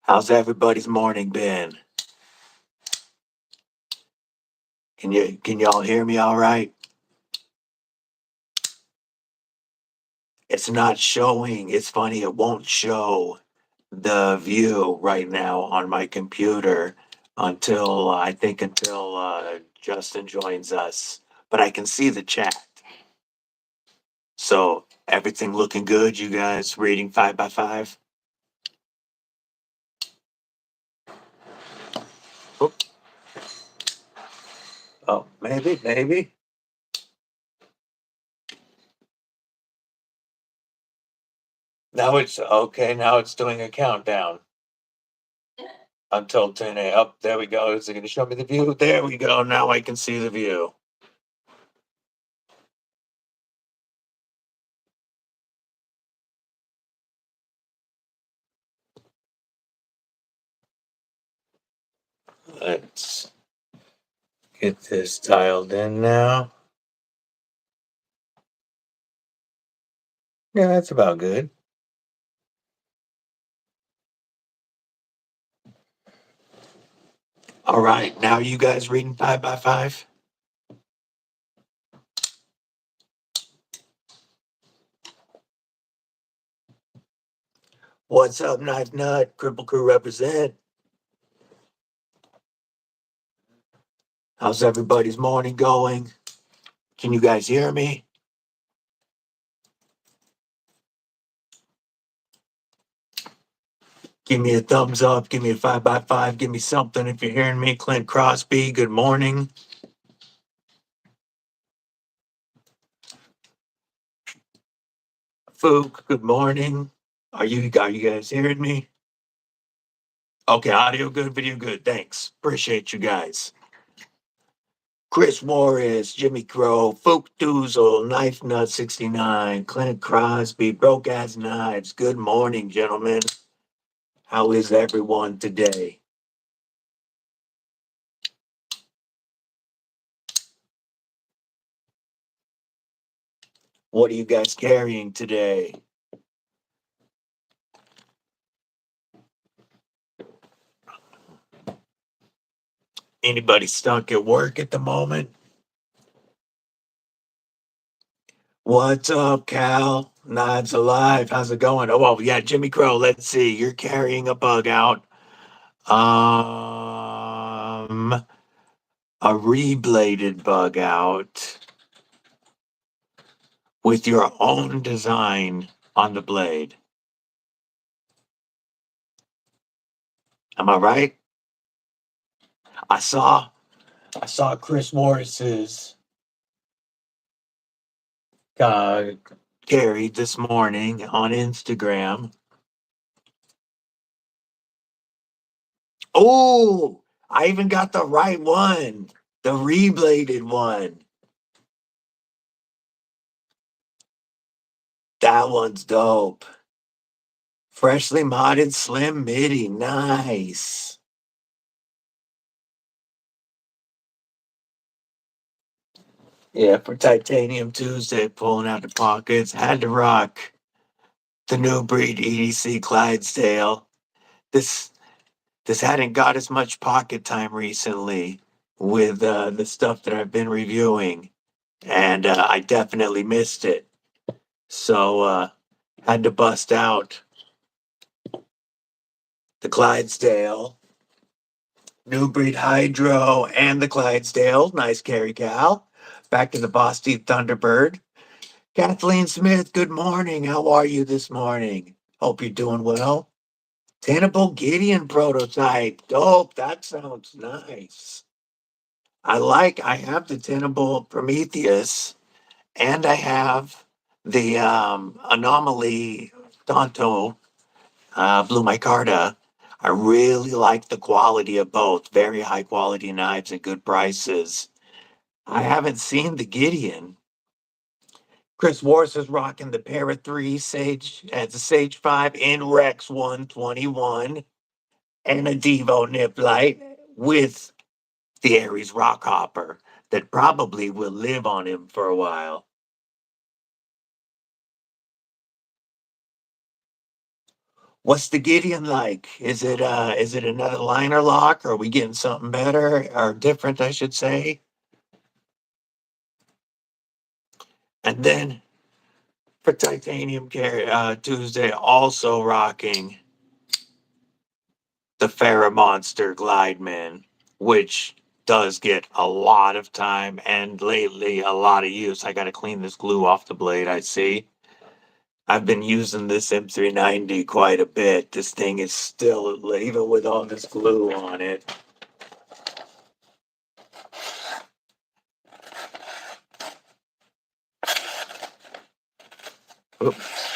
How's everybody's morning been? Can y'all hear me all right? It's not showing. It's funny, it won't show the view right now on my computer until Justin joins us. But I can see the chat. So everything looking good, you guys reading 5 by 5? Oh, oh, maybe. Now it's okay. Now it's doing a countdown until 10 a.m. Oh, there we go. Is it going to show me the view? There we go. Now I can see the view. Let's get this dialed in now. Yeah, that's about good. All right. Now you guys reading 5 by 5? What's up, Knife Nut? Cripple Crew represent. How's everybody's morning going? Can you guys hear me? Give me a thumbs up. Give me a 5 by 5. Give me something if you're hearing me. Clint Crosby, good morning. Fook, good morning. Are you guys hearing me? Okay, audio good, video good. Thanks. Appreciate you guys. Chris Morris, Jimmy Crow, Folk Doozle, Knife Nut 69, Clint Crosby, Broke Ass Knives. Good morning, gentlemen. How is everyone today? What are you guys carrying today? Anybody stuck at work at the moment? What's up, Cal? Knives Alive. How's it going? Oh, well, yeah, Jimmy Crow. Let's see. You're carrying a bug out. A rebladed bug out with your own design on the blade. Am I right? I saw I saw Chris Morris's uh, carry this morning on Instagram. Oh, I even got the right one, the rebladed one. That one's dope. Freshly modded slim midi, nice. Yeah, for Titanium Tuesday, pulling out the pockets, had to rock the new breed EDC Clydesdale. This this hadn't got as much pocket time recently with the stuff that I've been reviewing, and I definitely missed it. So had to bust out the Clydesdale, New Breed Hydro, and the Clydesdale. Nice carry, Cal. Back to the Boston Thunderbird. Kathleen Smith, good morning. How are you this morning? Hope you're doing well. Tenable Gideon prototype. Dope. That sounds nice. I have the Tenable Prometheus and I have the Anomaly Tonto Blue Micarta. I really like the quality of both. Very high quality knives at good prices. I haven't seen the Gideon. Chris Wars is rocking the Para 3 Sage as a Sage 5 in Rex 121 and a Devo nip light with the Aries rock hopper that probably will live on him for a while. What's the Gideon like? Is it another liner lock? Or are we getting something better or different, I should say? And then for Titanium Tuesday, also rocking the Farrah Monster Glideman, which does get a lot of time and lately a lot of use. I got to clean this glue off the blade, I see. I've been using this M390 quite a bit. This thing is still, even with all this glue on it. Oops.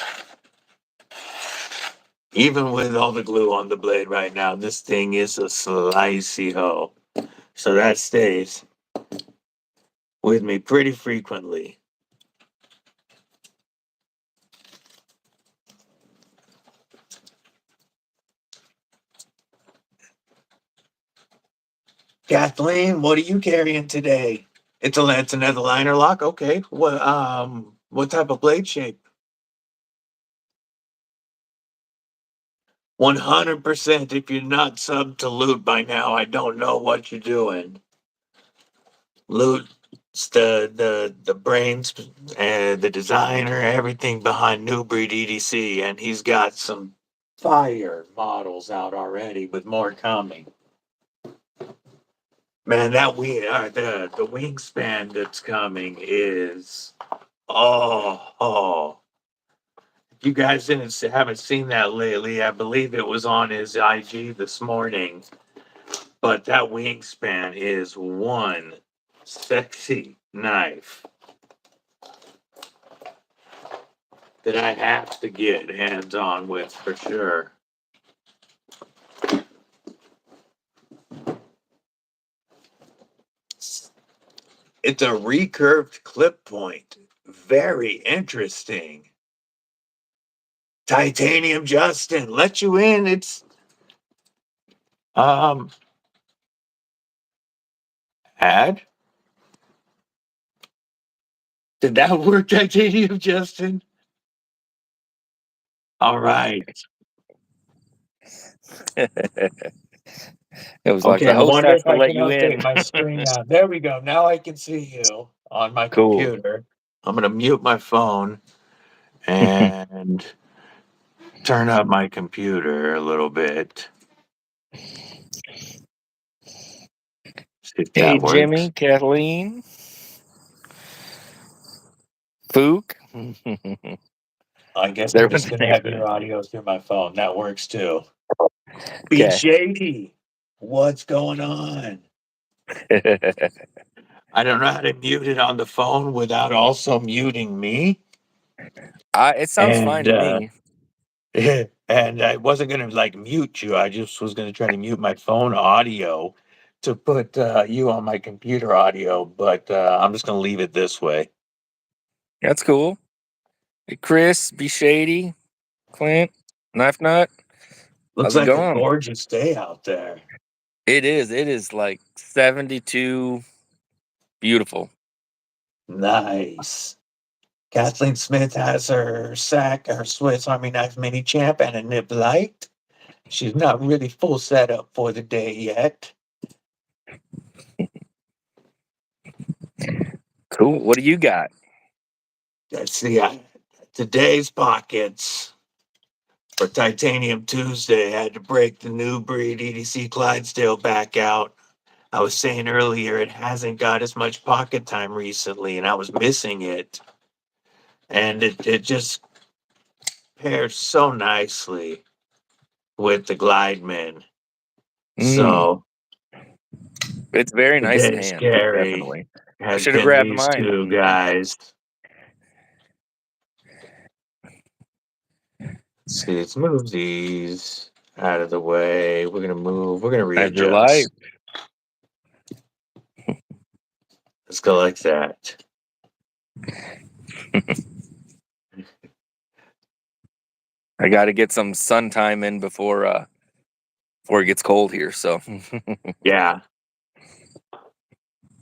Even with all the glue on the blade right now, this thing is a slicey hoe. So that stays with me pretty frequently. Kathleen, what are you carrying today? It's another liner lock. Okay. What type of blade shape? 100%. If you're not subbed to Loot by now, I don't know what you're doing. Loot's the brains and the designer, everything behind New Breed EDC, and he's got some fire models out already with more coming. Man, the wingspan that's coming is oh. If you guys haven't seen that lately, I believe it was on his IG this morning. But that wingspan is one sexy knife that I have to get hands on with for sure. It's a recurved clip point. Very interesting. Titanium Justin, let you in. It's um ad. Did that work, Titanium Justin? All right. It was like Okay, the I host wonder has if to I let can you update in. my screen now. There we go. Now I can see you on my Cool. computer. I'm going to mute my phone and turn up my computer a little bit. See if Hey, that works. Jimmy, Kathleen, Fook. I guess I'm just Everyone's going to names have in your audio through my phone. That works too. Be it. shady. What's going on? Okay. I don't know how to mute it on the phone without also muting me. It sounds fine And to me. and I wasn't gonna like mute you. I just was gonna try to mute my phone audio to put you on my computer audio, but I'm just gonna leave it this way. That's cool. Hey, Chris, Be Shady, Clint, Knife Nut. Looks How's it like a going? gorgeous day out there. It is. It is like 72. Beautiful. Nice. Kathleen Smith has her Swiss Army Knife Mini Champ and a nib light. She's not really full setup for the day yet. Cool. What do you got? Let's see. Today's pockets for Titanium Tuesday had to break the New Breed EDC Clydesdale back out. I was saying earlier, it hasn't got as much pocket time recently, and I was missing it. And it just pairs so nicely with the Glideman. Mm, So it's very nice in today's hand. carry Definitely. I has should have been grabbed these mine. two guys. See, let's move these out of the way. We're gonna As your life. readjust. Let's go like that. I got to get some sun time in before it gets cold here. So, Yeah.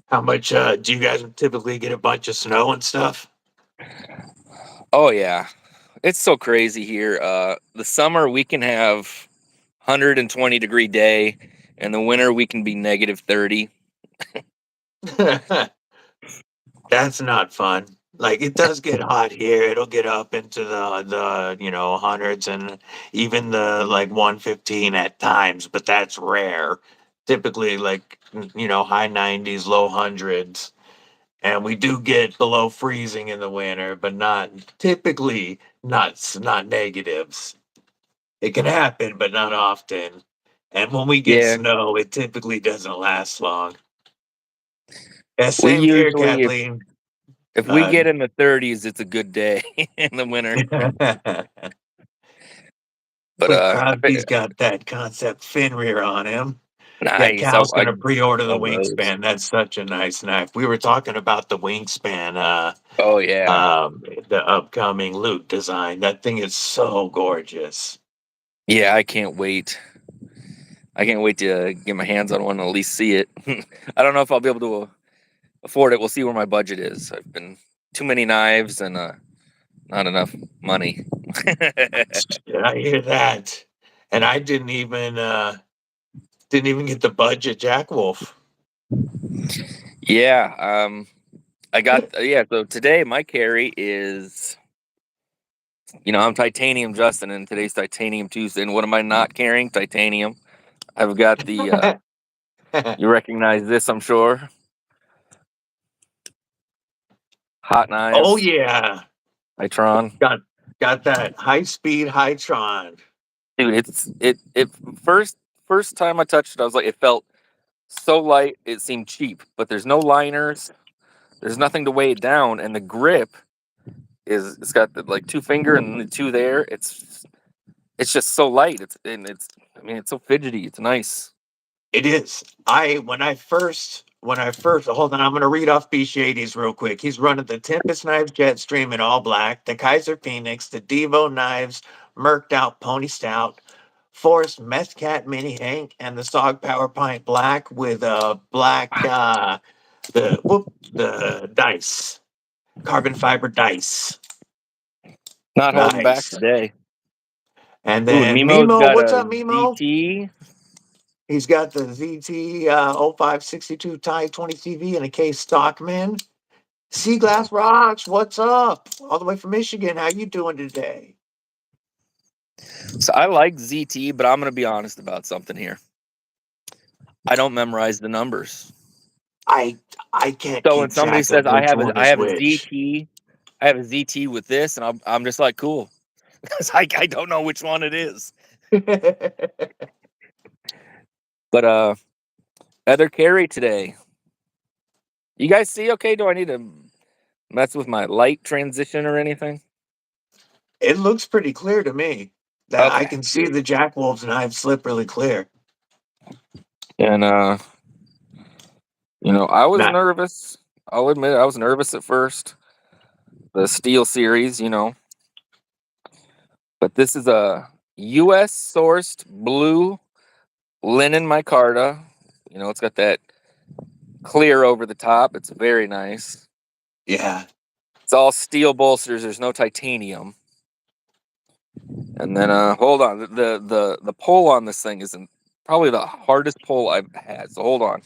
How much do you guys typically get a bunch of snow and stuff? oh yeah, It's so crazy here. The summer we can have 120-degree day, and the winter we can be -30. That's not fun. Like it does get hot here. It'll get up into the hundreds and even the like 115 at times, but that's rare. Typically like high 90s, low hundreds. And we do get below freezing in the winter, but not typically not negatives. It can happen, but not often. And when we get Yeah, snow, it typically doesn't last long. Yeah, we same here, usually Kathleen. if we Uh, get in the 30s, it's a good day in the winter. But Quick Crosby's got that concept fin rear on him. Yeah, nice. Cal's I gonna pre-order the love those. wingspan. That's such a nice knife. We were talking about the wingspan, Oh yeah, the upcoming Luke design. That thing is so gorgeous. yeah. I can't wait. I can't wait to get my hands on one and at least see it. I don't know if I'll be able to afford it. We'll see where my budget is. I've been too many knives and not enough money. Yeah, I hear that. And I didn't even get the budget Jack Wolf. Yeah, I got yeah. So today my carry is, I'm titanium Justin, and today's titanium Tuesday. And what am I not carrying? Titanium. I've got the. You recognize this, I'm sure. Hot Oh knives, yeah. Itron. Got got that high speed Hytron. Dude, it first time I touched it, I was like, it felt so light. It seemed cheap, but there's no liners. There's nothing to weigh it down, and the grip it's got the like two finger and the two there. It's just so light. It's so fidgety. It's nice. It is. I when I first hold on, I'm gonna read off B Shady's real quick. He's running the Tempest Knives Jetstream in all black, the Kaiser Phoenix, the Devo Knives, Merked Out Pony Stout, Forest Meth Cat Mini Hank, and the Sog Power Pint Black with a black the dice. Carbon fiber dice. Not holding back Nice. today. And Ooh, then Mimo's Mimo, got what's a up, Mimo? ZT. He's got the ZT 0562 Tie 20 CV and a K Stockman. Sea Glass Rocks, what's up? All the way from Michigan. How you doing today? So I like ZT, but I'm gonna be honest about something here. I don't memorize the numbers. I I can't So when keep somebody track says of I which have one a I is have a which. ZT, I have a ZT with this, and I'm just like cool. It's like I don't know which one it is. But other carry today. You guys see okay? Do I need to mess with my light transition or anything? It looks pretty clear to me. That I Okay, can see good. the Jack Wolf's knife slip really clear. And I was Not nervous. I'll admit I was nervous at first. The Steel series, but this is a U.S. sourced blue linen micarta. It's got that clear over the top. It's very nice. yeah. It's all steel bolsters. There's no titanium. And then hold on. The pull on this thing isn't probably the hardest pull I've had. So hold on.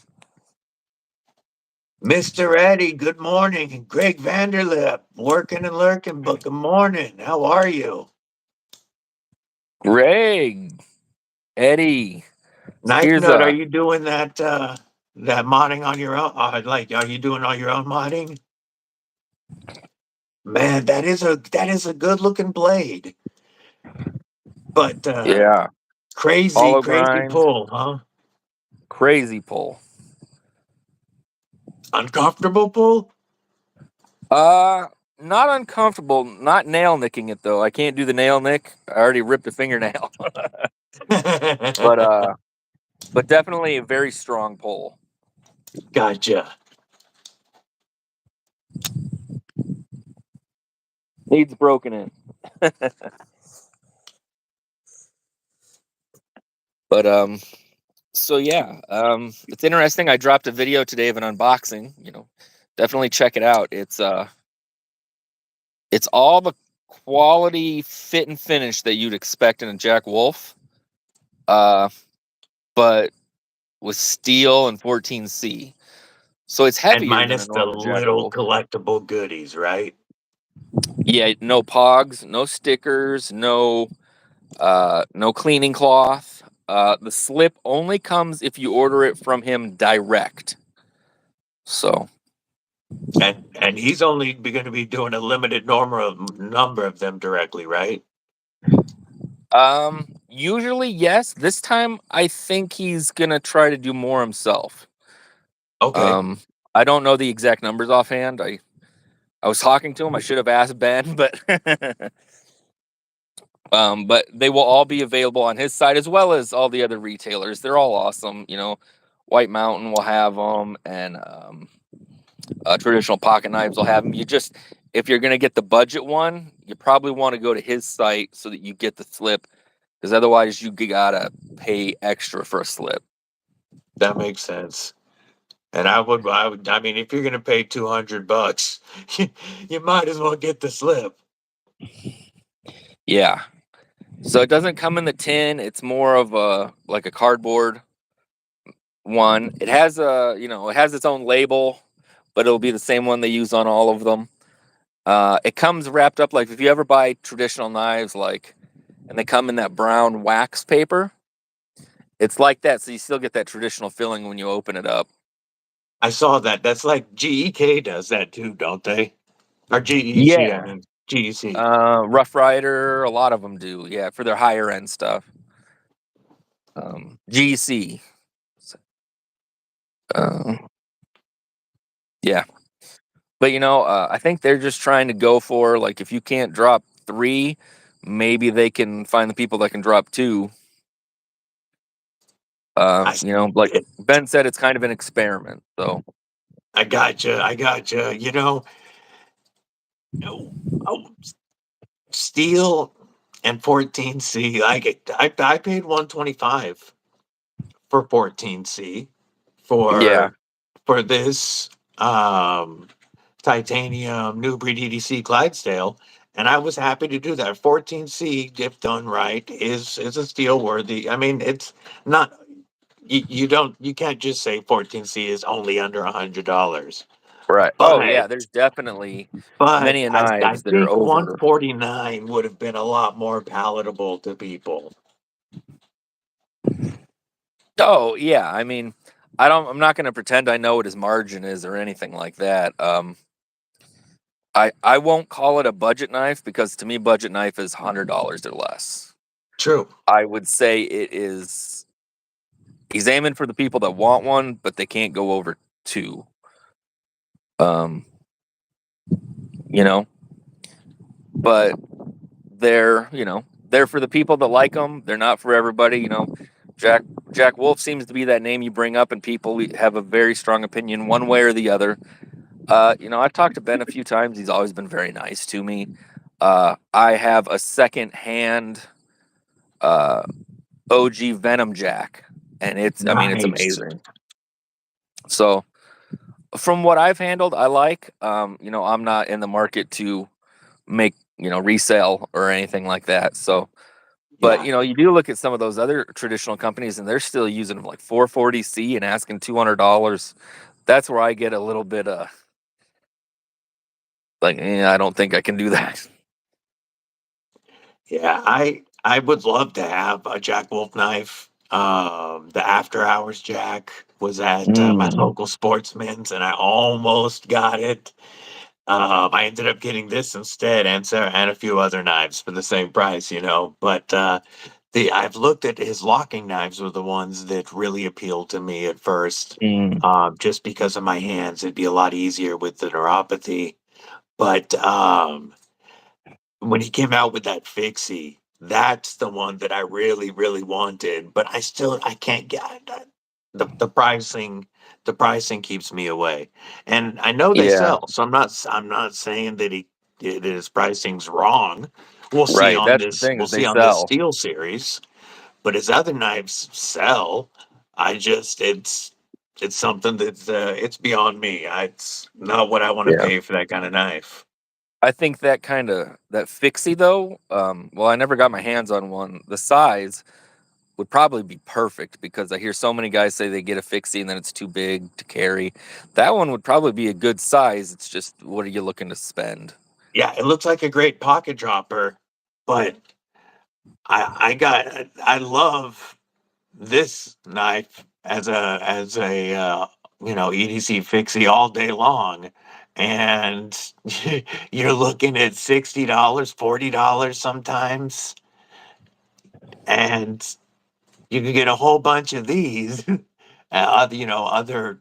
Mr. Eddie, good morning. Greg Vanderlip, working and lurking, but good morning. How are you? Greg, Eddie. So Knife here's Nut, are you doing that modding on your own? Like, are you doing all your own modding? Man, that is a good looking blade, but yeah, crazy, hollow crazy grind, pull, huh? crazy pull. Uncomfortable pull. Uh, Not uncomfortable. Not nail nicking it though. I can't do the nail nick. I already ripped a fingernail. but but definitely a very strong pull. Gotcha. Needs broken in. But so yeah, it's interesting. I dropped a video today of an unboxing. Definitely check it out. It's all the quality fit and finish that you'd expect in a Jack Wolf, uh, but with steel and 14C. So it's And heavier than a minus the normal Jack little Wolf. collectible goodies, right? Yeah, no pogs, no stickers, no cleaning cloth. The slip only comes if you order it from him direct. So, And he's only going to be doing a limited number of them directly, right? usually yes. This time I think he's gonna try to do more himself. Okay, Um, I don't know the exact numbers offhand. I was talking to him. I should have asked Ben, but but they will all be available on his site as well as all the other retailers. They're all awesome. White Mountain will have them, and traditional pocket knives will have them. If you're gonna get the budget one, you probably want to go to his site so that you get the slip, because otherwise you gotta pay extra for a slip. that makes sense. And I mean, if you're going to pay $200, you might as well get the slip. Yeah. So it doesn't come in the tin. It's more of a cardboard one. It has its own label, but it'll be the same one they use on all of them. It comes wrapped up like if you ever buy traditional knives, and they come in that brown wax paper. It's like that, so you still get that traditional feeling when you open it up. I saw that. That's like GEK does that too, don't they? Or GEC, I Yeah. mean, GEC. Rough Rider, a lot of them do. Yeah, for their higher end stuff. GC. Uh, yeah. But I think they're just trying to go for, like, if you can't drop three, maybe they can find the people that can drop two. I, Like Ben said, it's kind of an experiment. So I gotcha. I gotcha. Oh, oh, steel and 14C. I paid 125 for 14C yeah, for this titanium new breed EDC Clydesdale, and I was happy to do that. 14C, if done right, is a steel worthy. I mean, it's not. You can't just say 14C is only under $100, right. Oh but yeah, there's definitely but many a I knives that are think over. 149 would have been a lot more palatable to people. Oh yeah, I mean, I'm not going to pretend I know what his margin is or anything like that. I won't call it a budget knife because to me, budget knife is $100 or less. True. I would say it is. He's aiming for the people that want one, but they can't go over two. Um, you know, but they're for the people that like them. They're not for everybody. Jack Jack Wolf seems to be that name you bring up, and people have a very strong opinion one way or the other. I've talked to Ben a few times. He's always been very nice to me. I have a second hand uh, OG Venom Jack, and it's Nice. amazing. So from what I've handled, I like. I'm not in the market to make resale or anything like that. So, but Yeah. you do look at some of those other traditional companies, and they're still using like 440C and asking $200. That's where I get a little bit I don't think I can do that. Yeah, I would love to have a Jack Wolf knife. The After Hours Jack was at my Mm. local sportsman's, and I almost got it. I ended up getting this instead, and a few other knives for the same price, But the I've looked at his locking knives were the ones that really appealed to me at first, Mm. just because of my hands. It'd be a lot easier with the neuropathy, but when he came out with that fixie, that's the one that I really, really wanted. But I can't get that. The pricing. The pricing keeps me away, and I know they Yeah, sell. So I'm not saying that that his pricing's wrong. We'll see right. on That's the this. thing We'll is they see on this sell. steel series. But his other knives sell. I just it's something that's it's beyond me. It's not what I want to Yeah. pay for that kind of knife. I think that fixie though, well, I never got my hands on one. The size would probably be perfect because I hear so many guys say they get a fixie and then it's too big to carry. That one would probably be a good size. It's just what are you looking to spend? Yeah, it looks like a great pocket dropper, but I love this knife as a EDC fixie all day long, and you're looking at $60, $40 sometimes, and you can get a whole bunch of these, other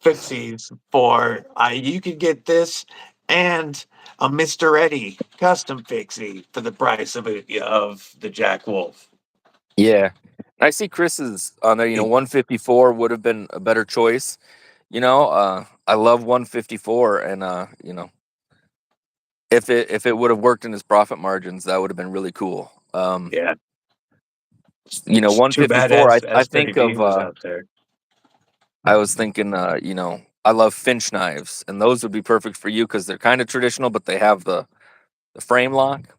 fixies for you could get this and a Mr. Eddie custom fixie for the price of the Jack Wolf. Yeah. I see Chris's on there, 154 would have been a better choice. I love 154 and if it would have worked in his profit margins, that would have been really cool. Yeah, too bad 154, I think S30B of was out there. I was thinking I love Finch knives and those would be perfect for you cuz they're kind of traditional but they have the frame lock.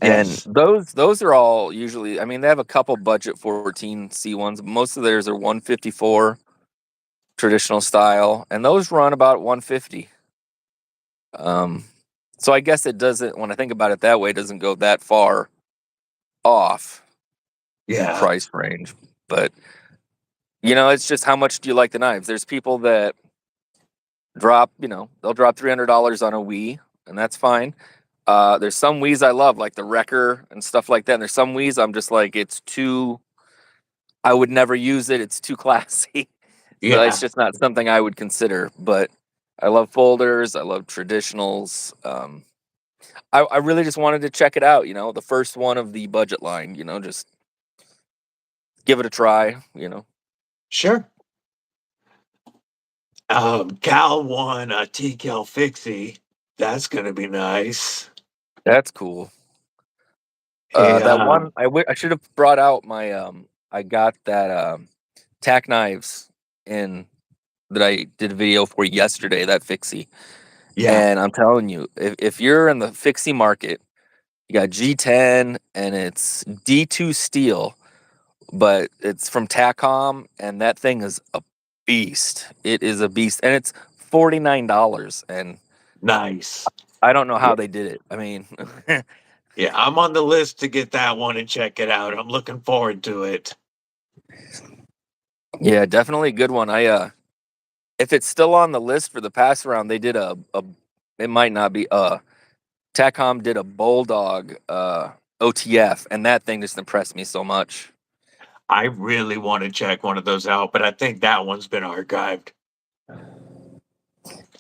And Yes. those are all usually, I mean, they have a couple budget 14C ones. Most of theirs are 154 traditional style, and those run about 150. Um, so I guess it doesn't, when I think about it that way, it doesn't go that far off the Yeah. price range. But it's just how much do you like the knives? There's people that they'll drop $300 on a Wii, and that's fine. There's some Wii's I love, like the Wrecker and stuff like that. And there's some Wii's I'm just like, it's too I would never use it. It's too classy. So it's Yeah. just not something I would consider. But I love folders. I love traditionals. I really just wanted to check it out. The first one of the budget line. Just give it a try. Sure. Cal won a T-Cal fixie. That's gonna be nice. That's cool. He That one I should have brought out my I got that tack knives in that I did a video for yesterday. That fixie, yeah, and I'm telling you, if you're in the fixie market. You got G10 and it's D2 steel, but it's from Tacom and that thing is a beast. It is a beast and it's $49 and nice. I don't know Yeah, how they did it. I mean, yeah, I'm on the list to get that one and check it out. I'm looking forward to it. yeah, definitely a good one. If it's still on the list for the pass around, they did a it might not be Tacom did a Bulldog OTF and that thing just impressed me so much. I really want to check one of those out, but I think that one's been archived.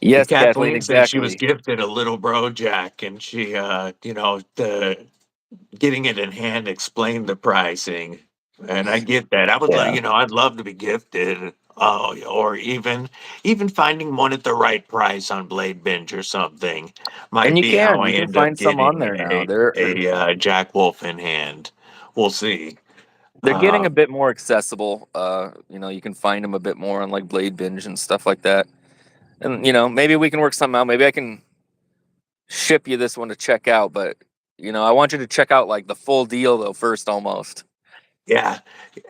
Yes, Kathleen, Kathleen said she was exactly. gifted a little bro jack, and she, the getting it in hand explained the pricing, and I get that. I would like, Yeah. I'd love to be gifted, or even finding one at the right price on Blade Binge or something And might you be how can I you can end up find some on getting there now. a Jack Wolf in hand. We'll see. They're getting a Um, bit more accessible. You can find them a bit more on like Blade Binge and stuff like that. And maybe we can work something out. Maybe I can ship you this one to check out. But I want you to check out like the full deal though first, almost. yeah,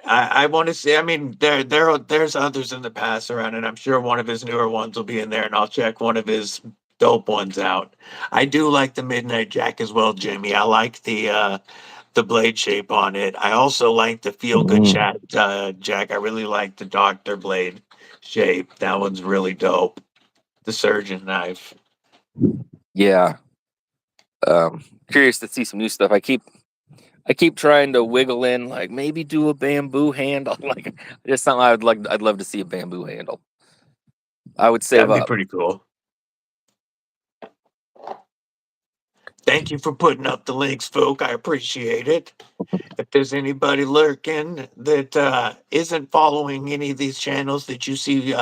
I want to see. I mean, there's others in the past around, and I'm sure one of his newer ones will be in there, and I'll check one of his dope ones out. I do like the Midnight Jack as well, Jimmy. I like the blade shape on it. I also like the Feel Good Mhm. Chat Jack. I really like the Doctor Blade shape. That one's really dope. The surgeon knife. Yeah. Curious to see some new stuff. I keep trying to wiggle in like maybe do a bamboo handle. Like just something I'd love to see a bamboo handle. I would save That'd be up. pretty cool. Thank you for putting up the links, folk. I appreciate it. If there's anybody lurking that isn't following any of these channels that you see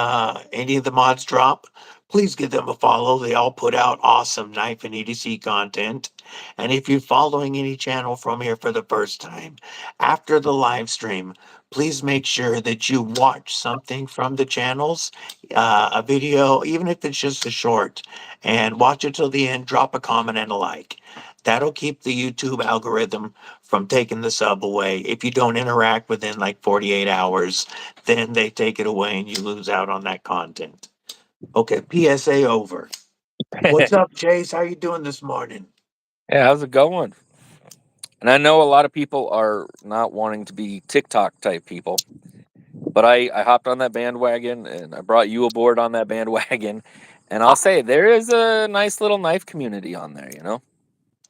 any of the mods drop, Please give them a follow. They all put out awesome knife and EDC content. And if you're following any channel from here for the first time, after the live stream, please make sure that you watch something from the channels, a video, even if it's just a short, and watch it till the end, drop a comment and a like. That'll keep the YouTube algorithm from taking the sub away. If you don't interact within like 48 hours, then they take it away and you lose out on that content. Okay, PSA over. What's up, Chase? How you doing this morning? Yeah, how's it going? And I know a lot of people are not wanting to be TikTok type people, but I hopped on that bandwagon and I brought you aboard on that bandwagon. And I'll say there is a nice little knife community on there, you know?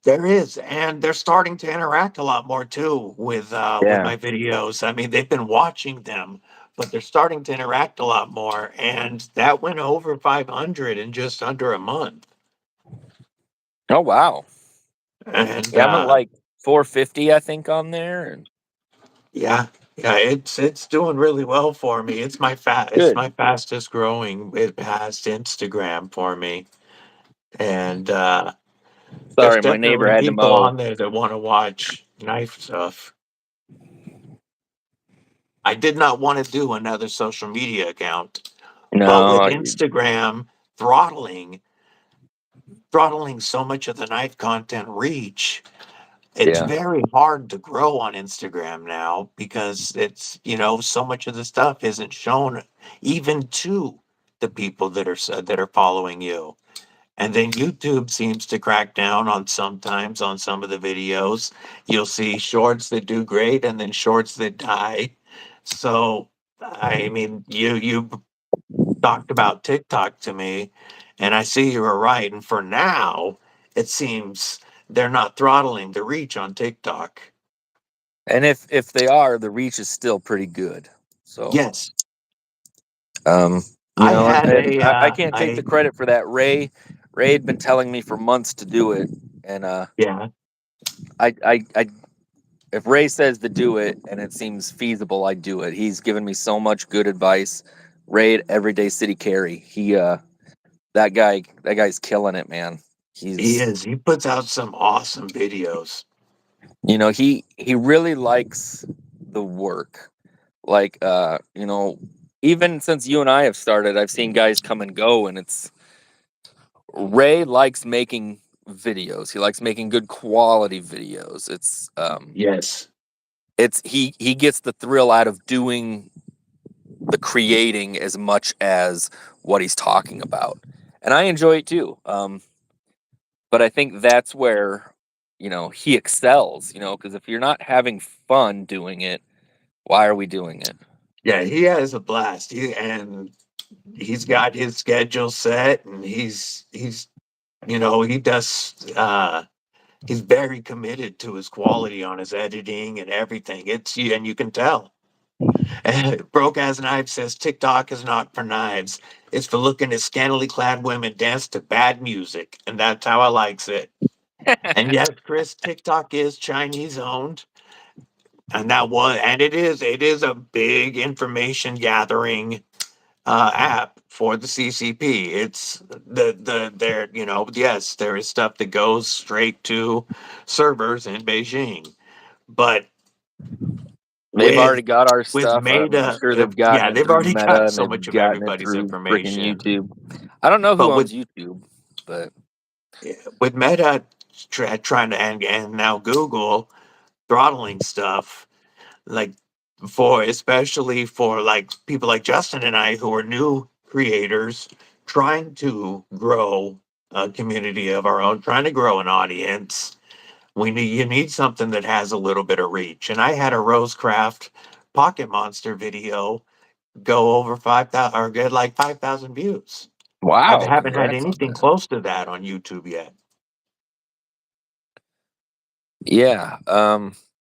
There is, and they're starting to interact a lot more too with Yeah. my videos. I mean, they've been watching them, but they're starting to interact a lot more, and that went over 500 in just under a month. Oh wow. And Yeah, I'm at like 450, I think, on there. And yeah, yeah, it's doing really well for me. It's good. my fastest growing it past Instagram for me, and there's Sorry, my neighbor definitely had to people mow. on there that want to watch knife stuff. I did not want to do another social media account, but with No, Instagram throttling throttling so much of the knife content reach, it's yeah. very hard to grow on Instagram now because so much of the stuff isn't shown even to the people that are following you. And then YouTube seems to crack down on sometimes on some of the videos. You'll see shorts that do great and then shorts that die. So, I mean, you talked about TikTok to me, and I see you were right. And for now, it seems they're not throttling the reach on TikTok. And if they are, the reach is still pretty good. So Yes, um, I had and a I can't take the credit for that. Ray had been telling me for months to do it, and yeah, I if Ray says to do it and it seems feasible, I do it. He's given me so much good advice. Ray at Everyday City Carry, that guy's killing it, man. he He's is. He puts out some awesome videos. he really likes the work. Like even since you and I have started, I've seen guys come and go, and it's Ray likes making videos. He likes making good quality videos. Yes, It's he gets the thrill out of doing the creating as much as what he's talking about. And I enjoy it too. But I think that's where, he excels, because if you're not having fun doing it, why are we doing it? yeah, he has a blast. He's got his schedule set, and he does. He's very committed to his quality on his editing and everything. And you can tell. Broke as Knife says TikTok is not for knives. It's for looking at scantily clad women dance to bad music, and that's how I likes it. And yes, Chris, TikTok is Chinese owned, and it is a big information gathering app for the CCP. It's the there yes, there is stuff that goes straight to servers in Beijing, but They've with already got our with stuff. I'm Meta, sure they've gotten yeah, it they've through already Meta, got and so much they've of gotten it everybody's through freaking information. YouTube. I don't know But who owns YouTube, but with Meta trying to and now Google throttling stuff like for especially for like people like Justin and I who are new creators trying to grow a community of our own, trying to grow an audience. You need something that has a little bit of reach. And I had a Rosecraft Pocket Monster video go over 5,000 or get like 5,000 views. I wow, haven't had congrats on anything that. close to that on YouTube yet. Yeah.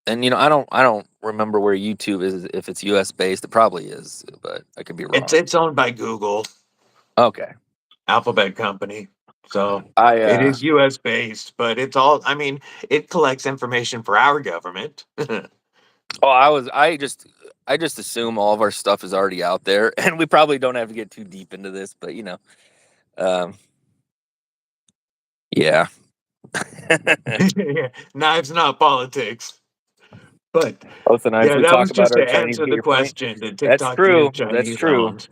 And I don't remember where YouTube is, if it's US based. It probably is, but I could be It's wrong. it's owned by Google, Okay. Alphabet Company. So I it is US based, but it's all, I mean, it collects information for our government. oh I just assume all of our stuff is already out there and we probably don't have to get too deep into this, but Um, yeah. Knives, not politics. But Both the knives yeah, we that talk was about just are to Chinese. answer Get the your point. question. Did That's TikTok true. get That's Chinese true. owned?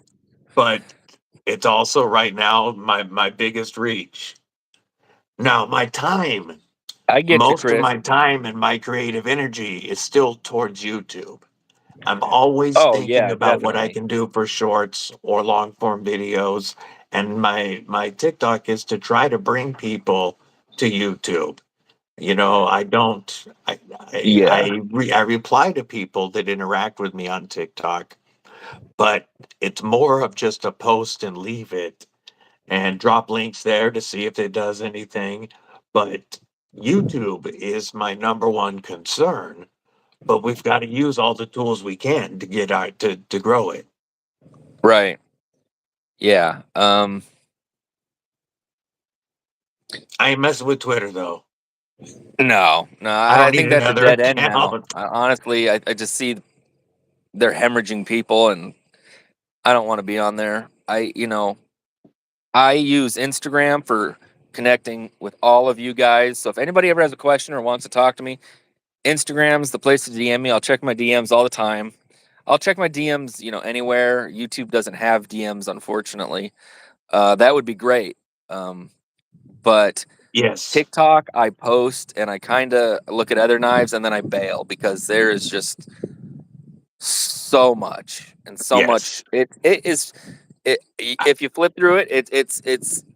But it's also right now my biggest reach. Now my time, I get you, most of Chris. my time and my creative energy is still towards YouTube. I'm always Oh thinking yeah, about what I definitely. can do for shorts or long form videos, and my TikTok is to try to bring people to YouTube. You know, I don't. Yeah. I reply to people that interact with me on TikTok, but it's more of just a post and leave it and drop links there to see if it does anything. But YouTube is my number one concern. But we've got to use all the tools we can to get our to grow it. Right. Yeah. I ain't messing with Twitter though. No, no. I I don't need think that's a another dead end now. account. Honestly, I just see they're hemorrhaging people, and I don't want to be on there. I use Instagram for connecting with all of you guys. So if anybody ever has a question or wants to talk to me, Instagram's the place to DM me. I'll check my DMs all the time. I'll check my DMs, anywhere. YouTube doesn't have DMs, unfortunately. That would be great. But Yes, TikTok, I post and I kind of look at other knives and then I bail because there is just so much and so yes, much. If you flip through it,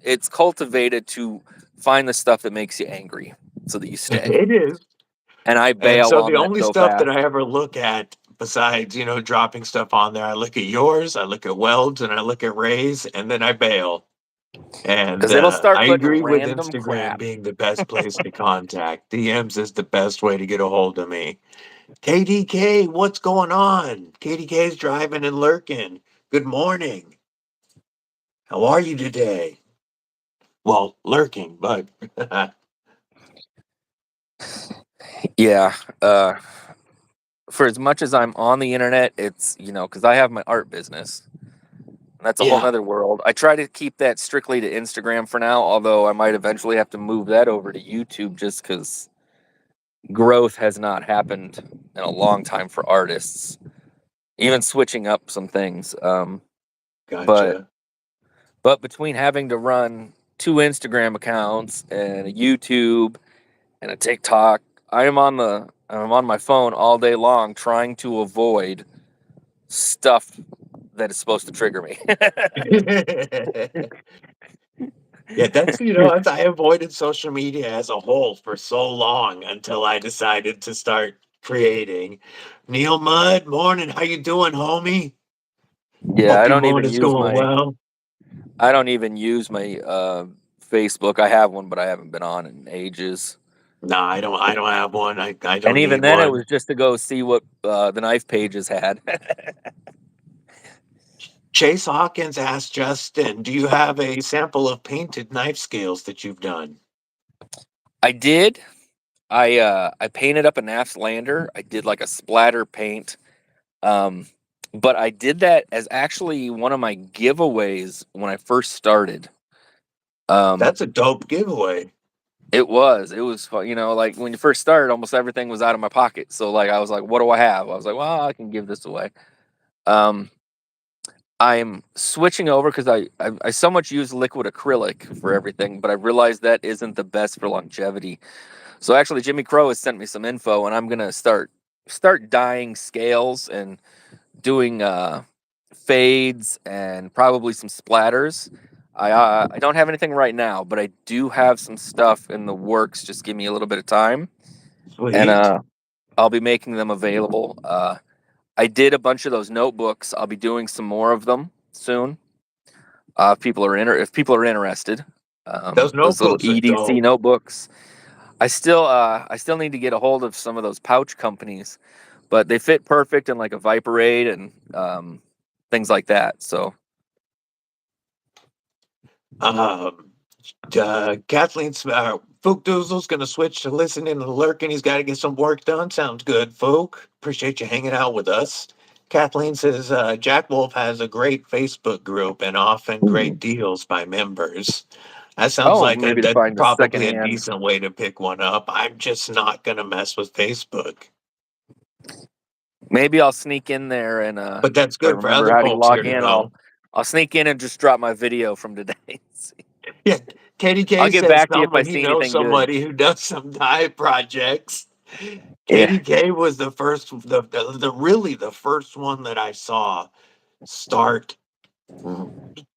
it's cultivated to find the stuff that makes you angry so that you stay. it is. And I And bail so on the that only so stuff that fast I ever look at besides, dropping stuff on there, I look at yours, I look at Weld's, and I look at Ray's, and then I bail. And because it'll start I putting agree with random Instagram crap. being the best place to contact. DMs is the best way to get a hold of me. KDK, what's going on? KDK's driving and lurking. Good morning. How are you today? Well, lurking, but Yeah. For as much as I'm on the internet, it's because I have my art business. And that's a whole yeah, nother world. I try to keep that strictly to Instagram for now, although I might eventually have to move that over to YouTube just because growth has not happened in a long time for artists. Even switching up some things. But gotcha. but between having to run two Instagram accounts and a YouTube and a TikTok, I'm on my phone all day long trying to avoid stuff that is supposed to trigger me. Yeah, I avoided social media as a whole for so long until I decided to start creating. Neil Mudd, morning. How you doing, homie? Yeah, Hope your morning is going well. I don't even use my Facebook. I have one, but I haven't been on in ages. No, I don't have one. I And don't even need then, it one. was just to go see what the knife pages had. Chase Hawkins asked Justin, do you have a sample of painted knife scales that you've done? I did. I painted up a Naft's Lander. I did like a splatter paint. Um, but I did that as actually one of my giveaways when I first started. Um, That's a dope giveaway. it was fun. Like when you first started, almost everything was out of my pocket. So like I was like, what do I have? I was like, well, I can give this away. Um, I'm switching over because I so much use liquid acrylic for everything, but I realized that isn't the best for longevity. So actually, Jimmy Crow has sent me some info, and I'm gonna start dyeing scales and doing fades and probably some splatters. I don't have anything right now, but I do have some stuff in the works. Just give me a little bit of time, and Sweet. I'll be making them available. I did a bunch of those notebooks. I'll be doing some more of them soon. If people are interested, Those those little notebooks are EDC dope. notebooks. I still need to get a hold of some of those pouch companies, but they fit perfect in like a Viperade and things like that. So Um, Kathleen's Fook Doozle's going to switch to listening and lurking. He's got to get some work done. Sounds good, Fook. Appreciate you hanging out with us. Kathleen says Jack Wolf has a great Facebook group and often great Mhm. deals by members. That sounds Oh, like maybe to that's find a probably a secondhand. decent way to pick one up. I'm just not going to mess with Facebook. Maybe I'll sneak in there and But that's if I good for remember other how to folks here log to in, know. I'll sneak in and just drop my video from today. Yeah, Katie I'll K get says back to you if I somebody see knows anything good. somebody who does some dye projects. Yeah. Katie K was the first, the really the first one that I saw start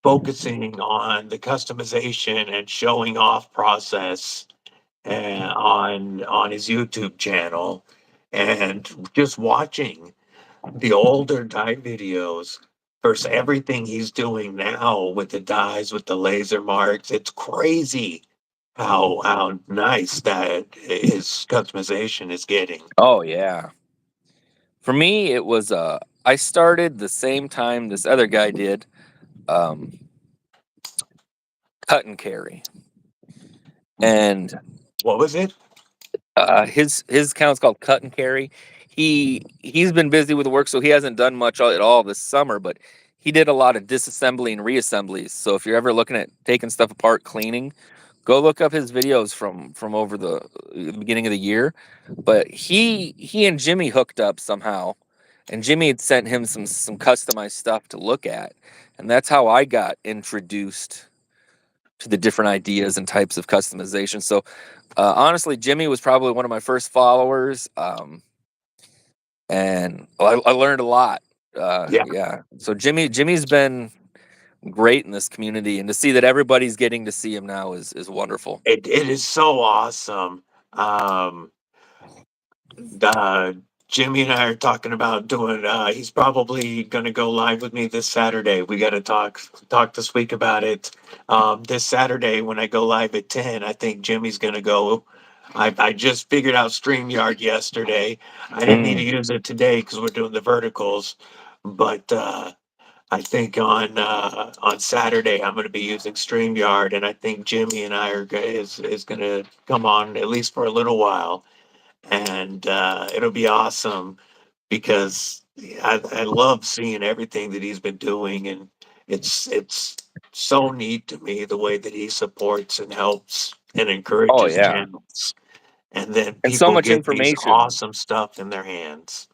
focusing on the customization and showing off process on his YouTube channel, and just watching the older dye videos versus everything he's doing now with the dyes with the laser marks. It's crazy how nice that his customization is getting. Oh yeah. For me, it was I started the same time this other guy did, um, cut and carry, and What was it? his account's called Cut and Carry. He's been busy with work, so he hasn't done much at all this summer. But he did a lot of disassembly and reassemblies. So if you're ever looking at taking stuff apart, cleaning, go look up his videos from over the beginning of the year. But he and Jimmy hooked up somehow, and Jimmy had sent him some customized stuff to look at, and that's how I got introduced to the different ideas and types of customization. So honestly, Jimmy was probably one of my first followers, and I learned a lot. Yeah, Yeah, so Jimmy's been great in this community, and to see that everybody's getting to see him now is wonderful. it is so awesome. Uh, Jimmy and I are talking about doing. He's probably going to go live with me this Saturday. We got to talk this week about it. This Saturday when I go live at 10, I think Jimmy's going to go. I just figured out StreamYard yesterday. I didn't need to Mm. use it today because we're doing the verticals, but I think on Saturday I'm going to be using StreamYard, and I think Jimmy and I is going to come on at least for a little while, and it'll be awesome because I love seeing everything that he's been doing, and it's so neat to me the way that he supports and helps and Oh encourages yeah, channels, and then and so people much get these information. awesome stuff in their hands.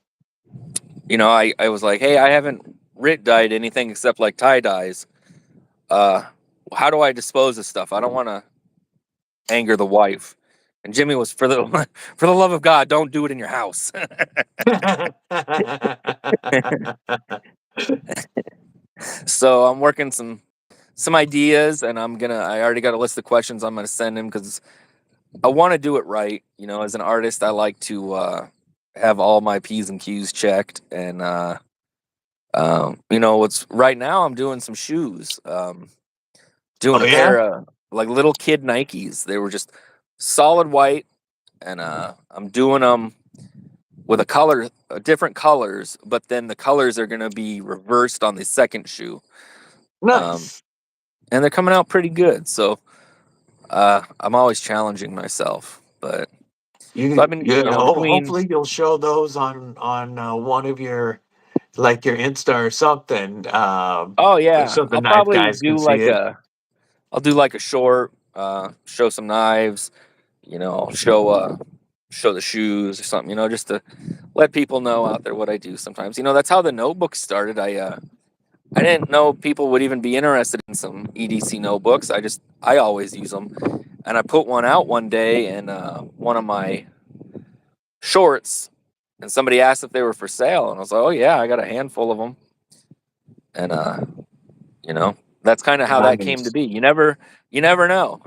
I was like, hey, I haven't writ dyed anything except like tie dyes. Uh, how do I dispose of stuff? I don't want to anger the wife. And Jimmy was for the for the love of God, don't do it in your house. So I'm working some ideas, and I already got a list of questions I'm gonna send him because I want to do it right. As an artist, I like to have all my P's and Q's checked, and what's right now I'm doing some shoes, doing Oh a yeah, pair of like little kid Nikes. They were just solid white, and I'm doing them with different colors, but then the colors are gonna be reversed on the second shoe. Um, nice. and they're coming out pretty good. So I'm always challenging myself, but so I've You, been, you know, between. hopefully you'll show those on one of your like your Insta or something, Oh yeah, so the knife guys can see it. I'll do like a short, show some knives, show the shoes or something, just to let people know out there what I do. Sometimes, that's how the notebook started. I didn't know people would even be interested in some EDC notebooks. I always use them, and I put one out one day in one of my shorts, and somebody asked if they were for sale, and I was like, "Oh yeah, I got a handful of them." And that's kind of how that came to Nice. be. You never know.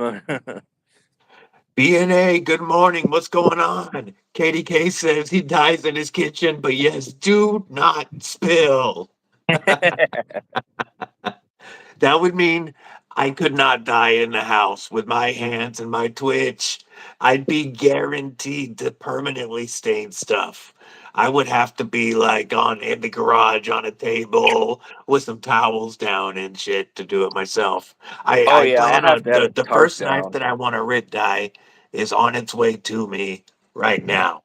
BNA, good morning. What's going on? Katie K says he dies in his kitchen, but yes, do not spill. That would mean I could not die in the house with my hands and my twitch. I'd be guaranteed to permanently stain stuff. I would have to be like on in the garage on a table with some towels down and shit to do it myself. Oh I yeah, I'll plan have on to have a the tarp first knife down. that I want to rid dye is on its way to me right now.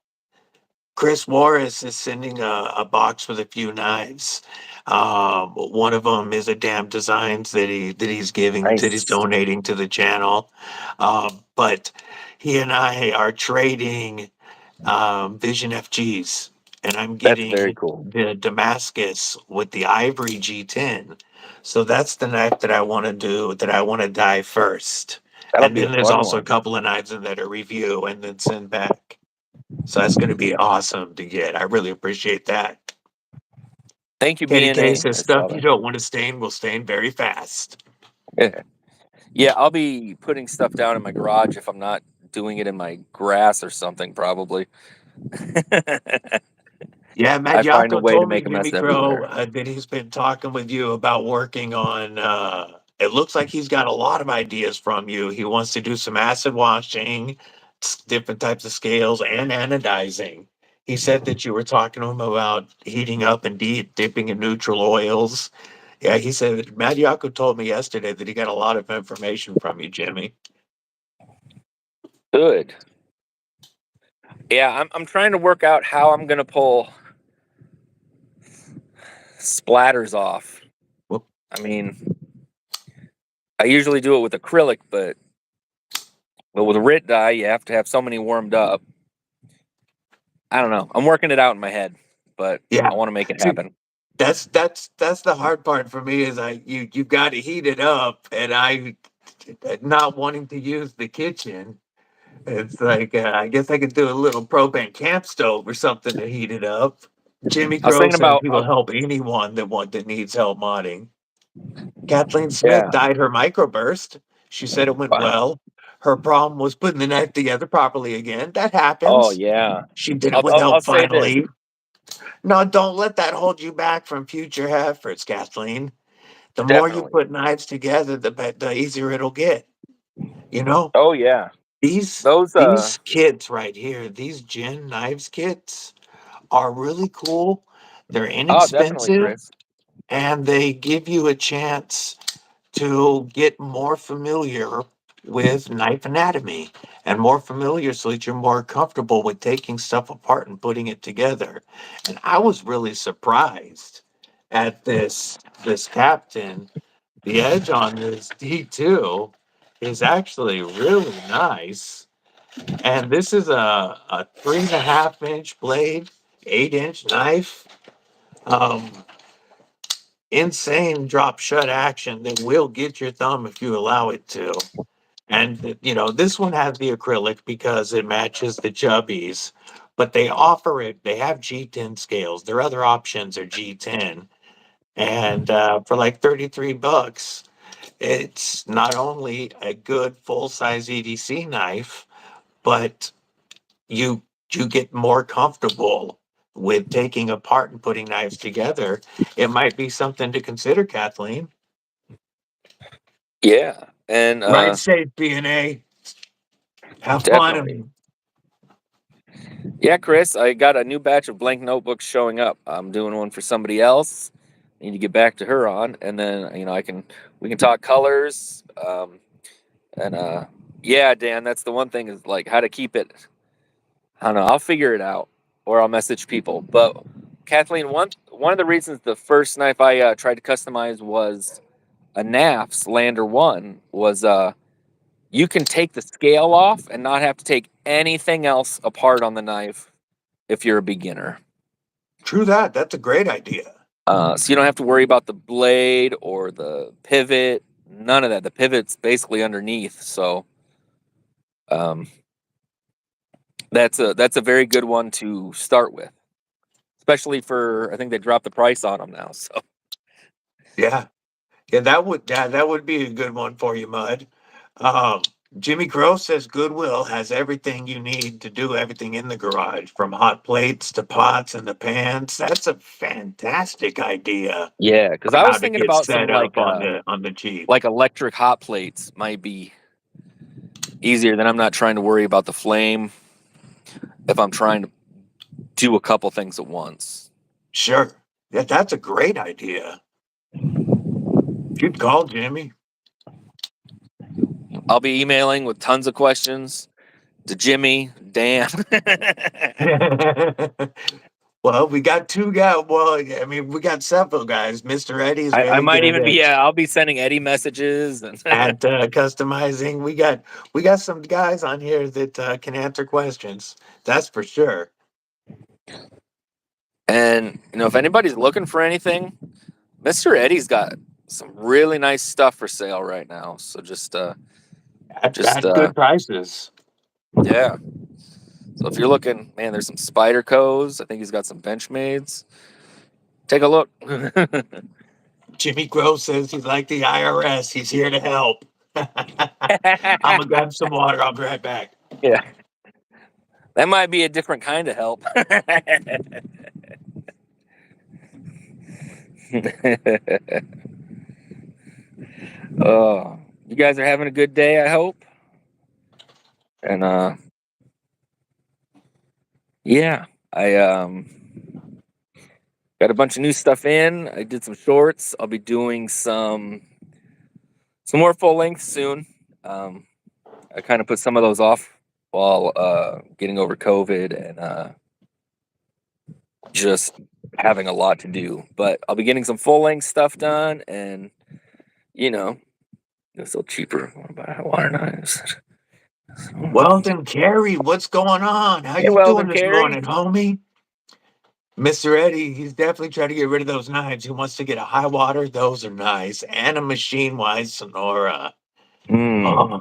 Chris Morris is sending a box with a few knives. One of them is a Damn Designs that he's Nice. donating to the channel. But he and I are trading Vision FGs, and I'm That's very getting cool. the Damascus with the Ivory G10. So that's the knife that I want to do, that I want to dye first. That'll And be a then there's fun also a one. couple of knives in that are review and then send back. So that's going to be awesome to get. I really appreciate that. Thank you, KDK BNA. says I saw stuff you that. don't want to stain will stain very fast. Yeah, I'll be putting stuff down in my garage if I'm not doing it in my grass or something, probably. Yeah, Matt I find a Yako way to told me, make a Jimmy mess Crow, everywhere. that he's been talking with you about working on. It looks like he's got a lot of ideas from you. He wants to do some acid washing, different types of scales, and anodizing. He said that you were talking to him about heating up and dipping in neutral oils. Yeah, he said, Matt Yako told me yesterday that he got a lot of information from you, Jimmy. Good. Yeah, I'm trying to work out how I'm gonna pull splatters off. Well, I mean, I usually do it with acrylic, but with a RIT dye, you have to have so many warmed up. I don't know. I'm working it out in my head, but yeah. I want to make it See, happen. that's the hard part for me is you've got to heat it up, and I not wanting to use the kitchen. It's like I guess I could do a little propane camp stove or something to heat it up. Jimmy I was Crow thinking says about, he will help anyone that needs help modding. Kathleen Smith yeah. dyed her microburst. She said it went Wow. well. Her problem was putting the knife together properly again. That Oh happens. yeah. She did it I'll, with I'll help I'll say this. finally. No, don't let that hold you back from future efforts, Kathleen. The more you Definitely. put knives together, the easier it'll get. You know, Oh yeah. these Those these kits right here, these Gen Knives kits are really cool. They're oh definitely, inexpensive Chris. and they give you a chance to get more familiar with knife anatomy and more familiar so that you're more comfortable with taking stuff apart and putting it together. And I was really surprised at this captain. The edge on this D2 is actually really nice. And this is a 3.5 inch blade, 8 inch knife. Um, Insane drop shut action that will get your thumb if you allow it to. And this one has the acrylic because it matches the chubbies, but they offer it. They have G10 scales. Their other options are G10, and for like $33, it's not only a good full size EDC knife, but you you get more comfortable with taking apart and putting knives together. It might be something to consider, Kathleen. Yeah, and Ride safe, BNA. Have fun. definitely. Yeah, Chris, I got a new batch of blank notebooks showing up. I'm doing one for somebody else. Need to get back to her on, and then we can talk colors. And yeah, Dan, that's the one thing is like how to keep it. I don't know. I'll figure it out, or I'll message people. But Kathleen, one of the reasons the first knife I tried to customize was a NAFS Lander One was you can take the scale off and not have to take anything else apart on the knife if you're a beginner. True that. That's a great idea. So you don't have to worry about the blade or the pivot. None of that. The pivot's basically underneath. So um, that's a very good one to start with, especially for I think they dropped the price on them now. So Yeah. Yeah, that would be a good one for you, Mud. Um, Jimmy Crow says Goodwill has everything you need to do everything in the garage, from hot plates to pots and the pans. That's a fantastic idea yeah, because for I how was to thinking get about some set up on the cheap. like electric hot plates might be easier. Then I'm not trying to worry about the flame if I'm trying to do a couple things at once. Sure. Yeah, that's a great idea. Good call, Jimmy. I'll be emailing with tons of questions. to Jimmy, Dan. Well, we got two guys. Well, I mean, we got several guys. Mr. Eddie is I very might good even be, yeah, I'll be sending Eddie messages. And at customizing. We got some guys on here that can answer questions. That's for sure. and if anybody's looking for anything, Mr. Eddie's got some really nice stuff for sale right now. So just At good prices. yeah. So if you're looking, man, there's some Spider Co's. I think he's got some Benchmades. Take a look. Jimmy Grove says he's like the IRS. He's here to help. I'm gonna grab some water. I'll be right back. Yeah, that might be a different kind of help. Oh, you guys are having a good day, I hope. And yeah, I got a bunch of new stuff in. I did some shorts. I'll be doing some more full length soon. Um, I kind of put some of those off while getting over COVID and just having a lot to do. But I'll be getting some full length stuff done, and you know, it's still cheaper. What about water knives? Weldon Carey, what's going on? How Hey, you doing Weldon this Carey. morning, homie? Mr. Eddie, he's definitely trying to get rid of those knives. He wants to get a high water. Those are nice. And a machine wise Sonora. Mm, Oh,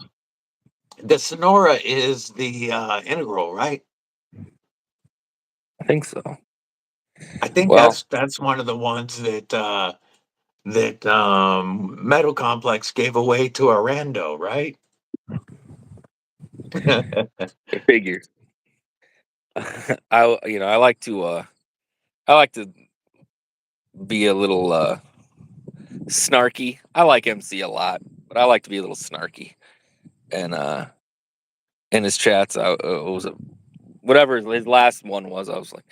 the Sonora is the integral, right? I think so. I think Well, that's one of the ones that Metal Complex gave away to Arando, right? it figures. I like to be a little snarky. I like MC a lot, but I like to be a little snarky. And in his chats, whatever his last one was, I was like,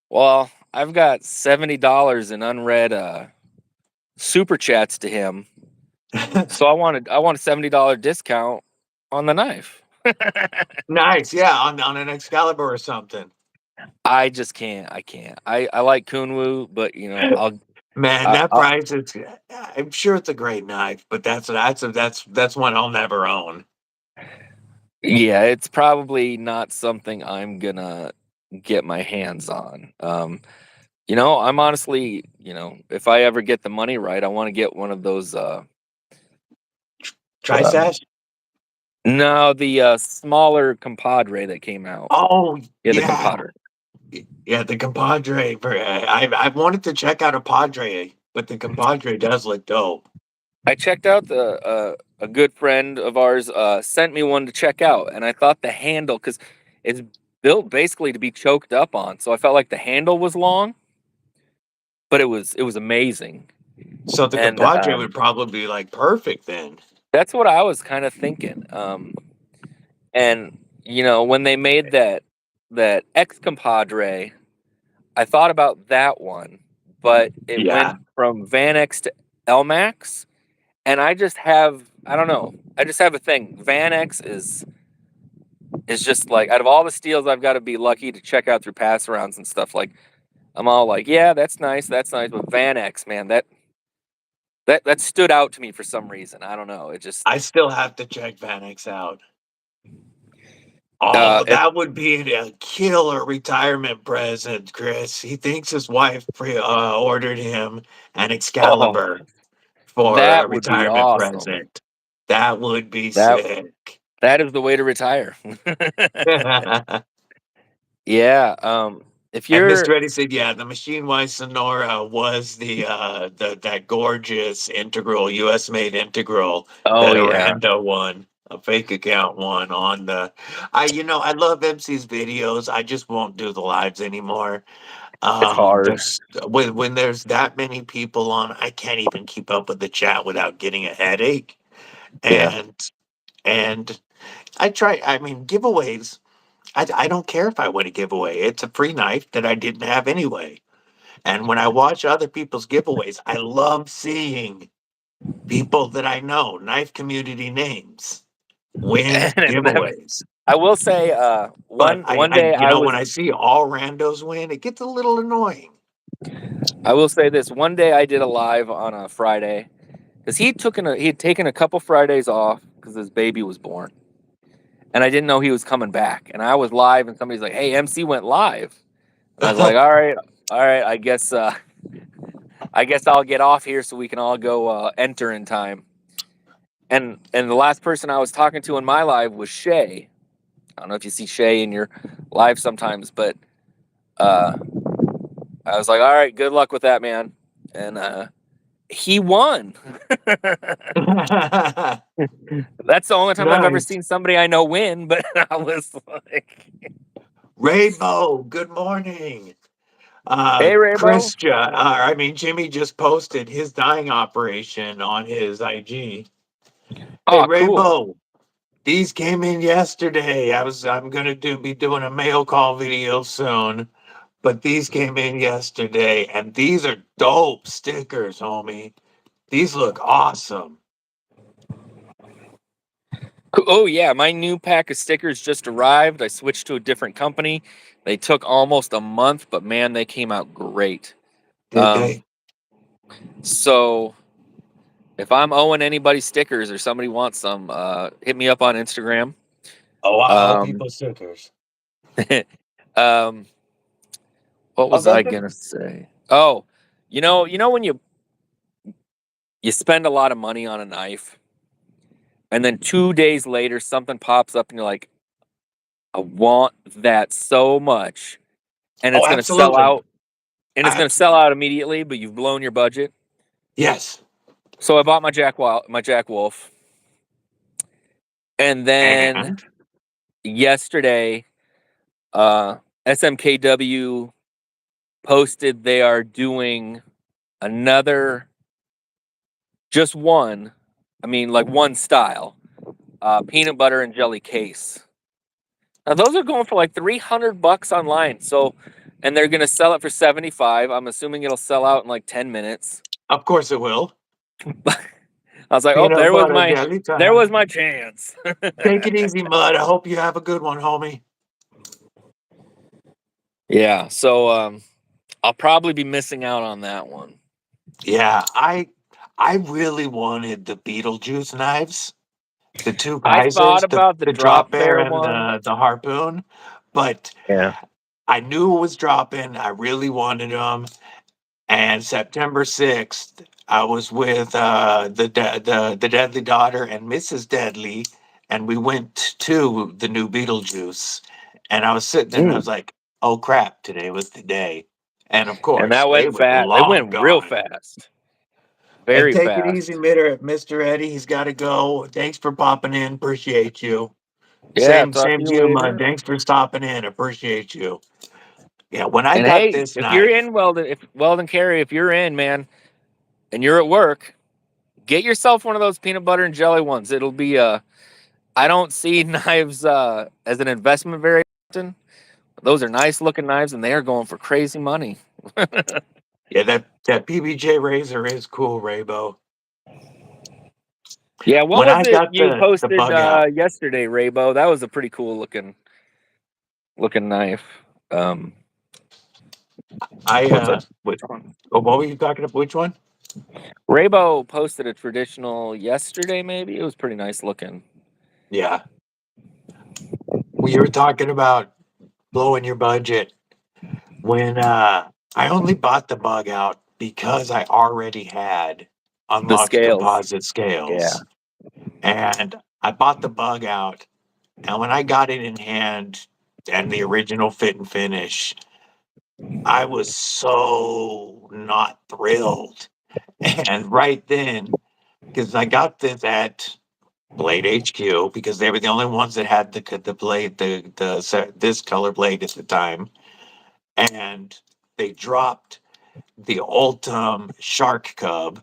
well, I've got $70 in unread super chats to him, so I want a $70 discount on the knife. Nice, yeah, on an Excalibur or something. I just can't. I can't. I like Kunwu, but Man, I, that I'll price is I'm sure it's a great knife, but that's one I'll never own. yeah, it's probably not something I'm gonna get my hands on. I'm honestly, if I ever get the money right, I want to get one of those. Um, Trisash? no, the smaller compadre that came out. Oh, Yeah, the yeah. compadre. Yeah, the compadre. I wanted to check out a Padre, but the compadre does look dope. I checked out a good friend of ours sent me one to check out, and I thought the handle, because it's built basically to be choked up on, so I felt like the handle was long, but it was amazing. So the And compadre would probably be like perfect then. that's what I was kind of thinking. And when they made that ex compadre, I thought about that one, but it went Yeah. from Van X to Lmax, and I don't know, I just have a thing. Van X is just like, out of all the steels I've got to be lucky to check out through pass arounds and stuff. Like, I'm all like, yeah, that's nice, but Van X, man, that stood out to me for some reason. I don't know. It just I still have to check Vanex out. Oh, if that would be a killer retirement present, Chris. He thinks his wife ordered him an oh, Excalibur for a that would be retirement awesome. present. That would be That sick. that is the way to retire. And Yeah. If Mr. you're Reddy said, "Yeah, the Machine Wise Sonora was the that gorgeous integral, U.S. made integral oh that yeah, Orlando won, a fake account won on the." I love MC's videos. I just won't do the lives anymore. it's hard. Just when there's that many people on, I can't even keep up with the chat without getting a headache. Yeah. And and I try. I mean, giveaways. I don't care if I win a giveaway. It's a free knife that I didn't have anyway. And when I watch other people's giveaways, I love seeing people that I know, knife community names, win And it's never giveaways. I will say, But one day when I see all randos win, it gets a little annoying. I will say this. One day I did a live on a Friday because he had taken a couple Fridays off because his baby was born, and I didn't know he was coming back. And I was live, and somebody's like, "Hey, MC went live," and I was like, all right, I guess I'll get off here so we can all go enter in time." And the last person I was talking to in my live was Shay. I don't know if you see Shay in your live sometimes, but uh, I was like, "All right, good luck with that, man." And he won. That's the only time I've ever Nice. seen somebody I know win, but I was like, Rainbow, good morning. "Hey, Rainbow." Jimmy just posted his dying operation on his IG. Hey, Oh, cool. Rainbow, these came in yesterday. I'm gonna be doing a mail call video soon, but these came in yesterday, and these are dope stickers, homie. These look awesome. Oh yeah, my new pack of stickers just arrived. I switched to a different company. They took almost a month, but man, they came out great. Did Um, they? so if I'm owing anybody stickers or somebody wants some, hit me up on Instagram. Oh, I'll help you Um, with stickers. um, what Oh, was I gonna say? Oh, you know when you spend a lot of money on a knife, and then 2 days later something pops up, and you're like, I want that so much, and oh, it's gonna sell absolutely. out, and it's gonna Abs- sell out immediately, but you've blown your budget. yes. So I bought my Jack Wolf, and then And yesterday, SMKW posted they are doing another, just one, I mean, like one style, peanut butter and jelly case. Now those are going for like $300 online. So, and they're gonna sell it for 75. I'm assuming it'll sell out in like 10 minutes. of course it will. I was like, oh, Peanut butter jelly there time. was my chance. Take it easy, Mud. I hope you have a good one, homie. Yeah, so I'll probably be missing out on that one. Yeah, I really wanted the Beetlejuice knives, the two I thought Kaisers, about the the drop drop bear bear and one. the harpoon, but Yeah. I knew it was dropping. I really wanted them. And September 6th, I was with the Deadly Daughter and Mrs. Deadly, and we went to the new Beetlejuice. And I was sitting there and I Mm. was like, oh crap, today was the day. And of And course, that they went were fast. It long went real gone. fast. And Very take it easy, fast. Mr. Eddie. He's got to go. Thanks for popping in. Appreciate you. Yeah, Same talk to to you you, Mud. later. Thanks for stopping in. Appreciate you. Yeah, when I And got hey, this if you're knife, in Weldon, if Weldon Carey, if you're in, man, and you're at work, get yourself one of those peanut butter and jelly ones. It'll be I don't see knives as an investment very often. Those are nice looking knives and they are going for crazy money. yeah, that PBJ razor is cool, Raybo. Yeah, what When was I it got you the posted bug out, yesterday, Raybo? That was a pretty cool looking knife. Um, I what's that? what were you talking about? Which one? Raybo posted a traditional yesterday, maybe. It was pretty nice looking. Yeah, we were talking about blowing your budget. When I only bought the bug out because I already had The unlocked scales. composite Yeah. scales, and I bought the bug out. And when I got it in hand and the original fit and finish, I was so not thrilled. And right then, because I got this at Blade HQ because they were the only ones that had the blade this color blade at the time, and they dropped the Ultim Shark Cub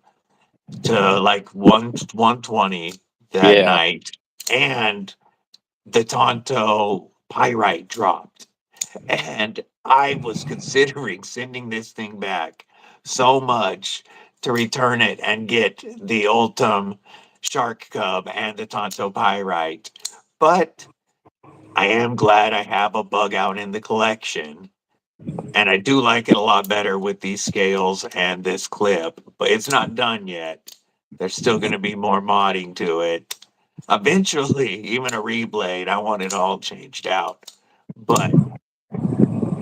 to like 120 that Yeah. night, and the Tonto Pyrite dropped. And I was considering sending this thing back so much to return it and get the Ultim Shark Cub and the Tonto Pyrite. But I am glad I have a bug out in the collection. And I do like it a lot better with these scales and this clip, but it's not done yet. There's still going to be more modding to it. Eventually, even a reblade, I want it all changed out. But,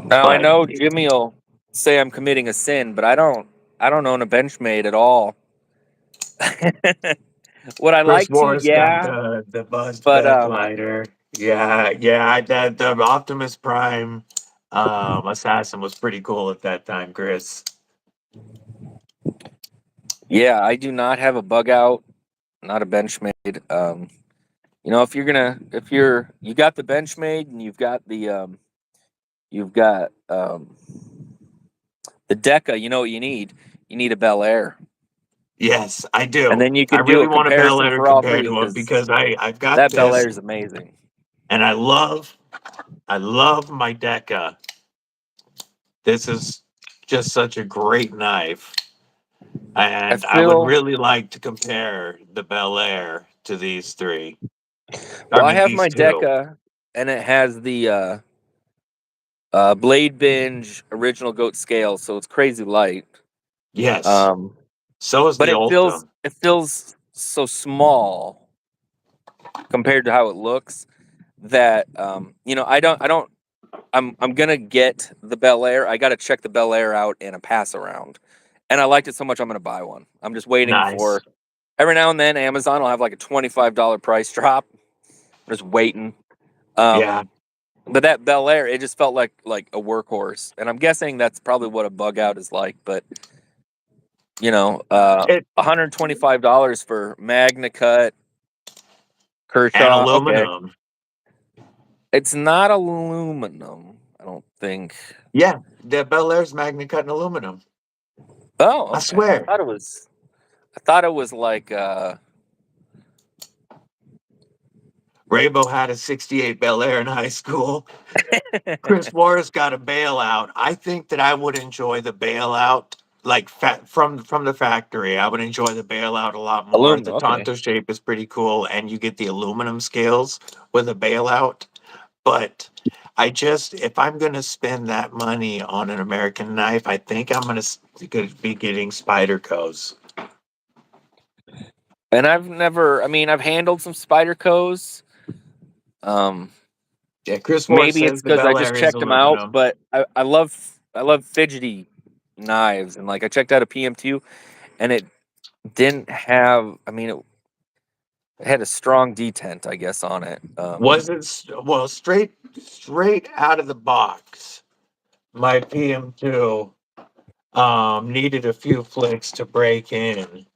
Now I but know Jimmy will say I'm committing a sin, but I don't. I don't own a Benchmade at all. Would I Chris like to? Morris got Yeah, the buzzed but backlighter. Yeah, yeah, the Optimus Prime assassin was pretty cool at that time, Chris. yeah, I do not have a bug out, not a Benchmade. If you got the Benchmade and you've got the Deca, you know what you need? You need a Bel Air, Yes, I and do. then you I can do really a want a Bel comparison Air for all compared three to him because because I've got that Bel this Air is amazing. and I love my Deca. This is just such a great knife. I And I would feel really like to compare the Bel Air to these three. I well. I mean, have these my two. Deca, and it has the Blade Binge original goat scale, so it's crazy light. Yes. Um, So is but the Ultim. it feels so small compared to how it looks that I'm gonna get the Bel Air. I got to check the Bel Air out in a pass around, and I liked it so much I'm gonna buy one. I'm just waiting Nice. for every now and then Amazon will have like a $25 price drop. I'm just waiting. Um, Yeah. but that Bel Air, it just felt like a workhorse, and I'm guessing that's probably what a bug out is like. But It $125 for Magna Cut and Kershaw. Okay, aluminum. it's not aluminum. I don't think. Yeah. The Bel Air's Magna Cut and aluminum. Oh, I okay. I swear. thought it was. I thought it was like. Raybo had a 68 Bel Air in high school. Chris Morris got a bailout. I think that I would enjoy the bailout like from the factory. I would enjoy the bailout a lot more. Aluminum. The Okay. Tonto shape is pretty cool, and you get the aluminum scales with a bailout. But if I'm gonna spend that money on an American knife, I think I'm gonna be getting Spyderco's. And I've never. I mean, I've handled some Spyderco's. Um, Yeah, Chris Morris Maybe it's says the because I Bel just Air is checked them out, aluminum. but I love fidgety knives, and like I checked out a PM2, and it didn't have. I mean, it had a strong detent, I guess, on it. Well, straight out of the box. My PM2 needed a few flicks to break in,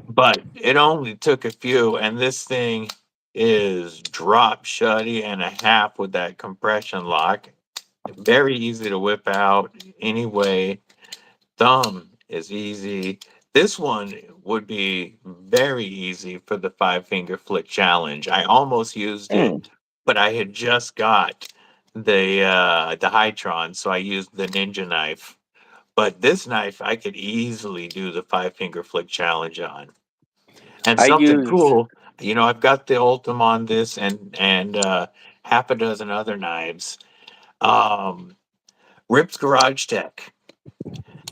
but it only took a few, and this thing is drop shutty and a half with that compression lock. Very easy to whip out anyway. Thumb is easy. This one would be very easy for the 5 finger flick challenge. I almost used it, Hmm. but I had just got the Hytron, so I used the Ninja knife. But this knife, I could easily do the 5 finger flick challenge on. And I something used. cool, I've got the Ultim on this and half a dozen other knives. Um, Rip's Garage Tech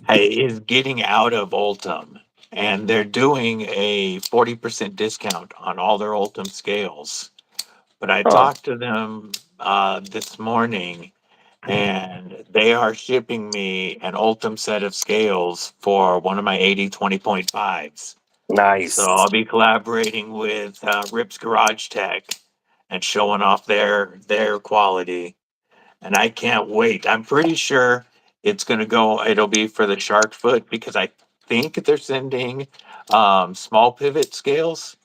is getting out of Ultim, and they're doing a 40% discount on all their Ultim scales. But I Oh, talked to them this morning, and they are shipping me an Ultim set of scales for one of my 80 20.5s. So nice. I'll be collaborating with Rip's Garage Tech and showing off their quality, and I can't wait. I'm pretty sure it'll be for the shark foot because I think they're sending small pivot scales.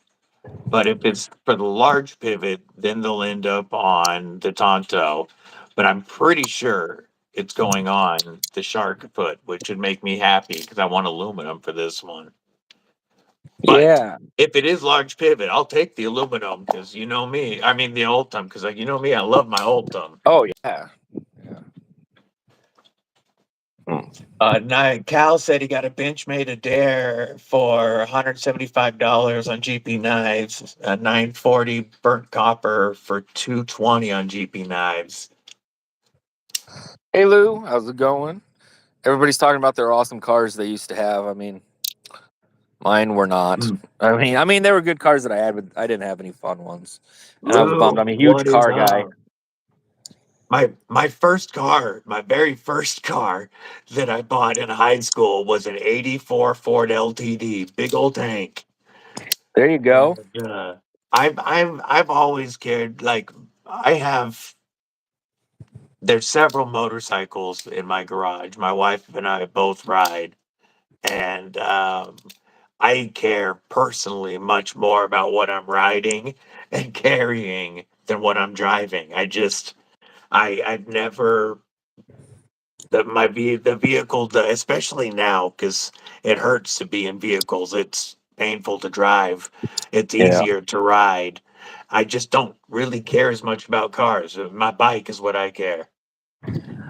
But if it's for the large pivot, then they'll end up on the Tonto. But I'm pretty sure it's going on the shark foot, which would make me happy because I want aluminum for this one. But Yeah. if it is large pivot, I'll take the aluminum because you know me. I mean the Ultim because you know me. I love my Ultim. Oh yeah. Yeah. Cal said he got a Benchmade Adair for $175 on GP Knives, a 940 burnt copper for 220 on GP Knives. Hey Lou, how's it going? Everybody's talking about their awesome cars they used to have. I mean, mine were not. Mm. I mean, they were good cars that I had, but I didn't have any fun ones, and I was bummed. Lou, I'm a huge what is car guy. up? My first car, my very first car that I bought in high school was an '84 Ford LTD, big old tank. There you go. And I've always cared, like, I have there's several motorcycles in my garage. My wife and I both ride, and I care personally much more about what I'm riding and carrying than what I'm driving. I've never the vehicle, especially now, because it hurts to be in vehicles. It's painful to drive. It's Yeah. easier to ride. I just don't really care as much about cars. My bike is what I care.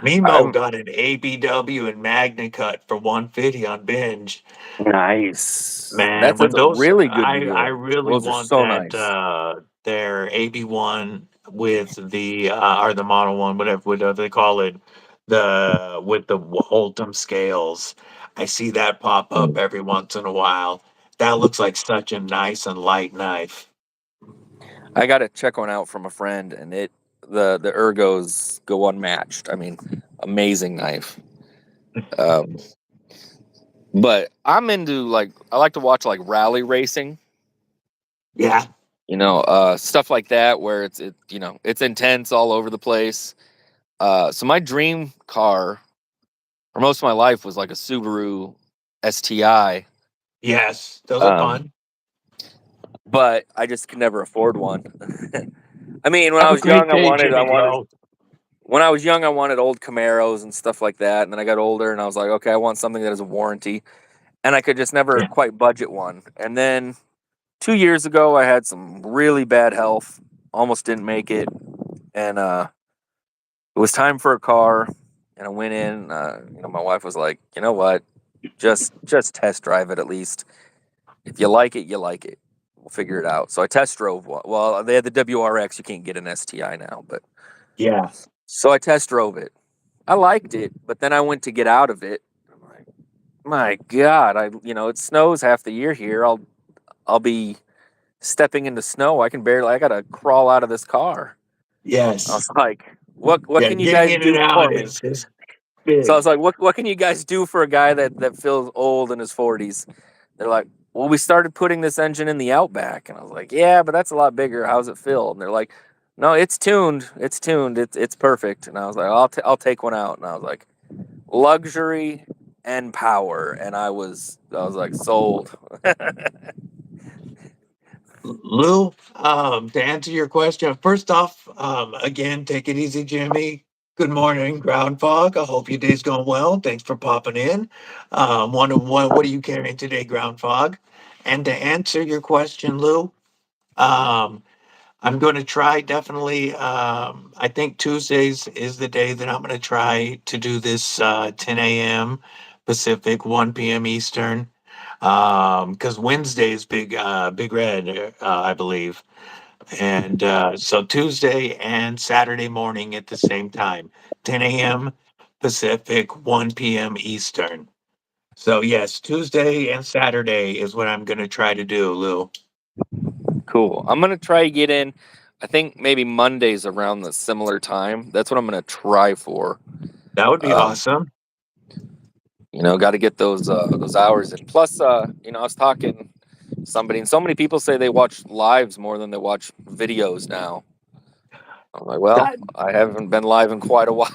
Mimo I'm got an ABW and Magna Cut for 150 on binge. nice. Man, That's when a those really good I deal. really Those are want so that nice. their AB1 with the or the Model 1, whatever they call it, the with the Oldham scales. I see that pop up Mm. every once in a while. That looks like such a nice and light knife. I got to check one out from a friend, and the ergos go unmatched. I mean, amazing knife. Um, but I'm into like I like to watch like rally racing. Yeah. Stuff like that where it's intense all over the place. So my dream car for most of my life was like a Subaru STI. Yes, those are Um, fun. but I just could never afford one. I mean, when I I was young, appreciate Jimmy Glow. when I was young, I wanted old Camaros and stuff like that. And then I got older, and I was like, okay, I want something that has a warranty, and I could just never Yeah. quite budget one. And then 2 years ago, I had some really bad health, almost didn't make it, and it was time for a car. And I went in. My wife was like, you know what, just test drive it at least. If you like it, you like it. We'll figure it out. So I test drove one. Well, they had the WRX. You can't get an STI now, but Yeah. so I test drove it. I liked it, but then I went to get out of it. I'm like, my God, it snows half the year here. I'll be stepping into snow. I gotta crawl out of this car. I Yes. was like, what Yeah. can you Getting guys in and do out for me? is So I was big. like, what can you guys do for a guy that feels old in his 40s? They're like, well, we started putting this engine in the Outback. And I was like, yeah, but that's a lot bigger. How's it feel? And they're like, no, it's tuned. It's tuned. It's perfect. And I was like, I'll take one out. And I was like, luxury and power. And I was like, sold. Lou, to answer your question, first off, again, take it easy, Jimmy. Good morning, Ground Fog. I hope your day's going well. Thanks for popping in. What are you carrying today, Ground Fog? And to answer your question, Lou, um, I'm going to try definitely. I think Tuesdays is the day that I'm going to try to do this 10 a.m. Pacific, 1 p.m. Eastern. Because Wednesday is Big Red, I believe, and so Tuesday and Saturday morning at the same time, 10 a.m. Pacific, 1 p.m. Eastern. So yes, Tuesday and Saturday is what I'm going to try to do, Lou. Cool. I'm gonna try to get in. I think maybe Mondays around the similar time. That's what I'm gonna try for. That would be Um, awesome. got to get those hours in. Plus, I was talking to somebody, and so many people say they watch lives more than they watch videos now. I'm like, well, That I haven't been live in quite a while.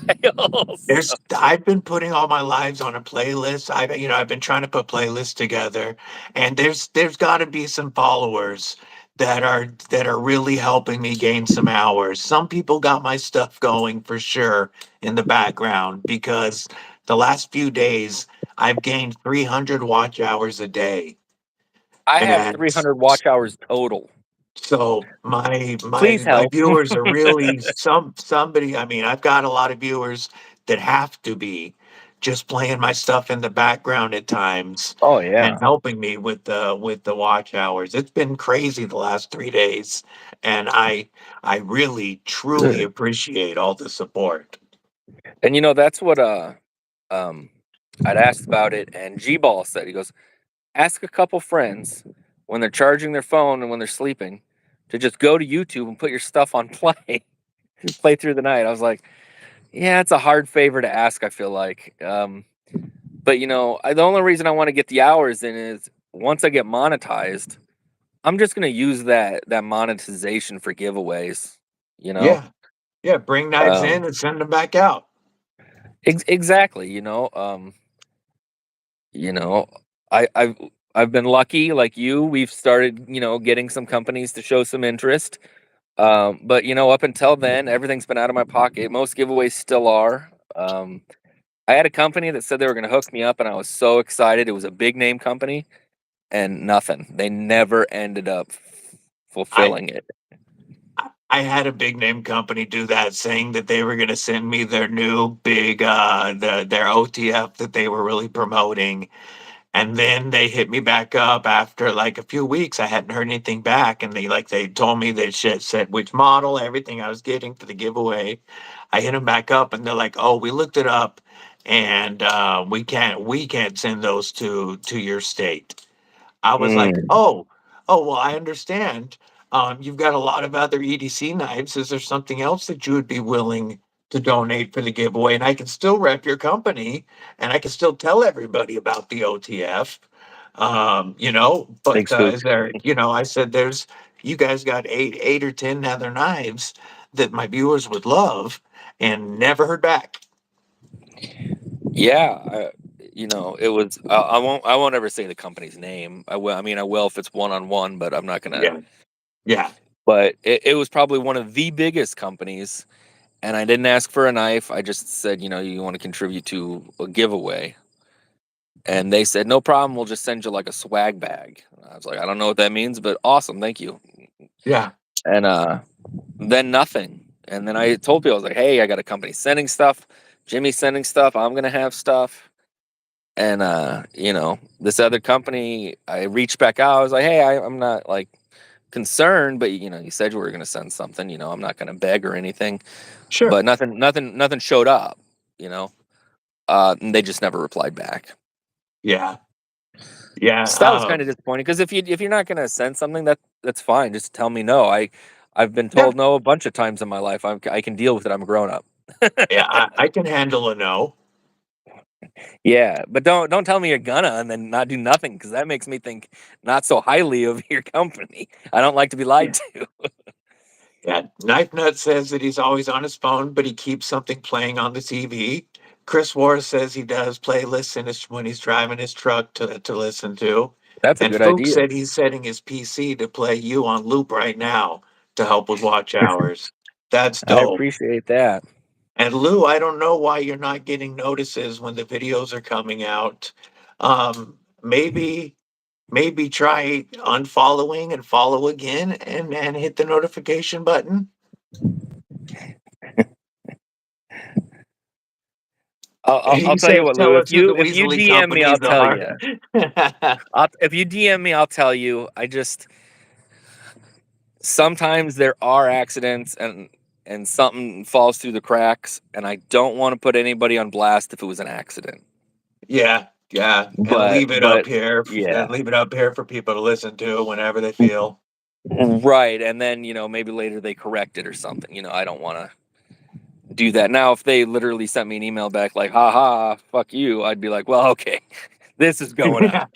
So, I've been putting all my lives on a playlist. I've been trying to put playlists together, and there's got to be some followers that are really helping me gain some hours. Some people got my stuff going for sure in the background because the last few days I've gained 300 watch hours a day, I have and 300 watch hours total. so my Please my my help. viewers are really somebody. I mean, I've got a lot of viewers that have to be. just playing my stuff in the background at times Oh and yeah. helping me with the watch hours. It's been crazy the last 3 days, and I really truly Good. appreciate all the support. And that's what um I'd asked about it, and G Ball said, he goes, ask a couple friends when they're charging their phone and when they're sleeping to just go to YouTube and put your stuff on play, play through the night. I was like, yeah, it's a hard favor to ask, I feel like. But the only reason I want to get the hours in is once I get monetized, I'm just gonna use that monetization for giveaways. You know, Yeah, yeah. Bring knives in um, and send them back out. exactly. You know, I've been lucky, like you. We've started, getting some companies to show some interest. But up until then, everything's been out of my pocket. Most giveaways still are. I had a company that said they were going to hook me up, and I was so excited. It was a big name company, and nothing. They never ended up I fulfilling it. I had a big name company do that, saying that they were going to send me their new big their OTF that they were really promoting. And then they hit me back up after like a few weeks. I hadn't heard anything back, and they told me they said which model, everything I was getting for the giveaway. I hit them back up, and they're like, "Oh, we looked it up, and we can't send those to your state." I was like, Mm, "Oh, well, I understand. You've got a lot of other EDC knives. Is there something else that you would be willing to donate for the giveaway? And I can still rep your company, and I can still tell everybody about the OTF. big But spook. is there? I said, there's you guys got eight or 10 other knives that my viewers would love, and never heard back. Yeah, it was. I won't ever say the company's name. I will. I mean, I will if it's one on one, but I'm not gonna. Yeah, yeah, But it was probably one of the biggest companies, and I didn't ask for a knife. I just said, you want to contribute to a giveaway, and they said no problem. We'll just send you like a swag bag. I was like, I don't know what that means, but awesome, thank you. yeah, And then nothing. And then I told people, I was like, hey, I got a company sending stuff. Jimmy's sending stuff. I'm gonna have stuff. And this other company, I reached back out. I was like, hey, I'm not like concerned, but you said you were gonna send something. I'm not gonna beg or anything. sure, But nothing showed up. You know, and they just never replied back. yeah, yeah, So that was kind of disappointing because if you're not gonna send something, that's fine. Just tell me no. I've been yeah, told no a bunch of times in my life. I can deal with it. I'm a grown up. yeah. I can handle a no. Yeah, but don't tell me you're gonna and then not do nothing because that makes me think not so highly of your company. I don't like to be lied to. Yeah, Knife Nut says that he's always on his phone, but he keeps something playing on the TV. Chris Ward says he does playlists when he's driving his truck to listen to. That's a And good Fook idea. said he's setting his PC to play you on loop right now to help with watch hours. That's I dope. appreciate that. And Lou, I don't know why you're not getting notices when the videos are coming out. Maybe try unfollowing and follow again and hit the notification button. I'll He tell you says, what, Lou. "Tell If us who you the if you Weasley DM me, I'll companies tell are." you. If you DM me, I'll tell you. I just sometimes there are accidents and something falls through the cracks, and I don't want to put anybody on blast if it was an accident. Yeah, yeah, and But but yeah. leave it up here for people to listen to whenever they feel. Right, and then, maybe later they correct it or something. I don't wanna do that. Now, if they literally sent me an email back like, "Ha ha, fuck you," I'd be like, "Well, okay, this is going Yeah, up."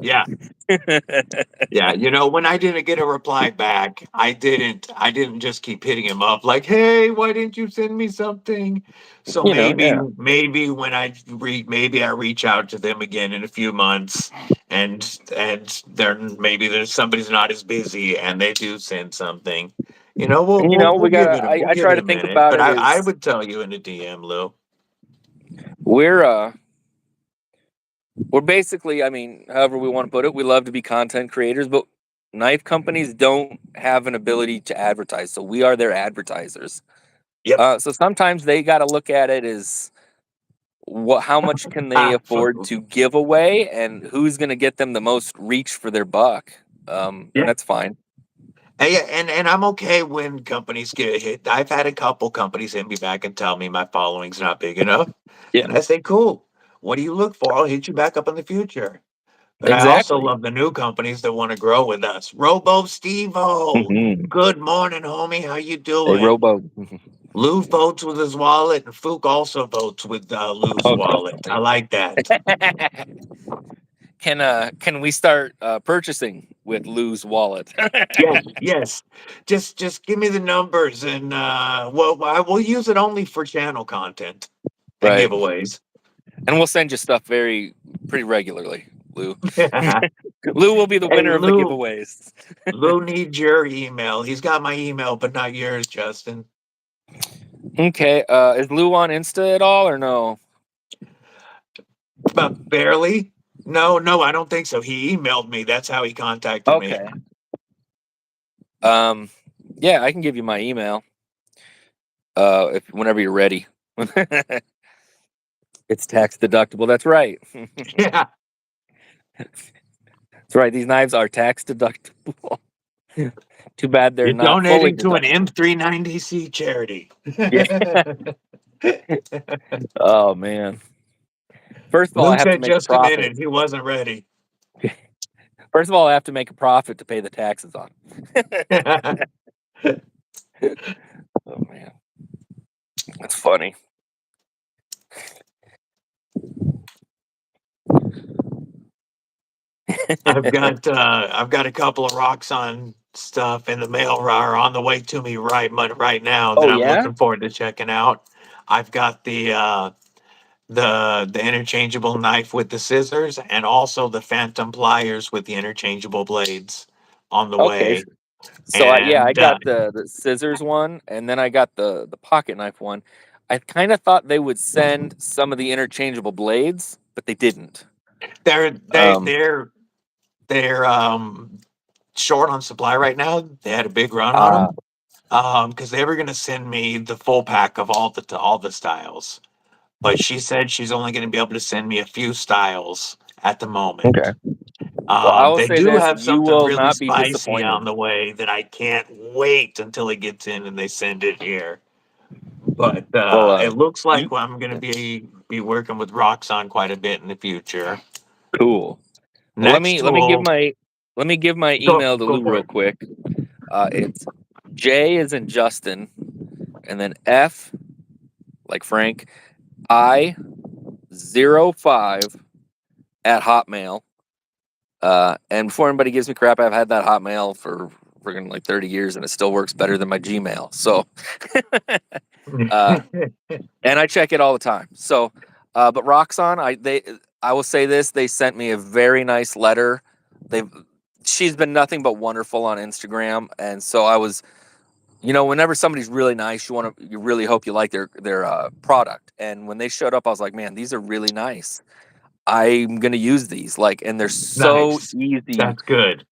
yeah. Yeah, when I didn't get a reply back, I didn't just keep hitting him up like, "Hey, why didn't you send me something?" So maybe Yeah. maybe when maybe I reach out to them again in a few months, and maybe there's somebody's not as busy and they do send something. We'll And, we'll we we'll give gotta it a I we'll I give try it to a think minute, about but it I as would tell you in a DM, Lou. we're, we're basically, I mean, however we wanna put it, we love to be content creators, but knife companies don't have an ability to advertise, so we are their advertisers. Yep. So sometimes they gotta look at it as how much can they Ah, afford to give away, and who's going to get them the most reach for their buck. And yeah. that's fine. And, yeah, and I'm okay when companies get hit. I've had a couple companies hit me back and tell me my following's not big enough. Yeah, And I say, cool. What do you look for? I'll hit you back up in the future. But I also exactly. love the new companies that want to grow with us. Robo Stevo. Hmm. Good morning, homie. How you A doing? robo. Lou votes with his wallet, and Fook also votes with Lou's Oh, wallet. I definitely. like that. Can we start purchasing with Lou's wallet? Yes, yes. Just give me the numbers, and well, I will use it only for channel content and Right. giveaways. And we'll send you stuff pretty regularly, Lou. Hey, Lou will be the winner of the Lou. giveaways. Lou needs your email. He's got my email, but not yours, Justin. Okay. Is Lou on Insta at all or no? But barely. No, no, I don't think so. He emailed me. That's how he contacted me. Okay. Um, yeah, I can give you my email. If whenever you're ready. It's tax deductible. That's right. Yeah. That's right. These knives are tax deductible. Too bad they're You're not fully donating to an deductible. M390C charity. Yeah. Oh man. First of all, I Lou have to said make a just a profit. minute. He wasn't ready. First of all, I have to make a profit to pay the taxes on. Oh man, that's funny. I've got a couple of rocks on stuff in the mail are on the way to me right now that Oh I'm yeah. looking forward to checking out. I've got the interchangeable knife with the scissors and also the phantom pliers with the interchangeable blades on the Okay. way. So I And got the scissors one, and then I got the pocket knife one. I kind of thought they would send some of the interchangeable blades, but they didn't. they're they Um. they're they're short on supply right now. They had a big run on Uh. them because they were going to send me the full pack of all the styles. But she said she's only going to be able to send me a few styles at the Okay. moment. Well, I will They say do this: have you something will really not be spicy on disappointed. the way that I can't wait until it gets in and they send it here. But Well, it looks like you I'm going to be working with Roxxon quite a bit in the future. cool. Well, Next give tool, my email to go Lou for real it. quick. It's J as in Justin, and then F like Frank, I 05 at Hotmail. And before anybody gives me crap, I've had that Hotmail for friggin' like 30 years, and it still works better than my Gmail. So, uh, and I check it all the time. So, but Roxxon, I will say this: they sent me a very nice letter. They've She's been nothing but wonderful on Instagram, and so I was, whenever somebody's really nice, you really hope you like their product. And when they showed up, I was like, man, these are really nice. I'm gonna use these, like, and they're so Nice. easy. That's good.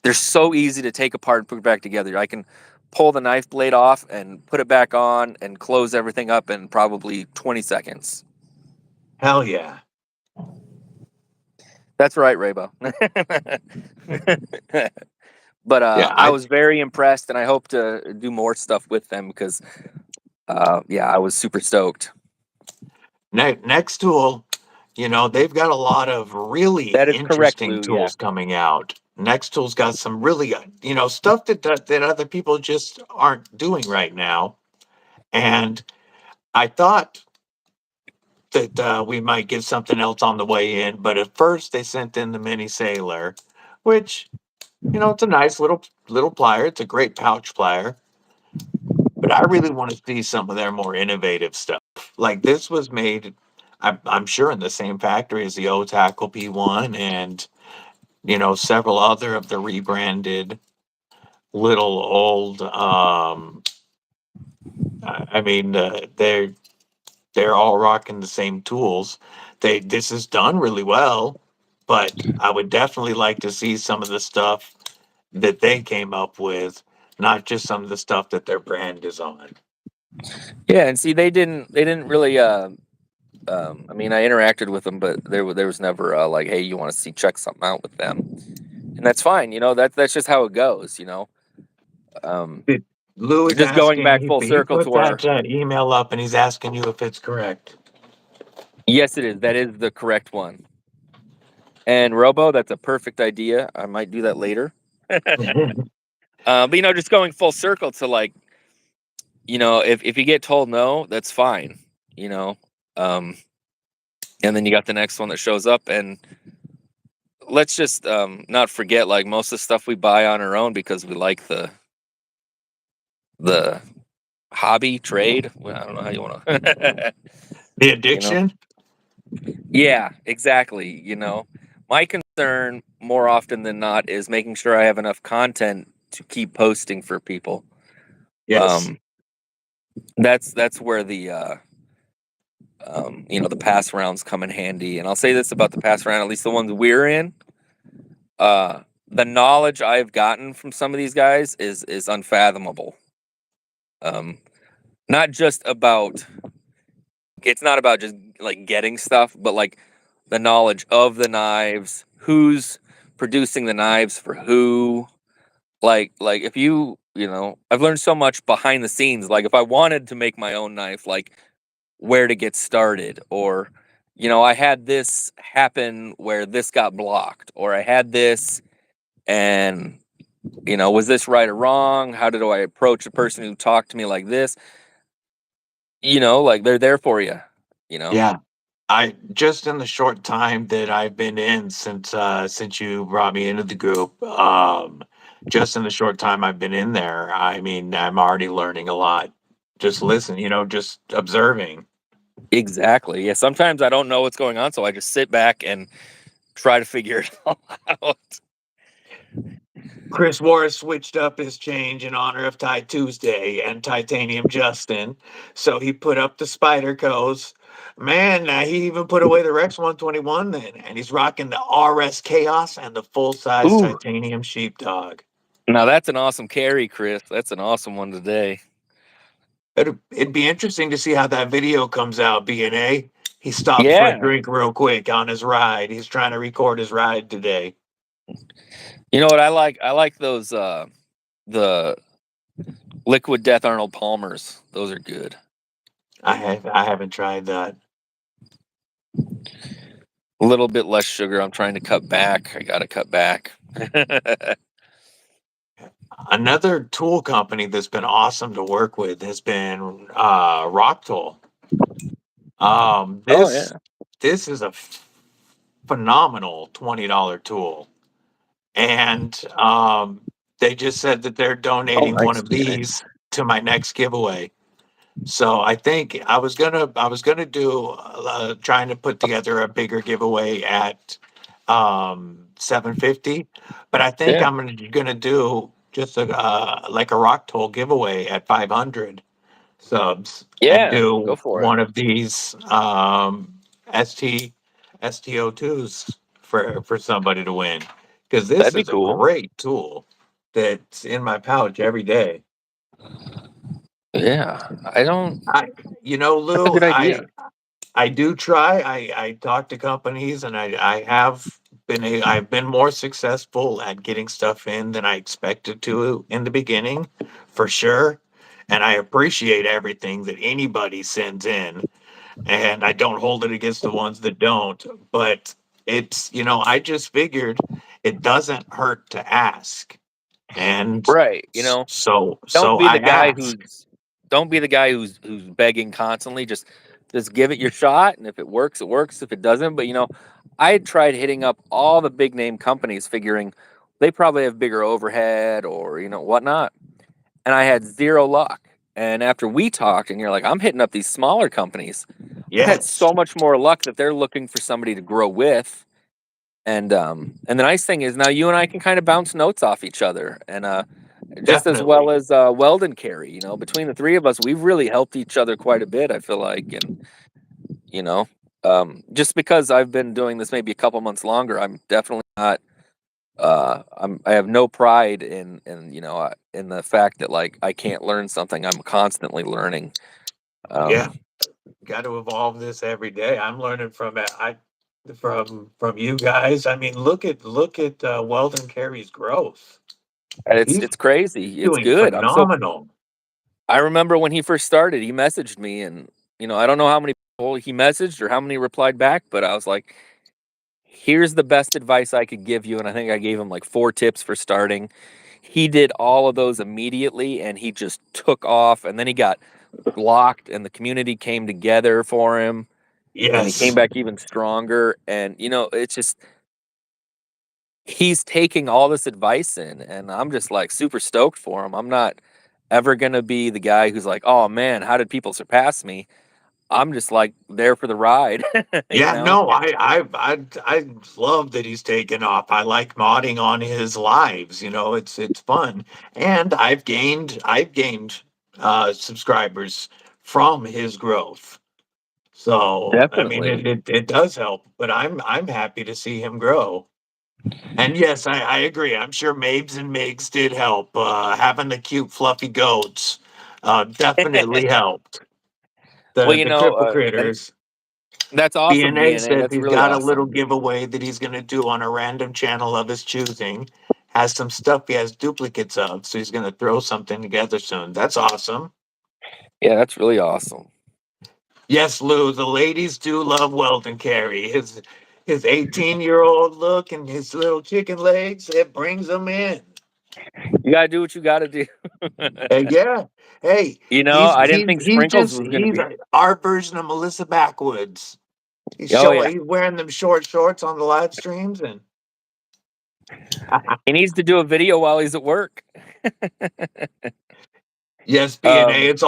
They're so easy to take apart and put back together. I can pull the knife blade off and put it back on and close everything up in probably 20 seconds. Hell yeah. That's right, Raybo. But Yeah. I was very impressed, and I hope to do more stuff with them because, yeah, I was super stoked. Next tool, they've got a lot of really That is correct, interesting Lou. Yeah. tools coming out. Next tool's got some really, stuff that other people just aren't doing right now. And I thought that we might get something else on the way in, but at first they sent in the mini sailor, which it's a nice little plier. It's a great pouch plier, but I really want to see some of their more innovative stuff. Like this was made, I'm sure, in the same factory as the O Tackle P1 and several other of the rebranded little old. I mean, they're all rocking the same tools. This is done really well, but I would definitely like to see some of the stuff that they came up with, not just some of the stuff that their brand is on. Yeah, and see, they didn't really I mean, I interacted with them, but there was never like, hey, you want to see check something out with them, and that's fine. That's just how it goes. Um, Did- Lou is just going asking, back full he circle put to our that email up and he's asking you if it's correct. yes, it is. That is the correct one. And Robo, that's a perfect idea. I might do that later. But just going full circle to like, if you get told no, that's fine. You know, um, and then you got the next one that shows up, and let's just not forget like most of the stuff we buy on our own because we like the hobby trade. Well, I don't know how you want to. The you know, addiction? yeah, exactly. My concern more often than not is making sure I have enough content to keep posting for people. Yes. Um, that's where the pass rounds come in handy. And I'll say this about the pass round, at least the ones we're in. Uh, the knowledge I've gotten from some of these guys is unfathomable. Um, not just about it's not about just like getting stuff, but like the knowledge of the knives, who's producing the knives for who. Like if I've learned so much behind the scenes. Like if I wanted to make my own knife, like where to get started, or I had this happen where this got blocked, or I had this and was this right or wrong? How did I approach a person who talked to me like this? Like they're there for you, you know. Yeah. I just in the short time that I've been in since you brought me into the group, just in the short time I've been in there, I mean, I'm already learning a lot. Just listen, just observing. Exactly. Yeah. Sometimes I don't know what's going on, so I just sit back and try to figure it all out. Chris Morris switched up his change in honor of Ty Tuesday and Titanium Justin. So he put up the Spyderco's. Man, he even put away the Rex 121 then. And he's rocking the RS Chaos and the full size Ooh. Titanium Sheepdog. Now that's an awesome carry, Chris. That's an awesome one today. It'd be interesting to see how that video comes out, BNA. He stopped for a Yeah. drink real quick on his ride. He's trying to record his ride today. You know what I like? I like those the Liquid Death Arnold Palmers. Those are good. I haven't tried that. A little bit less sugar. I'm trying to cut back. I got to cut back. Another tool company that's been awesome to work with has been Rock Tool. Um, Oh this yeah. this is a phenomenal $20 tool, and they just said that they're Oh, donating one nice. of Very nice. these to my next giveaway. So I think I was gonna do trying to put together a bigger giveaway at 750, but I think Yeah. I'm gonna do just like a rock toll giveaway at 500 subs and Yeah. Go do for it. one of these ST STO2s for somebody to win, because this That'd be is a cool. great tool that's in my pouch every day. Yeah. I don't. I, That's a Lou, good idea. I do try. I talk to companies, and I've been more successful at getting stuff in than I expected to in the beginning, for sure. And I appreciate everything that anybody sends in, and I don't hold it against the ones that don't. But I just figured it doesn't hurt to ask, and Right. Don't so be I the guy ask. who's begging constantly. Just give it your shot, and if it works, it works. If it doesn't, but I had tried hitting up all the big name companies, figuring they probably have bigger overhead or whatnot, and I had zero luck. And after we talked, and you're like, I'm hitting up these smaller companies. I've had Yes, so much more luck that they're looking for somebody to grow with. And the nice thing is now you and I can kind of bounce notes off each other, and just as well definitely. as Weldon carry. Between the three of us, we've really helped each other quite a bit. I feel like, and you know, just because I've been doing this maybe a couple months longer, I'm definitely not. I have no pride in the fact that like I can't learn something. I'm constantly learning. Yeah. Got to evolve this every day. I'm learning from it. From you guys. I mean, look at Weldon Carey's growth. And He's it's crazy. It's doing good. phenomenal. I remember when he first started, he messaged me, and I don't know how many people he messaged or how many replied back, but I was like, here's the best advice I could give you. And I think I gave him like 4 tips for starting. He did all of those immediately, and he just took off. And then he got blocked, and the community came together for him, and he came Yes. back even stronger. And it's just he's taking all this advice in, and I'm just like super stoked for him. I'm not ever gonna be the guy who's like, oh man, how did people surpass me? I'm just like there for the ride, you Yeah, know? no, I love that he's taken off. I like modding on his lives, it's fun. And I've gained subscribers from his growth. So, I mean, Definitely. it does help, but I'm happy to see him grow. And yes, I agree. I'm sure Mabes and Migs did help. Having the cute fluffy goats definitely helped. Well, The cripple and critters. that's awesome, DNA DNA. says That's he's really got a little awesome. giveaway that he's going to do on a random channel of his choosing. Has some stuff he has duplicates of, so he's going to throw something together soon. That's awesome. Yeah, that's really awesome. Yes, Lou, the ladies do love Weldon Carey. His 18-year-old look and his little chicken legs, it brings them in. You gotta do what you gotta do. Yeah. Hey, he's I didn't he's think he's Sprinkles just was gonna he's be. our version of Melissa Backwoods. Oh yeah, He's wearing them short shorts on the live streams and he needs to do a video while he's at work. yes, B&A. Um, It's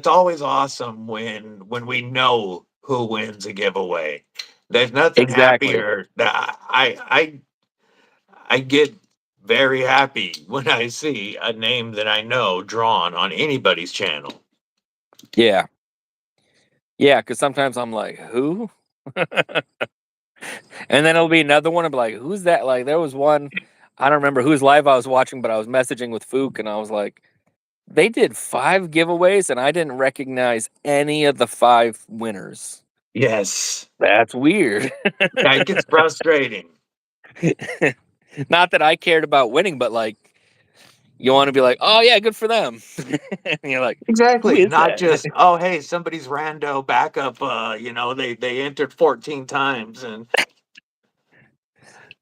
always awesome when we know who wins a giveaway. There's nothing exactly. happier that I get very happy when I see a name that I know drawn on anybody's channel. Yeah, yeah. Because sometimes I'm like, who? And then it'll be another one. I'm like, who's that? Like, there was one. I don't remember whose live I was watching, but I was messaging with Fook, and I was like, they did 5 giveaways, and I didn't recognize any of the 5 winners. Yes. That's weird. Yeah, it gets frustrating. Not that I cared about winning, but like, you want to be like, oh yeah, good for them. And you're like, who Exactly. is Not that? just, oh hey, somebody's rando backup, they entered 14 times and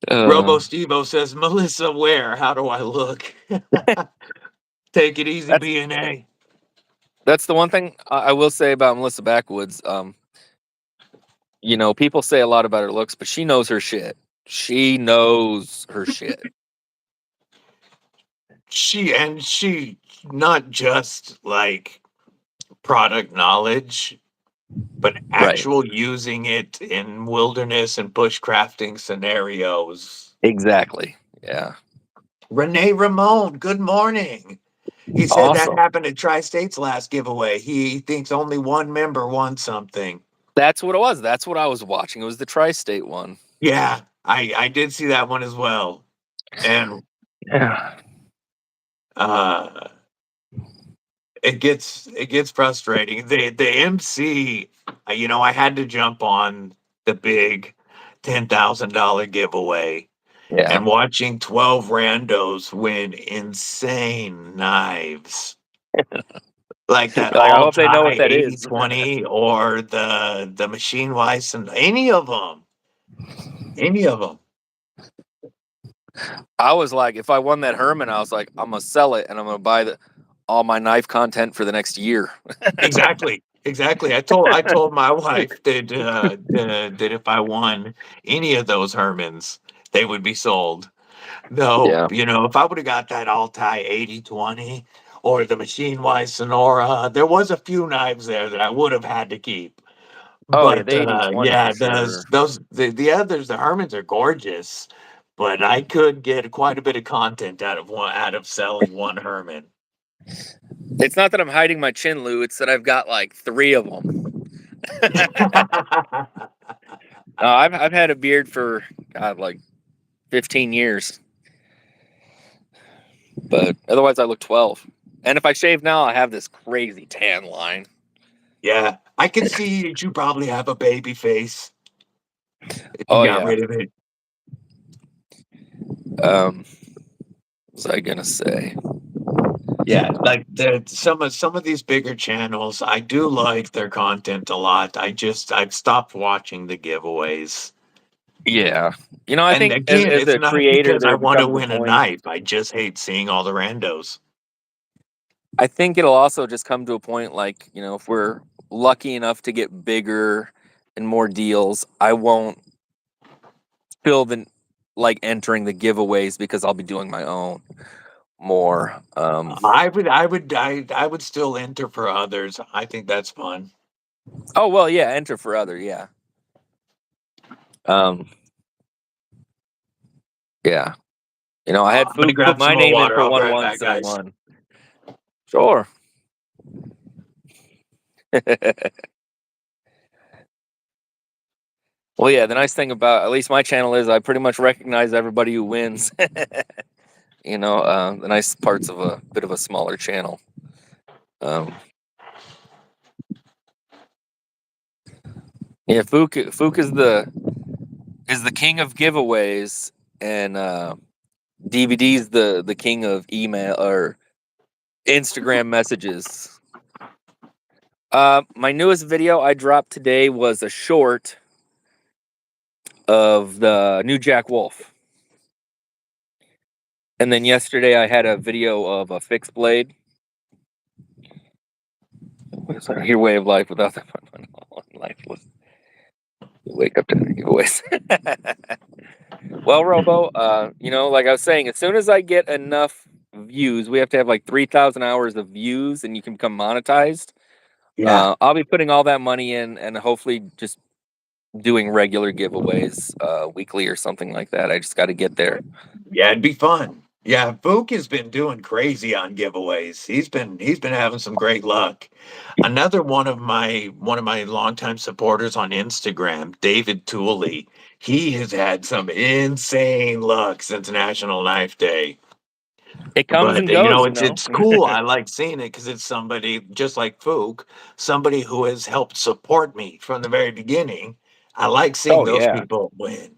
Uh, Robo Stevo says, Melissa where? How do I look? Take it easy, that's B&A. that's the one thing I will say about Melissa Backwoods. People say a lot about her looks, but she knows her shit. She knows her shit. She not just like product knowledge, but Right. actual using it in wilderness and bushcrafting scenarios. Exactly. Yeah. Renee Ramon, good morning. He said that Awesome. happened at Tri State's last giveaway. He thinks only one member won something. That's what it was. That's what I was watching. It was the Tri-State one. Yeah, I did see that one as well. And Yeah. uh it gets frustrating. The MC, I had to jump on the big $10,000 giveaway Yeah. and watching 12 randos win insane knives. Like that Like, I all hope they know what tie that is. 80/20 or the machine wise and any of them. Any of them. I was like, if I won that Herman, I was like, I'm gonna sell it and I'm gonna buy all my knife content for the next year. Exactly. Exactly. I told my wife that if I won any of those Hermans, they would be sold. Though, Yeah. if I would have got that all tie 80/20 or the machine wise Sonora, there was a few knives there that I would have had to keep. Oh yeah, But the 80/20 for yeah, sure. the others, the Hermans are gorgeous, but I could get quite a bit of content out of selling one Herman. It's not that I'm hiding my chin, Lou. It's that I've got like 3 of them. I've had a beard for God, like 15 years, but otherwise I look 12. And if I shave now, I have this crazy tan line. Yeah, I can see that you probably have a baby face if you Oh got yeah. rid of it. What was I gonna say? Yeah, like some of these bigger channels, I do like their content a lot. I've stopped watching the giveaways. Yeah, I And think as again, as it's a not creator, because I there want to becomes a win a point. knife. I just hate seeing all the randos. I think it'll also just come to a point, like, if we're lucky enough to get bigger and more deals, I won't feel the like entering the giveaways because I'll be doing my own more. I would still enter for others. I think that's fun. Oh well, yeah, enter for other, yeah. Um, yeah. I had I'm gonna Fook put grab some my more name in water. for I'll be one right back, once and he guys. won. Sure. Well, yeah, the nice thing about at least my channel is I pretty much recognize everybody who wins. The nice parts of a bit of a smaller channel. Um, yeah, Fook is the king of giveaways, and DVD's the king of email or Instagram messages. My newest video I dropped today was a short of the new Jack Wolf. And then yesterday I had a video of a fixed blade. What's your way of life without the fun? Life was wake up to the giveaways. Well, Robo, like I was saying, as soon as I get enough views, we have to have like 3,000 hours of views, and you can become monetized. Yeah. I'll be putting all that money in, and hopefully just doing regular giveaways weekly or something like that. I just got to get there. Yeah, it'd be fun. Yeah, Book has been doing crazy on giveaways. He's been having some great luck. Another one of my longtime supporters on Instagram, David Tooley, he has had some insane luck since National Knife Day. It comes But and goes, it's cool. I like seeing it because it's somebody just like Fook, somebody who has helped support me from the very beginning. I like seeing Oh those yeah. people win.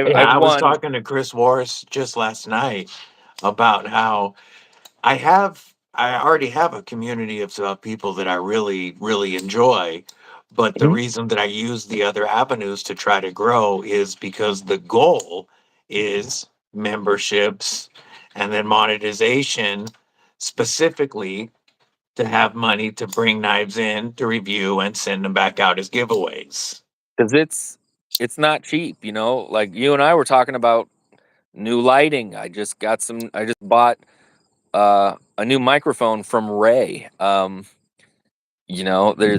Yeah, I've I was won. talking to Chris Warris just last night about how I already have a community of people that I really, really enjoy. But the Mhm. reason that I use the other avenues to try to grow is because the goal is memberships and then monetization, specifically to have money to bring knives in to review and send them back out as giveaways. Because it's not cheap. Like you and I were talking about new lighting. I just bought a new microphone from Ray.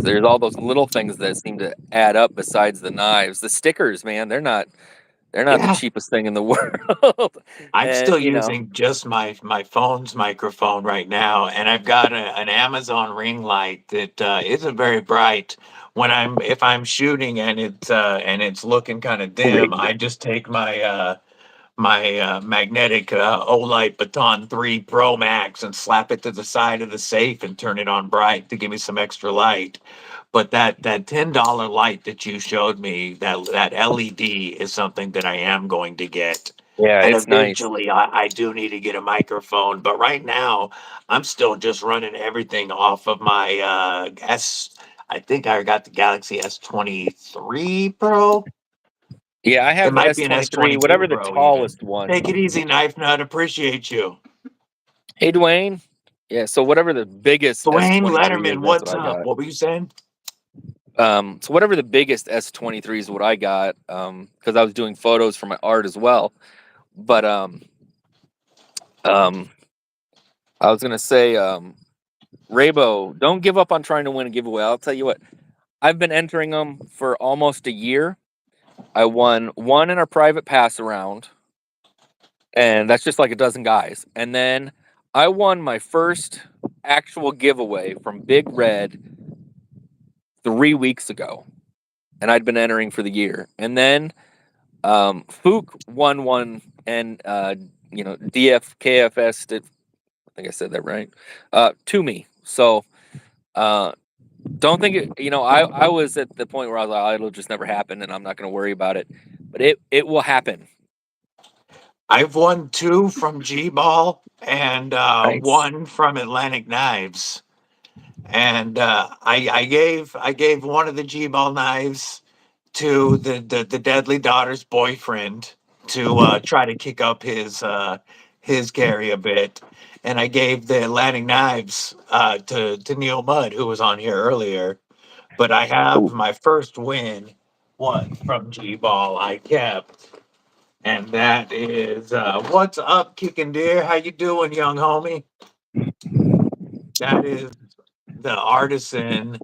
There's all those little things that seem to add up besides the knives. The stickers, man, they're not the Yeah, cheapest thing in the world. I'm And still using just my phone's microphone right now, and I've got an Amazon ring light that isn't very bright. If I'm shooting and it's looking kind of dim, I just take my magnetic Olight Baton 3 Pro Max and slap it to the side of the safe and turn it on bright to give me some extra light. But that $10 light that you showed me, that LED is something that I am going to get. yeah, And it's nice. eventually I do need to get a microphone. But right now I'm still just running everything off of my I think I got the Galaxy S23 Pro. Yeah, I It have the might be an S23, S22 whatever the Pro even. tallest one. Take it easy, Knife Nut. Appreciate you. Hey, Dwayne. Yeah, so whatever the biggest Dwayne S23 is, Letterman, that's what what's I up? got. What were you saying? So whatever the biggest S23 is what I got, because I was doing photos for my art as well. But um, I was gonna say, Raybo, don't give up on trying to win a giveaway. I'll tell you what, I've been entering them for almost a year. I won one in a private pass around, and that's just like a dozen guys. And then I won my first actual giveaway from Big Red 3 weeks ago, and I'd been entering for the year. And then Fook won one, and DFKFS did. I think I said that right. To me, So uh, don't think it. I was at the point where I was like, oh, it'll just never happen, and I'm not going to worry about it. But it will happen. I've won two from G Ball and Nice. one from Atlantic Knives. And I gave one of the G Ball knives to the Deadly Daughter's boyfriend to try to kick up his carry a bit, and I gave the Atlantic Knives to Neil Mudd, who was on here earlier. But I have Cool. my first win was from G Ball. I kept, and that is what's up, Kicking Deer? How you doing, young homie? That is the artisan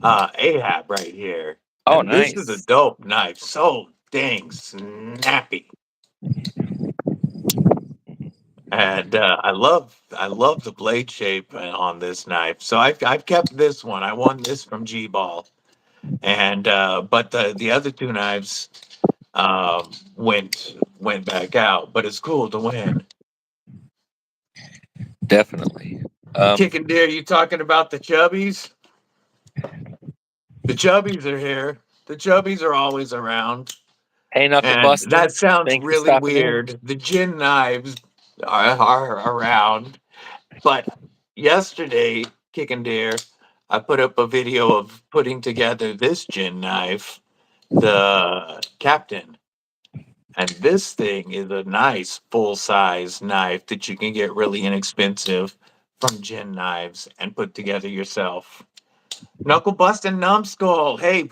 Ahab right here. Oh, And this is a nice. dope knife. So dang snappy. And I love the blade shape on this knife. So I've kept this one. I won this from G Ball. And but the other two knives went back out. But it's cool to win. Definitely. Um, Kicking Deer, you talking about the chubbies? The chubbies are here. The chubbies are always around. hey, Knuckle And that Busting. sounds Thanks for really stopping in. weird. The gin knives are around. But yesterday, Kicking Deer, I put up a video of putting together this gin knife, the Captain. And this thing is a nice full size knife that you can get really inexpensive from gin knives and put together yourself. Knuckle busting numbskull. Hey,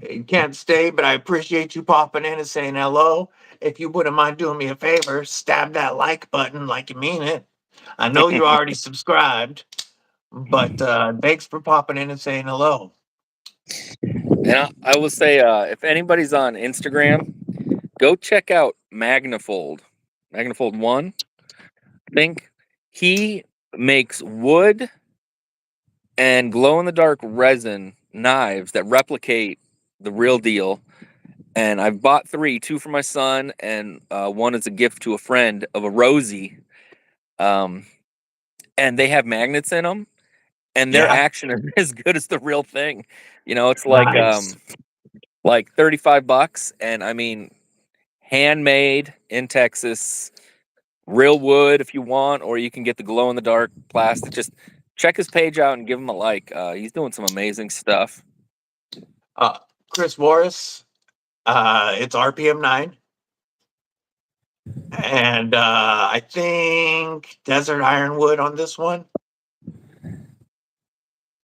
you can't stay, but I appreciate you popping in and saying hello. If you wouldn't mind doing me a favor, stab that like button like you mean it. I know you already subscribed, but thanks for popping in and saying hello. And I will say, if anybody's on Instagram, go check out Magnafold. Magnafold One, I think. He makes wood and glow in the dark resin knives that replicate the real deal. And I've bought three, two for my son, and one is a gift to a friend of a Rosie. Um, and they have magnets in them, and their Yeah, action is as good as the real thing. It's nice. like $35, and I mean, handmade in Texas, real wood if you want, or you can get the glow in the dark plastic. Just check his page out and give him a like. He's doing some amazing stuff. Uh, Chris Morris, it's RPM 9. And I think Desert Ironwood on this one.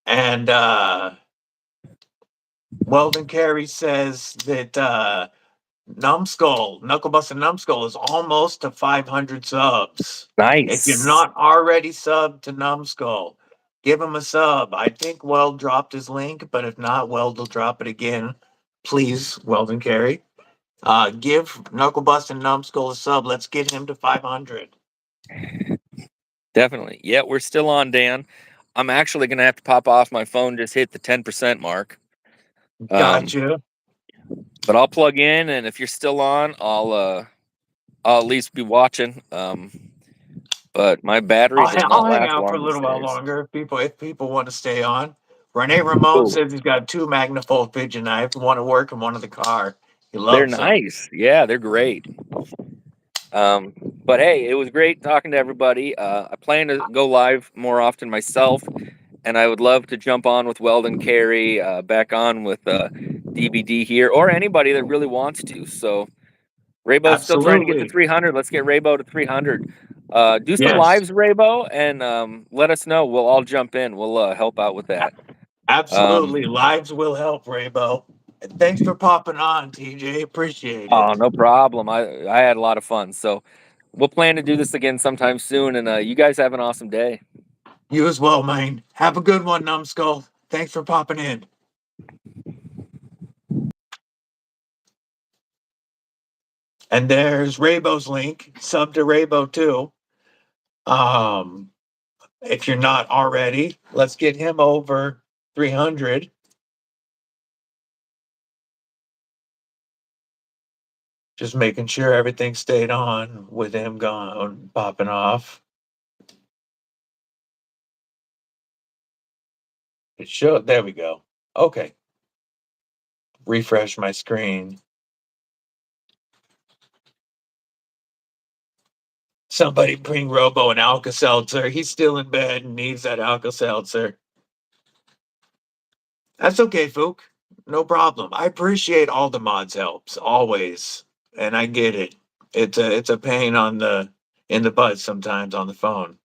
And Weldon Carey says that Numbskull, Knucklebusting Numbskull is almost to 500 subs. If you're Nice. not already subbed to Numbskull, give him a sub. I think Weld dropped his link, but if not, Weld will drop it again. Please, Weldon Carey. Give Knucklebusting Numbskull a sub. Let's get him to 500. Definitely. Yeah, we're still on, Dan. I'm actually gonna have to pop off. My phone just hit the 10% mark. Um, Gotcha. but I'll plug in, and if you're still on, I'll at least be watching. But my battery does I'll not hang last out for a long these little while days. longer if people want to stay on. Rene Ramon Cool. says he's got two Magnafold pigeon knives, one at work and one in the car. He They're loves them. nice. Yeah, they're great. Um, but hey, it was great talking to everybody. I plan to go live more often myself, and I would love to jump on with Weldon Carey, back on with DVD here, or anybody that really wants to. So Raybo's still trying to get to Absolutely. 300. Let's get Raybo to 300. Do some Yes, lives, Raybo, and let us know. We'll all jump in. We'll help out with a- that. Um, absolutely. Lives will help, Raybo. And thanks for popping on, TJ. Appreciate oh, it. no problem. I had a lot of fun. So we'll plan to do this again sometime soon. And you guys have an awesome day. You as well, man. Have a good one, Numbskull. Thanks for popping in. And there's Raybo's link. Sub to Raybo too. Um, if you're not already, let's get him over 300. Just making sure everything stayed on with him gone popping off. It showed. There we go. Okay. Refresh my screen. Somebody bring Robo an Alka Seltzer. He's still in bed and needs that Alka Seltzer. That's okay, Fook. No problem. I appreciate all the mods helps always, and I get it. It's a pain on the in the butt sometimes on the phone.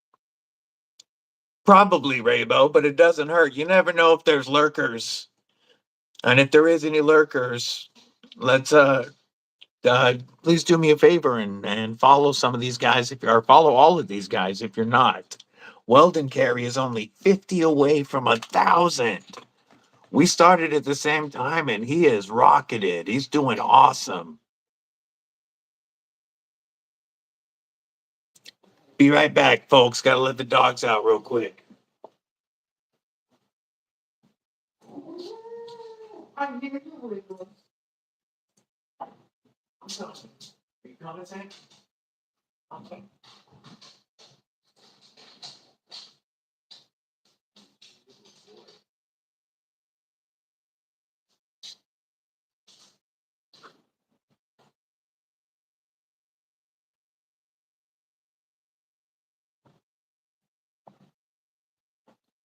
Probably Raybo, but it doesn't hurt. You never know if there's lurkers, and if there is any lurkers, let's please do me a favor and follow some of these guys if you or follow all of these guys if you're not. Weldon Carey is only 50 away from 1,000. We started at the same time and he is rocketed. He's doing awesome. Be right back, folks. Gotta let the dogs out real quick.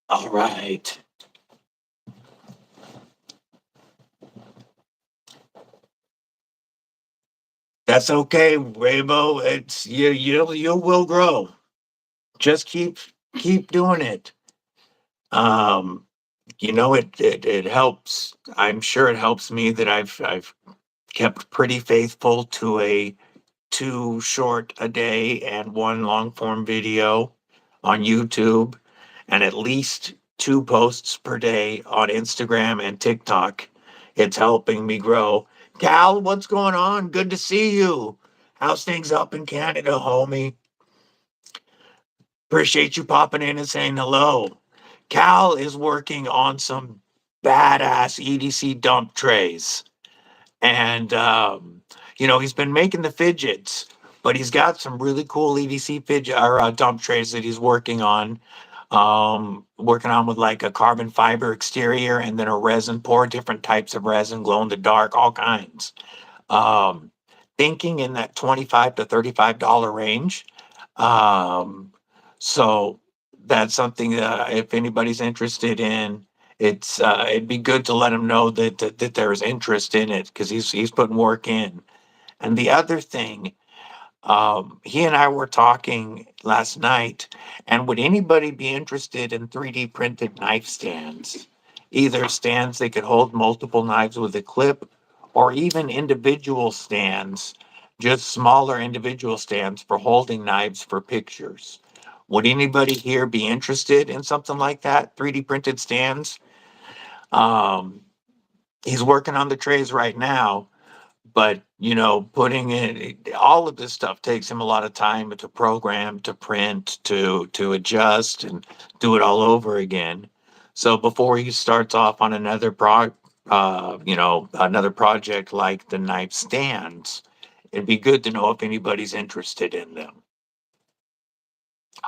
All right. That's okay, Rainbow. It's you will grow. Just keep doing it. Um, it helps. I'm sure it helps me that I've kept pretty faithful to a two short a day and one long form video on YouTube, and at least two posts per day on Instagram and TikTok. It's helping me grow. Cal, what's going on? Good to see you. How's things up in Canada, homie? Appreciate you popping in and saying hello. Cal is working on some badass EDC dump trays. And, he's been making the fidgets, but he's got some really cool EDC fidget or dump trays that he's working on with like a carbon fiber exterior and then a resin pour, different types of resin, glow in the dark, all kinds. Um, Thinking in that 25 to $35 range. Um, so that's something that if anybody's interested in, it'd be good to let him know that there is interest in it because he's putting work in. And the other thing, he and I were talking last night, and would anybody be interested in 3D printed knife stands? Either stands that could hold multiple knives with a clip, or even individual stands, just smaller individual stands for holding knives for pictures. Would anybody here be interested in something like that? 3D printed stands? Um, he's working on the trays right now, but putting in all of this stuff takes him a lot of time to program, to print, to adjust and do it all over again. So before he starts off on another project like the knife stands, it'd be good to know if anybody's interested in them.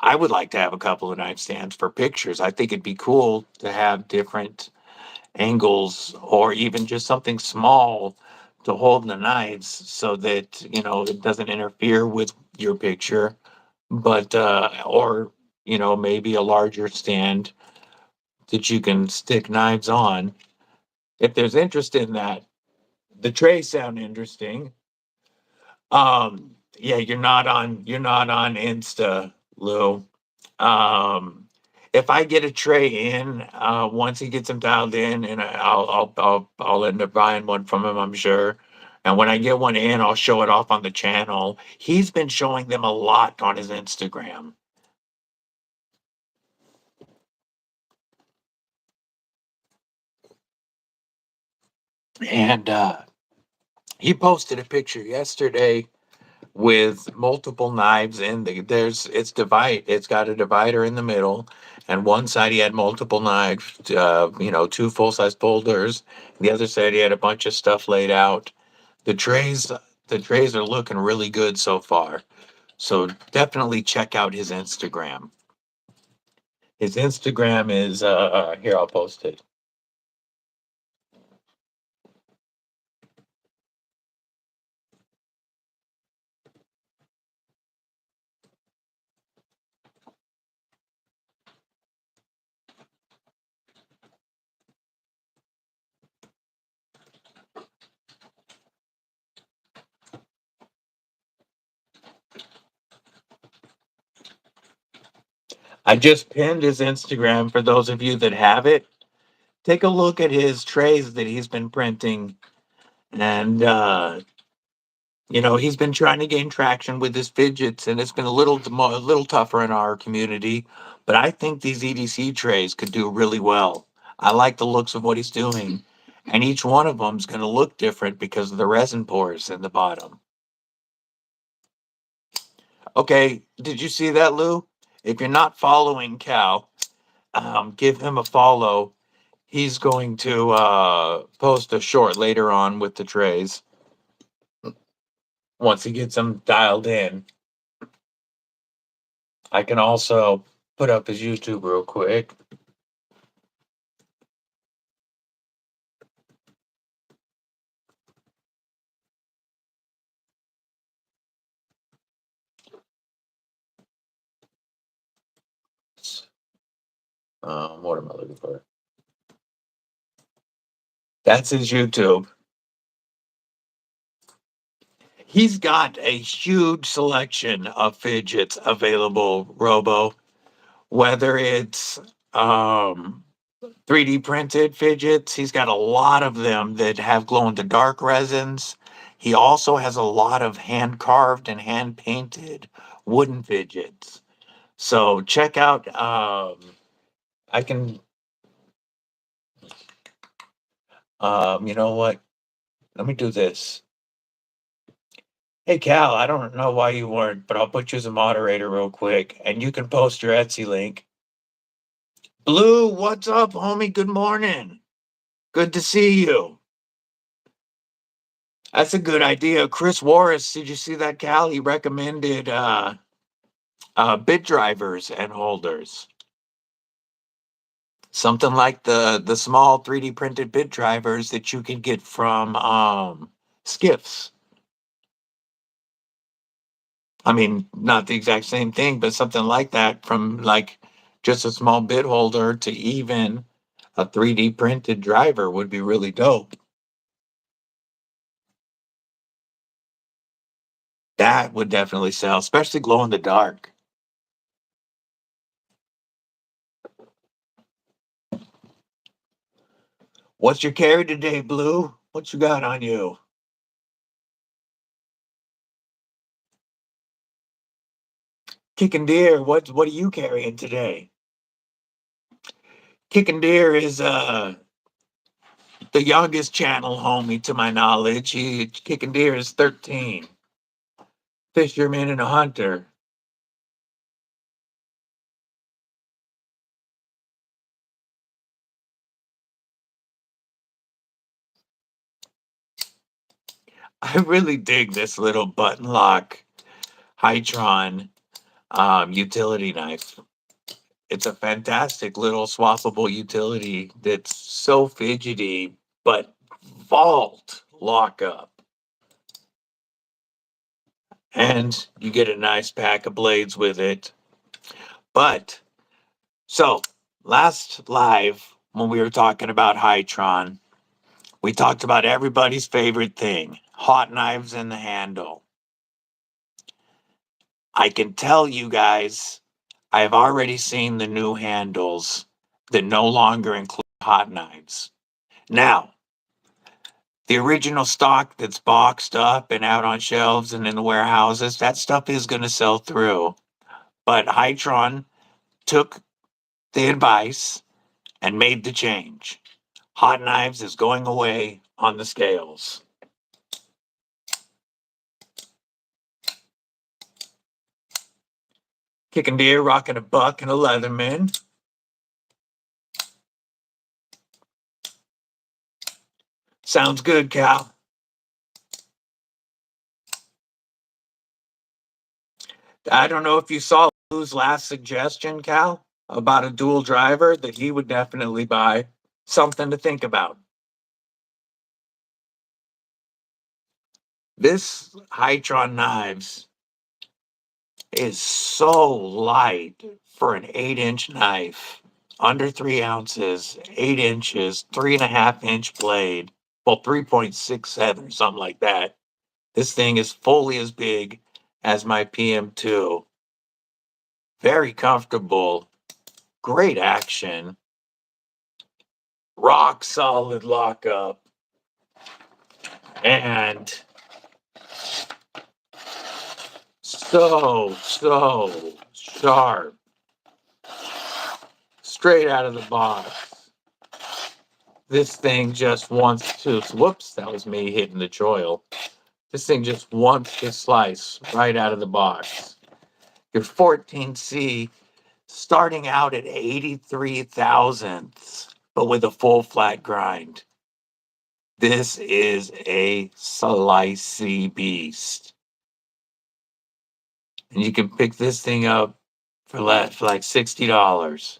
I would like to have a couple of knife stands for pictures. I think it'd be cool to have different angles or even just something small to hold the knives so that it doesn't interfere with your picture, but or maybe a larger stand that you can stick knives on. If there's interest in that, the trays sound interesting. Yeah, you're not on Insta, Lou. Um, if I get a tray in, once he gets them dialed in, and I'll end up buying one from him, I'm sure. And when I get one in, I'll show it off on the channel. He's been showing them a lot on his Instagram, and he posted a picture yesterday with multiple knives in it's got a divider in the middle, and one side he had multiple knives, two full-size folders. The other side he had a bunch of stuff laid out. The trays are looking really good so far, so definitely check out his Instagram. His Instagram is here. I'll post it. I just pinned his Instagram for those of you that have it. Take a look at his trays that he's been printing, and he's been trying to gain traction with his fidgets, and it's been a little tougher in our community. But I think these EDC trays could do really well. I like the looks of what he's doing, and each one of them is going to look different because of the resin pores in the bottom. Okay, did you see that, Lou? If you're not following Cal, give him a follow. He's going to post a short later on with the trays once he gets them dialed in. I can also put up his YouTube real quick. What am I looking for? That's his YouTube. He's got a huge selection of fidgets available, Robo, whether it's um, 3D printed fidgets. He's got a lot of them that have glow in the dark resins. He also has a lot of hand carved and hand painted wooden fidgets. So check out. I can. You know what? Let me do this. Hey Cal, I don't know why you weren't, but I'll put you as a moderator real quick, and you can post your Etsy link. Blue, what's up, homie? Good morning. Good to see you. That's a good idea. Chris Warris, did you see that, Cal? He recommended bit drivers and holders. Something like the small 3D printed bit drivers that you can get from skiffs. I mean, not the exact same thing, but something like that, from like just a small bit holder to even a 3D printed driver would be really dope. That would definitely sell, especially glow in the dark. What's your carry today, Blue? What you got on you? Kicking Deer, what are you carrying today? Kicking Deer is the youngest channel homie to my knowledge. Kicking Deer is 13. Fisherman and a hunter. I really dig this little button lock Hytron utility knife. It's a fantastic little swappable utility that's so fidgety, but vault lockup. And you get a nice pack of blades with it. But so last live, when we were talking about Hytron, we talked about everybody's favorite thing, hot knives in the handle. I can tell you guys, I've already seen the new handles that no longer include hot knives. Now, the original stock that's boxed up and out on shelves and in the warehouses, that stuff is going to sell through. But Hytron took the advice and made the change. Hot knives is going away on the scales. Kicking Deer, rocking a buck and a Leatherman. Sounds good, Cal. I don't know if you saw Lou's last suggestion, Cal. about a dual driver that he would definitely buy. Something to think about. This Hytron knives is so light for an 8-inch knife, under 3 ounces, 8 inches, 3.5 inch blade. Well, 3.67, something like that. This thing is fully as big as my PM2. Very comfortable, great action, rock solid lockup, and so sharp, straight out of the box. This thing just wants to, whoops, that was me hitting the choil. This thing just wants to slice right out of the box. Your 14C starting out at 83 thousandths, but with a full flat grind. This is a slicey beast. And you can pick this thing up for like $60.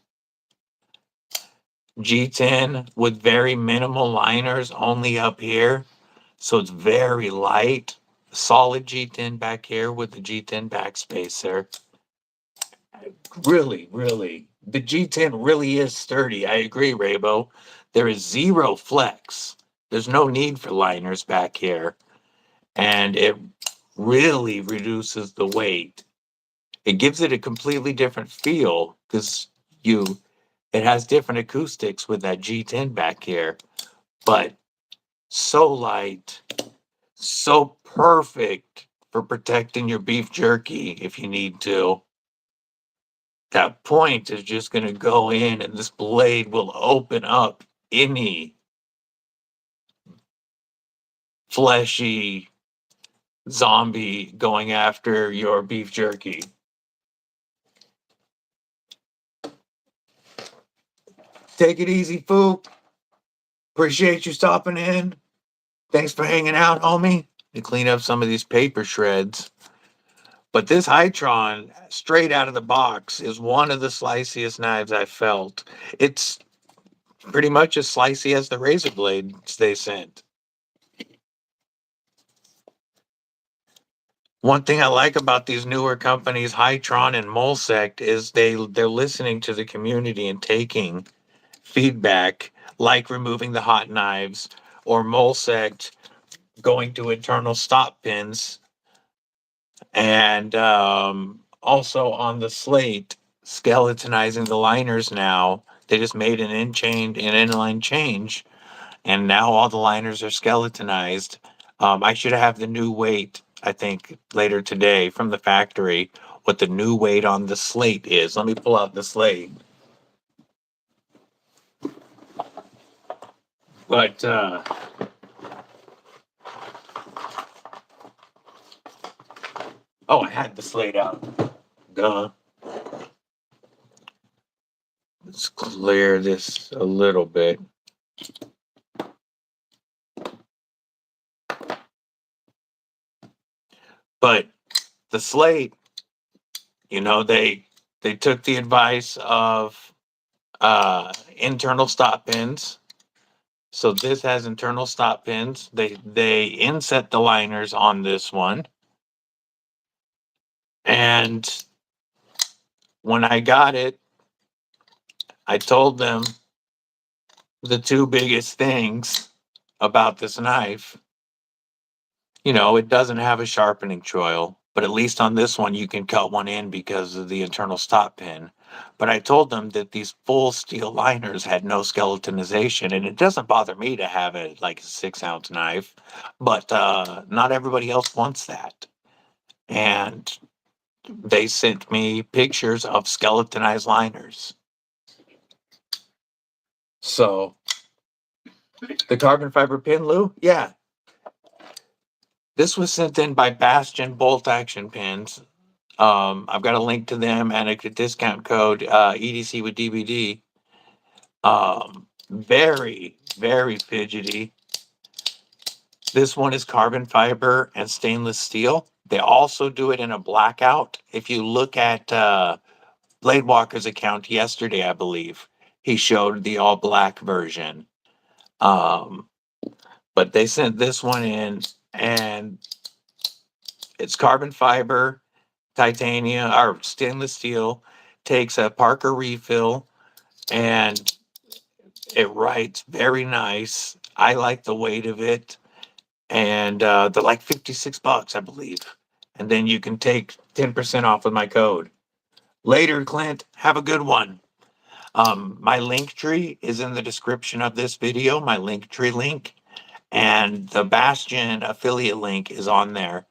G10 with very minimal liners only up here. So it's very light. Solid G10 back here with the G10 backspacer. Really, the G10 really is sturdy. I agree, Raybo. There is zero flex. There's no need for liners back here. And it really reduces the weight. It gives it a completely different feel because it has different acoustics with that G10 back here. But so light, so perfect for protecting your beef jerky if you need to. That point is just going to go in and this blade will open up any fleshy zombie going after your beef jerky. Take it easy, Foop. Appreciate you stopping in. Thanks for hanging out, homie. To clean up some of these paper shreds. But this Hytron, straight out of the box, is one of the sliciest knives I've felt. It's pretty much as slicey as the razor blades they sent. One thing I like about these newer companies, Hytron and Molsect, is they're listening to the community and taking feedback, like removing the hot knives, or Molsect going to internal stop pins, and also on the slate, skeletonizing the liners now. They just made an inline change, and now all the liners are skeletonized. I should have the new weight, I think, later today from the factory, what the new weight on the slate is. Let me pull out the slate. But oh, I had the slate out. Duh. Let's clear this a little bit. But the slate, they took the advice of internal stop pins. So this has internal stop pins. They inset the liners on this one. And when I got it, I told them the two biggest things about this knife. It doesn't have a sharpening choil, but at least on this one, you can cut one in because of the internal stop pin. But I told them that these full steel liners had no skeletonization, and it doesn't bother me to have it like a 6-ounce knife, but not everybody else wants that. And they sent me pictures of skeletonized liners. So the carbon fiber pin, Lou, yeah. This was sent in by Bastion Bolt Action Pins. I've got a link to them and a discount code, EDC with DVD. Very fidgety. This one is carbon fiber and stainless steel. They also do it in a blackout. If you look at Blade Walker's account yesterday, I believe. He showed the all black version. Um, but they sent this one in, and it's carbon fiber, titanium, or stainless steel, takes a Parker refill, and it writes very nice. I like the weight of it, and they're like $56, I believe. And then you can take 10% off with my code. Later, Clint. Have a good one. My link tree is in the description of this video, my link tree link, and the Bastion affiliate link is on there.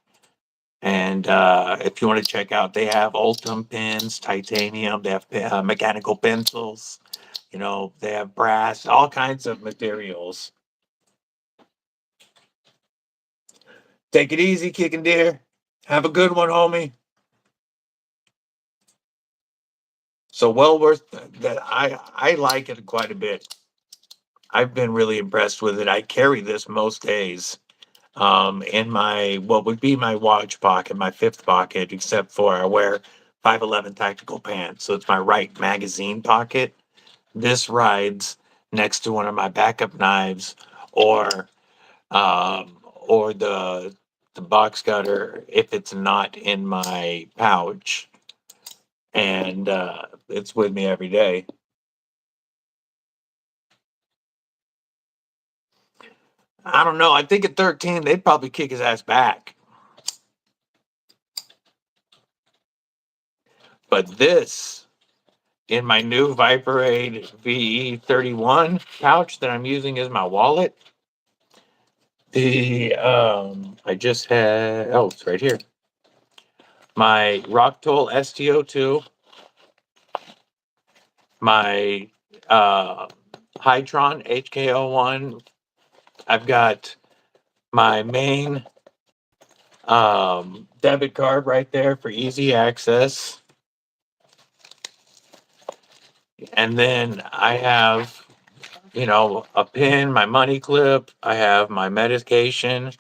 And if you want to check out, they have Ultim pins, titanium, they have mechanical pencils, they have brass, all kinds of materials. Take it easy, kicking deer. Have a good one, homie. So well worth that. I like it quite a bit. I've been really impressed with it. I carry this most days. In my what would be my watch pocket, my fifth pocket, except for I wear 511 tactical pants. So it's my right magazine pocket. This rides next to one of my backup knives or or the box cutter if it's not in my pouch. And it's with me every day. I don't know. I think at 13 they'd probably kick his ass back. But this in my new Viperade VE31 pouch that I'm using as my wallet. The I just had it's right here. My Rocktool STO2, my Hytron HKO1. I've got my main debit card right there for easy access. And then I have, a pin, my money clip, I have my medication,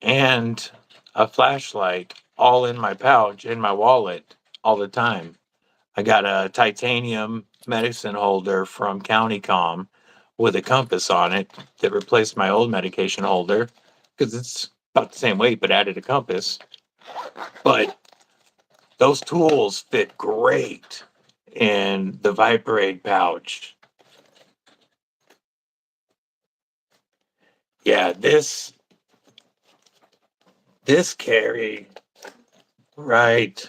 and a flashlight all in my pouch, in my wallet, all the time. I got a titanium medicine holder from CountyCom with a compass on it that replaced my old medication holder because it's about the same weight but added a compass. But those tools fit great in the Viperade pouch. Yeah, this carry, right.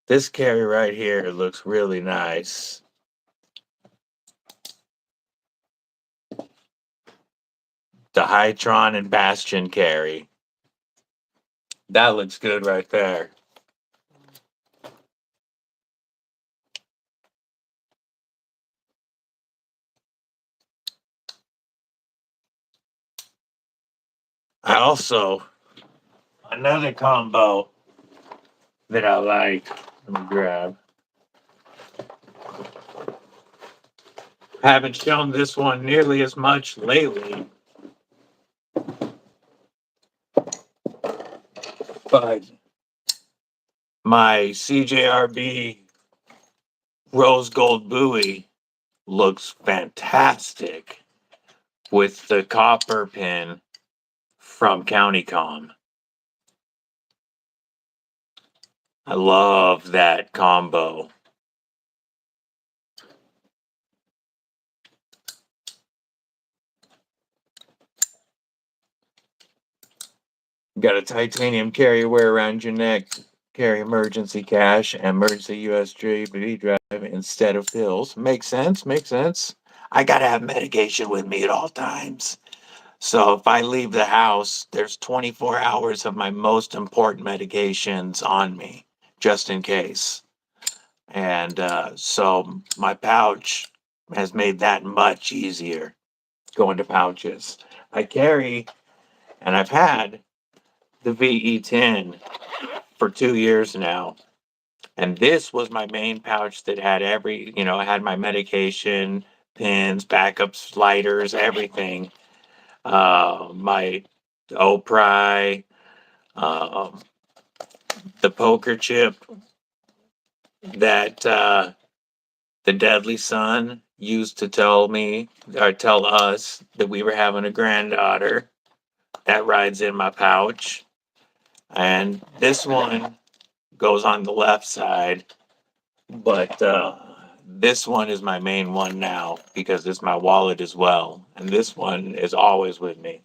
This carry right here looks really nice. The Hytron and Bastion carry. That looks good right there. I also, another combo that I like, let me grab. Haven't shown this one nearly as much lately, but my CJRB rose gold buoy looks fantastic with the copper pin from CountyCom. I love that combo. Got a titanium carrier wear around your neck. Carry emergency cash and emergency USB drive instead of pills. Makes sense. Makes sense. I gotta have medication with me at all times. So if I leave the house, there's 24 hours of my most important medications on me, just in case. And so my pouch has made that much easier going to pouches. I carry, and I've had the VE10 for 2 years now. And this was my main pouch that had I had my medication, pins, backups, lighters, everything. My Opry, um, the poker chip that the deadly son used to tell me or tell us that we were having a granddaughter. That rides in my pouch. And this one goes on the left side, but this one is my main one now because it's my wallet as well. And this one is always with me.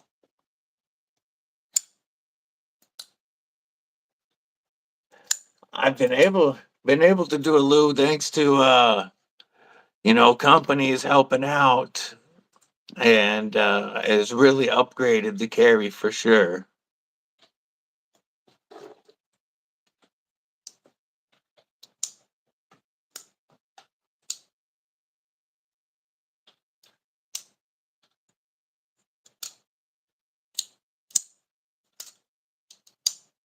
I've been able to do a Lou thanks to companies helping out and has really upgraded the carry for sure.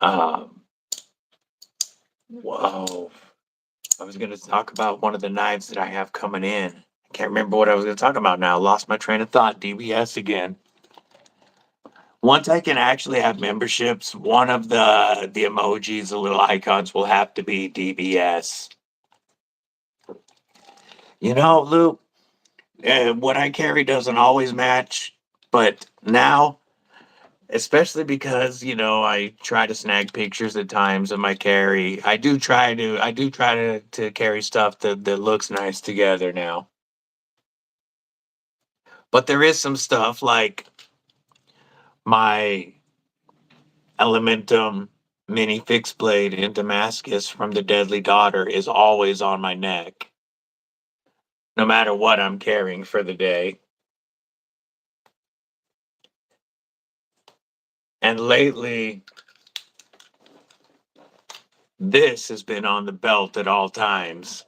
Um, whoa. I was going to talk about one of the knives that I have coming in. I can't remember what I was going to talk about now. Lost my train of thought. DBS again. Once I can actually have memberships, one of the emojis, the little icons, will have to be DBS. Lou, what I carry doesn't always match, but now, especially because I try to snag pictures at times of my carry, I do try to carry stuff that looks nice together now. But there is some stuff like my Elementum mini fixed blade in Damascus from the Deadly Daughter is always on my neck, no matter what I'm carrying for the day. And lately, this has been on the belt at all times.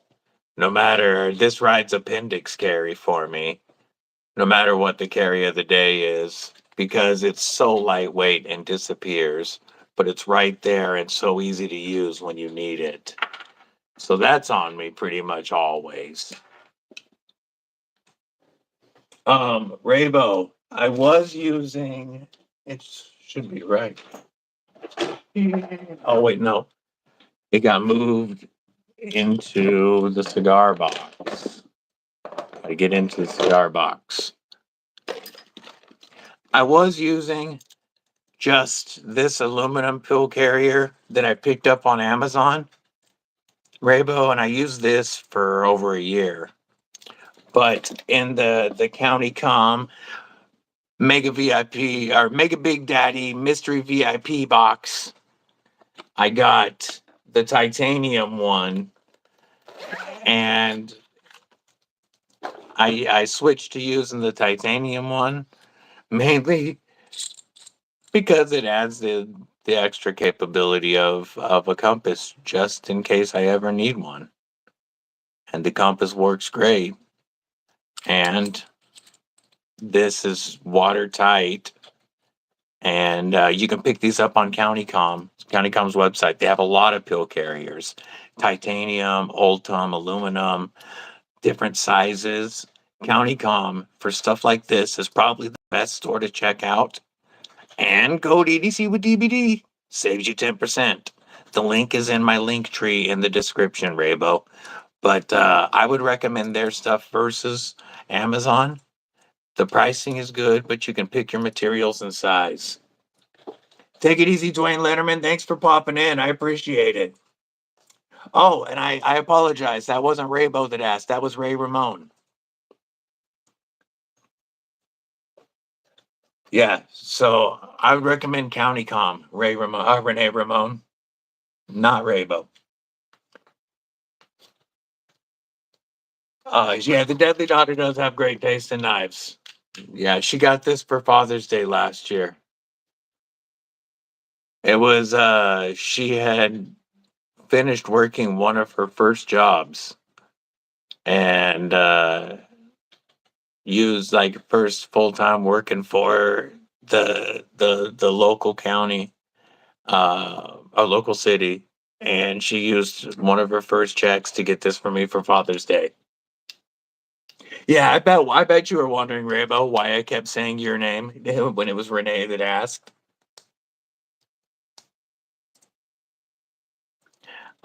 No matter this ride's appendix carry for me, no matter what the carry of the day is, because it's so lightweight and disappears, but it's right there and so easy to use when you need it. So that's on me pretty much always. Raybo, I was using it should be right. Oh wait, no. It got moved into the cigar box. I get into the cigar box. I was using just this aluminum pill carrier that I picked up on Amazon, Raybo, and I used this for over a year. But in the county com Mega VIP or Mega Big Daddy Mystery VIP box, I got the titanium one, and I switched to using the titanium one mainly because it adds the extra capability of a compass just in case I ever need one. And the compass works great. And this is watertight. And you can pick these up on CountyCom's website. They have a lot of pill carriers: titanium, ultum, aluminum, different sizes. CountyCom for stuff like this is probably the best store to check out. And code EDC with DBD saves you 10%. The link is in my link tree in the description, Raybo. But I would recommend their stuff versus Amazon. The pricing is good, but you can pick your materials and size. Take it easy, Dwayne Letterman. Thanks for popping in. I appreciate it. Oh, and I apologize. That wasn't Raybo that asked. That was Ray Ramon. Yeah, so I would recommend CountyCom, Renee Ramon, not Raybo. Yeah, the Deadly Daughter does have great taste in knives. Yeah, she got this for Father's Day last year. It was she had finished working one of her first jobs and used like first full time working for the local county, a local city, and she used one of her first checks to get this for me for Father's Day. Yeah, I bet you were wondering, Raybo, why I kept saying your name when it was Renee that asked.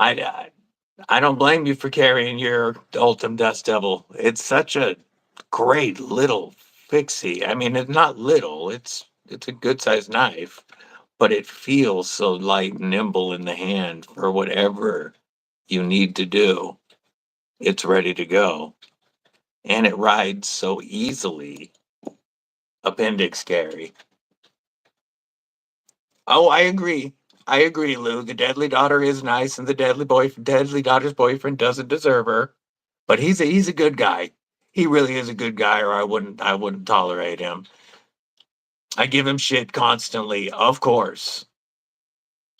I I don't blame you for carrying your Ultim Dust Devil. It's such a great little fixie. I mean, it's not little. It's a good sized knife, but it feels so light and nimble in the hand for whatever you need to do. It's ready to go, and it rides so easily. Appendix carry. Oh, I agree. I agree, Lou. The Deadly Daughter is nice, and the Deadly Daughter's boyfriend doesn't deserve her. But he's a good guy. He really is a good guy, or I wouldn't tolerate him. I give him shit constantly, of course.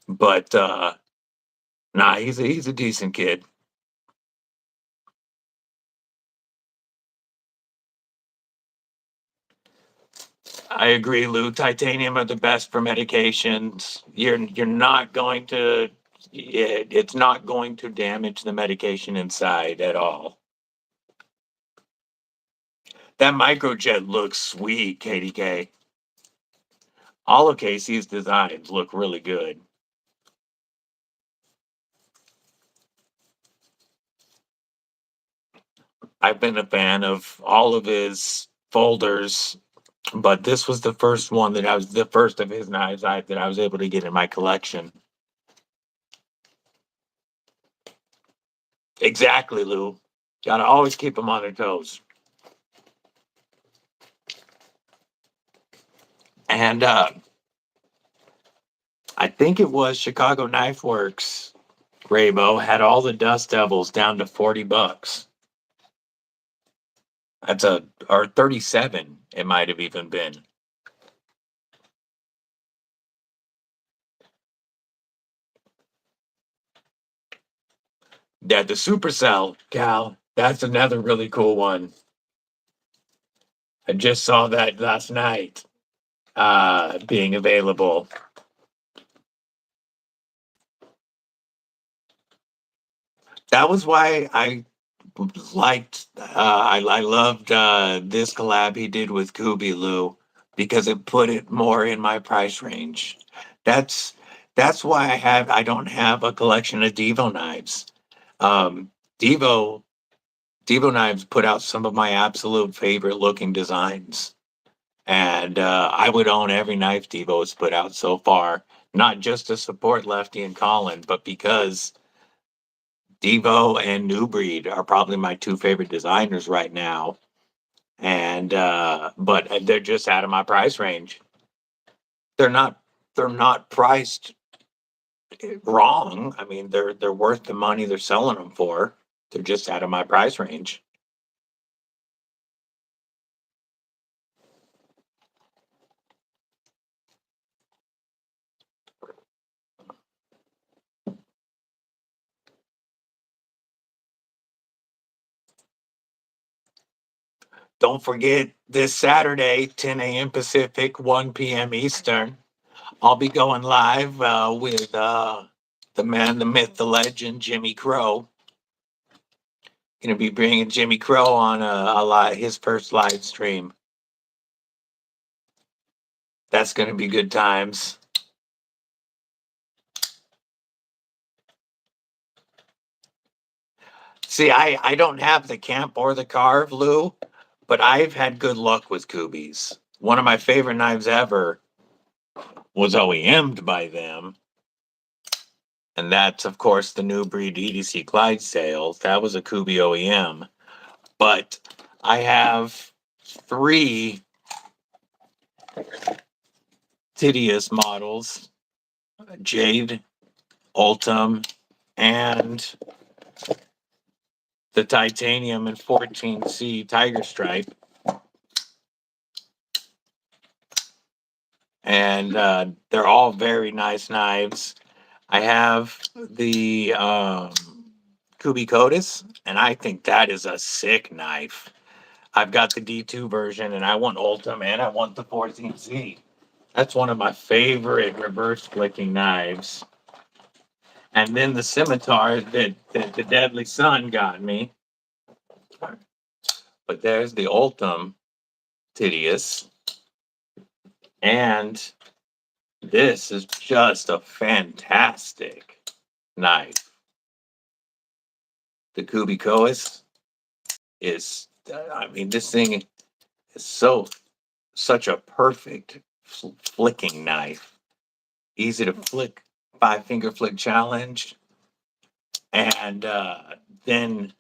But nah, he's a decent kid. I agree, Lou. Titanium are the best for medications. You're not going to it's not going to damage the medication inside at all. That microjet looks sweet, KDK. All of Casey's designs look really good. I've been a fan of all of his folders, but this was the first one that I was the first of his knives that I was able to get in my collection. Exactly, Lou. Gotta always keep them on their toes. And I think it was Chicago Knife Works. Raybo had all the Dust Devils down to $40. That's a or 37. It might have even been. Yeah, the Supercell, Cal. That's another really cool one. I just saw that last night, being available. That was why I liked, I loved this collab he did with Kubi Lou because it put it more in my price range. That's that's why I don't have a collection of Devo knives. Um, Devo Devo knives put out some of my absolute favorite looking designs. And I would own every knife Devo has put out so far, not just to support Lefty and Colin, but because Devo and New Breed are probably my two favorite designers right now. And but they're just out of my price range. They're not they're not priced wrong. I mean, they're worth the money they're selling them for. They're just out of my price range. Don't forget this Saturday, 10 a.m. Pacific, 1 p.m. Eastern. I'll be going live with the man, the myth, the legend, Jimmy Crow. Going to be bringing Jimmy Crow on his first live stream. That's going to be good times. See, I don't have the camp or the carve, Lou, but I've had good luck with Kubies. One of my favorite knives ever was OEM'd by them, and that's of course the New Breed EDC Clydesdale. That was a Kubi OEM, but I have three Tidius models: Jade, Ultim, and the Titanium and 14C Tiger Stripe. And they're all very nice knives. I have the Kubi Kotis, and I think that is a sick knife. I've got the D2 version, and I want Ultim, and I want the 14C. That's one of my favorite reverse flicking knives. And then the scimitar that the Deadly Sun got me. But there's the Ultim Tidius. And this is just a fantastic knife. The Kubikois is, I mean, this thing is such a perfect flicking knife. Easy to flick, 5 finger flick challenge. And then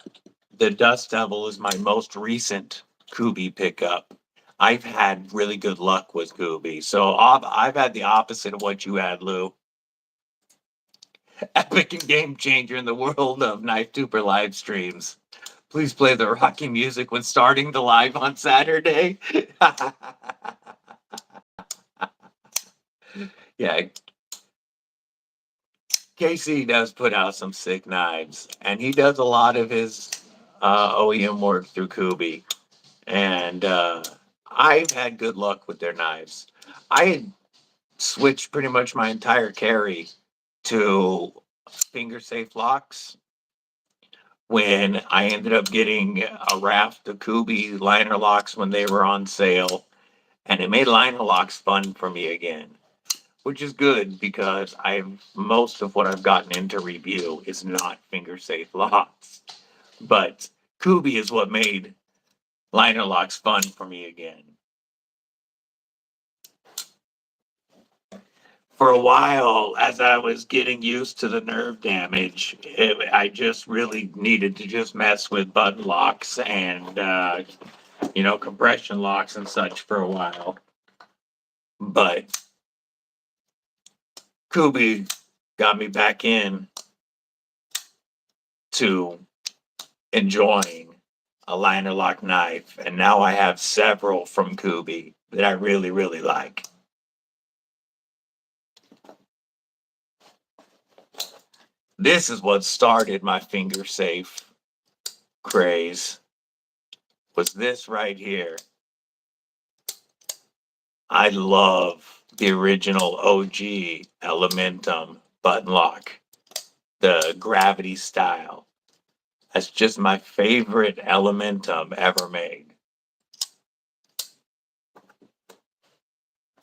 the Dust Devil is my most recent Kubi pickup. I've had really good luck with Kubi. So I've had the opposite of what you had, Lou. Epic and game changer in the world of Knife Tuber live streams. Please play the Rocky music when starting the live on Saturday. Yeah, Casey does put out some sick knives, and he does a lot of his OEM work through Kubi. And I've had good luck with their knives. I had switched pretty much my entire carry to finger safe locks when I ended up getting a raft of Kubi liner locks when they were on sale, and it made liner locks fun for me again, which is good because I've most of what I've gotten into review is not finger safe locks, but Kubi is what made liner locks fun for me again. For a while, as I was getting used to the nerve damage, I just really needed to just mess with button locks and compression locks and such for a while. But Kubi got me back in to enjoying a liner lock knife, and now I have several from Kubi that I really, really like. This is what started my finger safe craze. Was this right here? I love the original OG Elementum button lock, the gravity style. That's just my favorite Elementum ever made.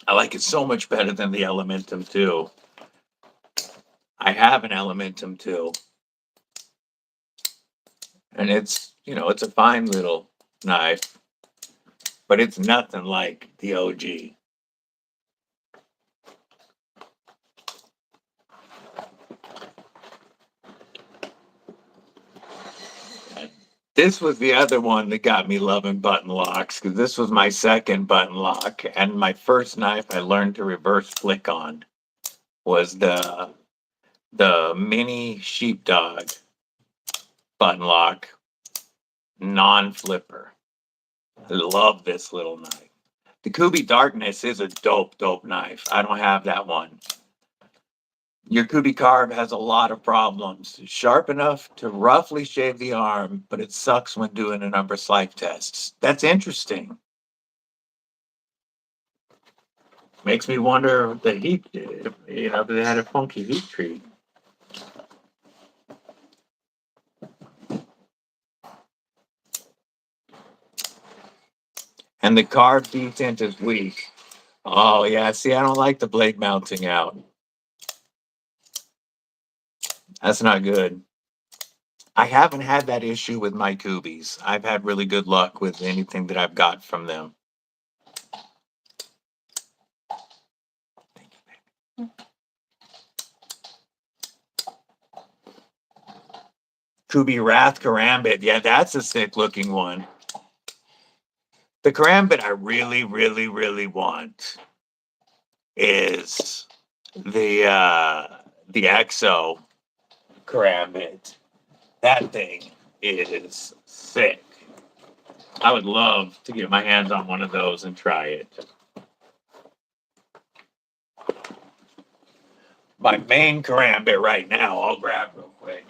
I like it so much better than the Elementum 2. I have an Elementum 2, and it's a fine little knife, but it's nothing like the OG. This was the other one that got me loving button locks because this was my second button lock, and my first knife I learned to reverse flick on was the mini sheepdog button lock non-flipper. I love this little knife. The Kubi Darkness is a dope knife. I don't have that one. Your Kubi carb has a lot of problems. It's sharp enough to roughly shave the arm, but it sucks when doing a number slice tests. That's interesting. Makes me wonder if the heat, if they had a funky heat treat. And the carb detent is weak. Oh yeah, see, I don't like the blade mounting out. That's not good. I haven't had that issue with my Kubis. I've had really good luck with anything that I've got from them. Kubi Wrath Karambit. Yeah, that's a sick looking one. The Karambit I really, really, really want is the EXO Karambit. That thing is sick. I would love to get my hands on one of those and try it. My main Karambit right now, I'll grab real quick.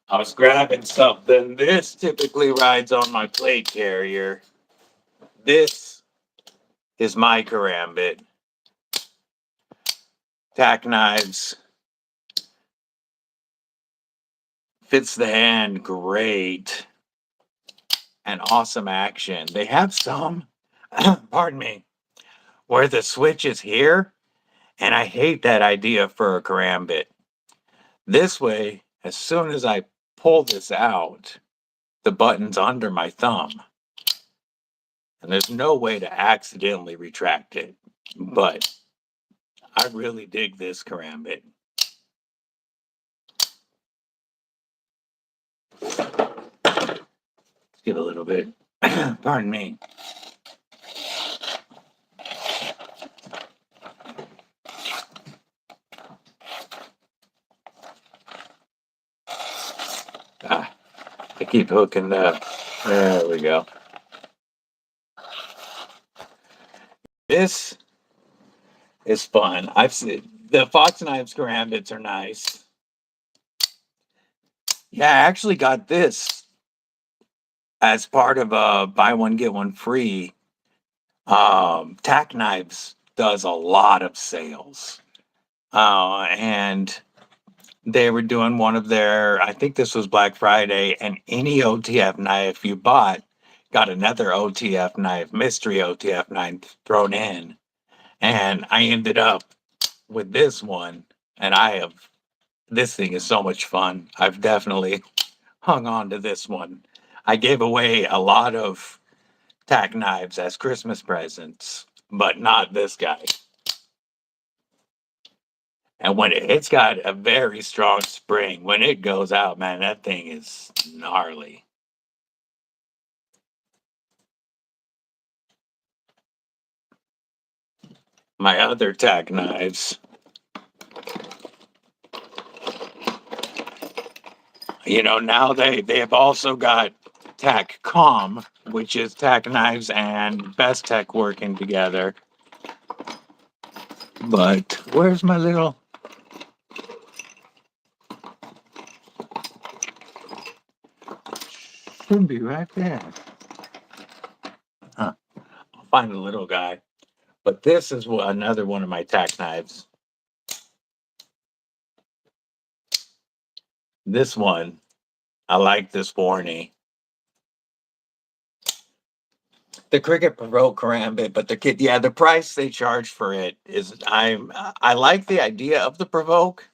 I was grabbing something. This typically rides on my plate carrier. This is my karambit. Tack knives. Fits the hand great. And awesome action. They have some, pardon me, where the switch is here. And I hate that idea for a karambit. This way, as soon as I pull this out, the button's under my thumb. And there's no way to accidentally retract it. But I really dig this karambit. Let's give a little bit. Pardon me. Ah, I keep hooking up. There we go. This is fun. I've seen the Fox Knives karambits are nice. Yeah, I actually got this as part of a buy one get one free. Tack Knives does a lot of sales, and they were doing one of their. I think this was Black Friday, and any OTF knife you bought got another OTF knife, mystery OTF knife thrown in, and I ended up with this one, and I have. This thing is so much fun. I've definitely hung on to this one. I gave away a lot of tack knives as Christmas presents, but not this guy. And when it's got a very strong spring, when it goes out, man, that thing is gnarly. My other tack knives, now they have also got tack com, which is tack knives and best tech working together. But where's my little? Should be right there. Huh. I'll find the little guy. But this is another one of my tack knives. This one, I like this warning. The Cricket Provoke Karambit, but the price they charge for it is I like the idea of the Provoke.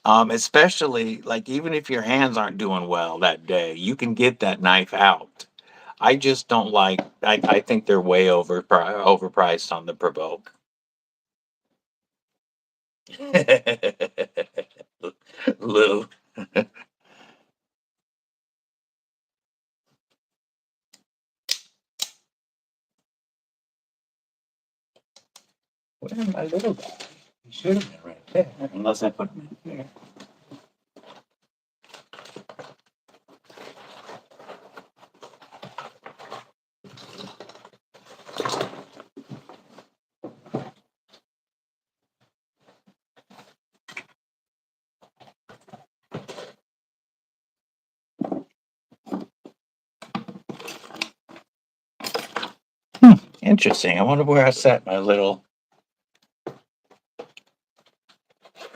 Especially like even if your hands aren't doing well that day, you can get that knife out. I just don't like. I think they're way overpriced on the Provoke. Little. Where's my little guy? He should have been right there, unless I put him in here. Interesting. I wonder where I set my little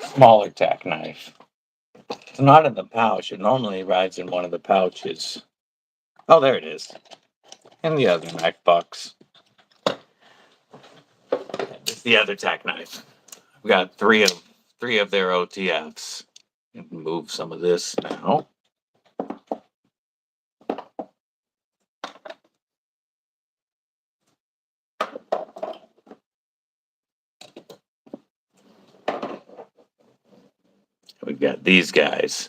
smaller tack knife. It's not in the pouch. It normally rides in one of the pouches. Oh, there it is. In the other knife box. It's the other tack knife. I've got three of their OTFs. Move some of this now. We've got these guys.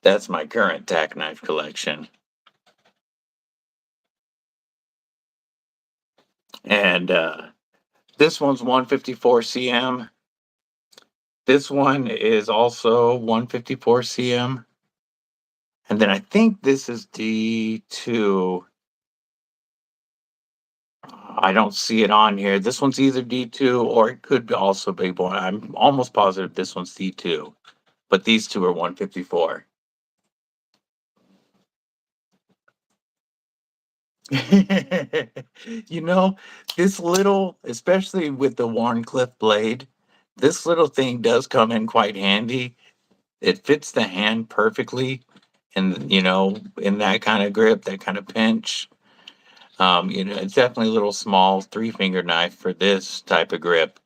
That's my current tack knife collection. And this one's 154 cm. This one is also 154 cm. And then I think this is D2. I don't see it on here. This one's either D2 or it could also be one. I'm almost positive this one's D2, but these two are 154. You know, this little, especially with the Warncliffe blade, this little thing does come in quite handy. It fits the hand perfectly, and in that kind of grip, that kind of pinch. It's definitely a little small three-finger knife for this type of grip.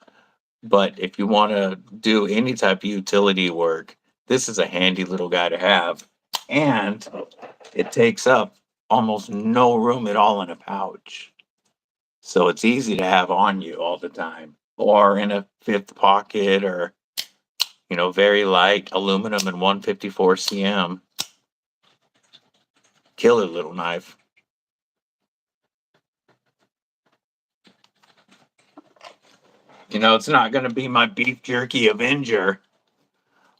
But if you want to do any type of utility work, this is a handy little guy to have. And it takes up almost no room at all in a pouch. So it's easy to have on you all the time, or in a fifth pocket, or, very light aluminum and 154 cm. Killer little knife. It's not going to be my beef jerky avenger,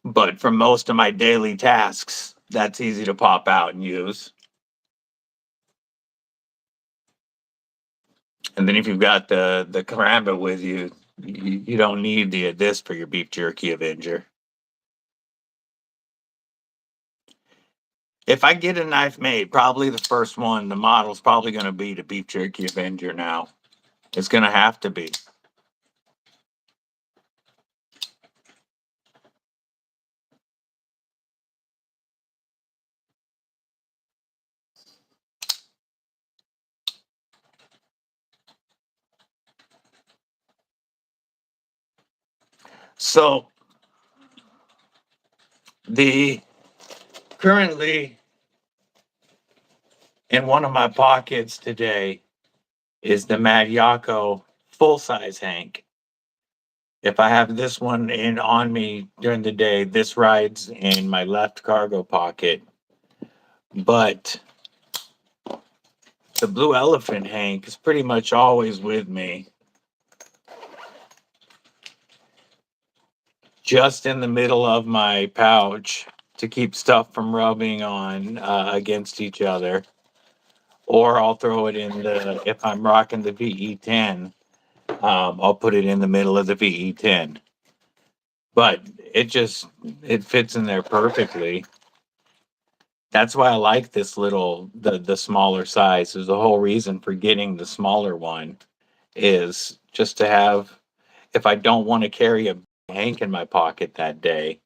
but for most of my daily tasks, that's easy to pop out and use. And then if you've got the karamba with you, you don't need this for your beef jerky avenger. If I get a knife made, probably the first one, the model's probably going to be the beef jerky avenger now. It's going to have to be. So the currently in one of my pockets today is the Mad Yako full size Hank. If I have this one in on me during the day, this rides in my left cargo pocket. But the blue elephant Hank is pretty much always with me, just in the middle of my pouch to keep stuff from rubbing on against each other. Or I'll throw it in if I'm rocking the VE10, I'll put it in the middle of the VE10. But it fits in there perfectly. That's why I like this the smaller size. There's a whole reason for getting the smaller one is just to have, if I don't want to carry a Hank in my pocket that day,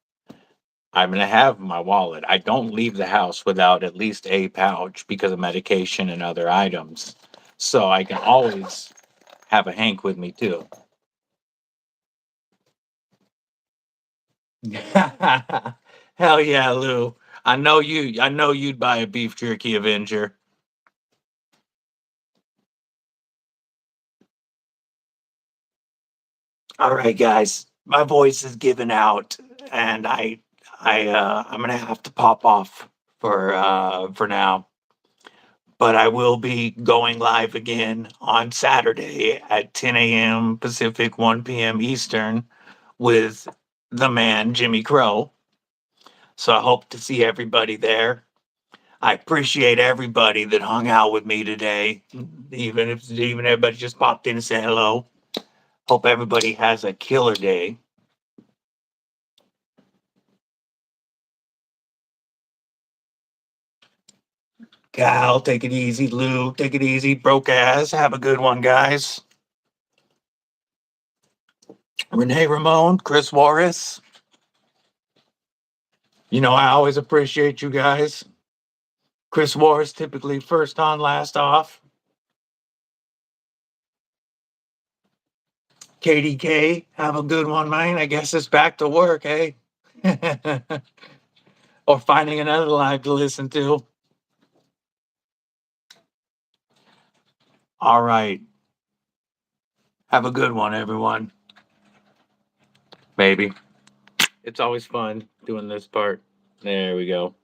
I'm going to have my wallet. I don't leave the house without at least a pouch because of medication and other items. So I can always have a Hank with me too. Hell yeah, Lou. I know you'd buy a beef jerky Avenger. All right, guys. My voice is giving out, and I'm gonna have to pop off for now. But I will be going live again on Saturday at 10 a.m. Pacific, 1 p.m. Eastern with the man Jimmy Crow. So I hope to see everybody there. I appreciate everybody that hung out with me today, even everybody just popped in and said hello. Hope everybody has a killer day. Cal, take it easy. Lou, take it easy. Broke ass, have a good one, guys. Renee Ramon, Chris Warris. I always appreciate you guys. Chris Warris typically first on, last off. KDK, have a good one, man. I guess it's back to work, eh? Or finding another live to listen to. All right. Have a good one, everyone. Maybe. It's always fun doing this part. There we go.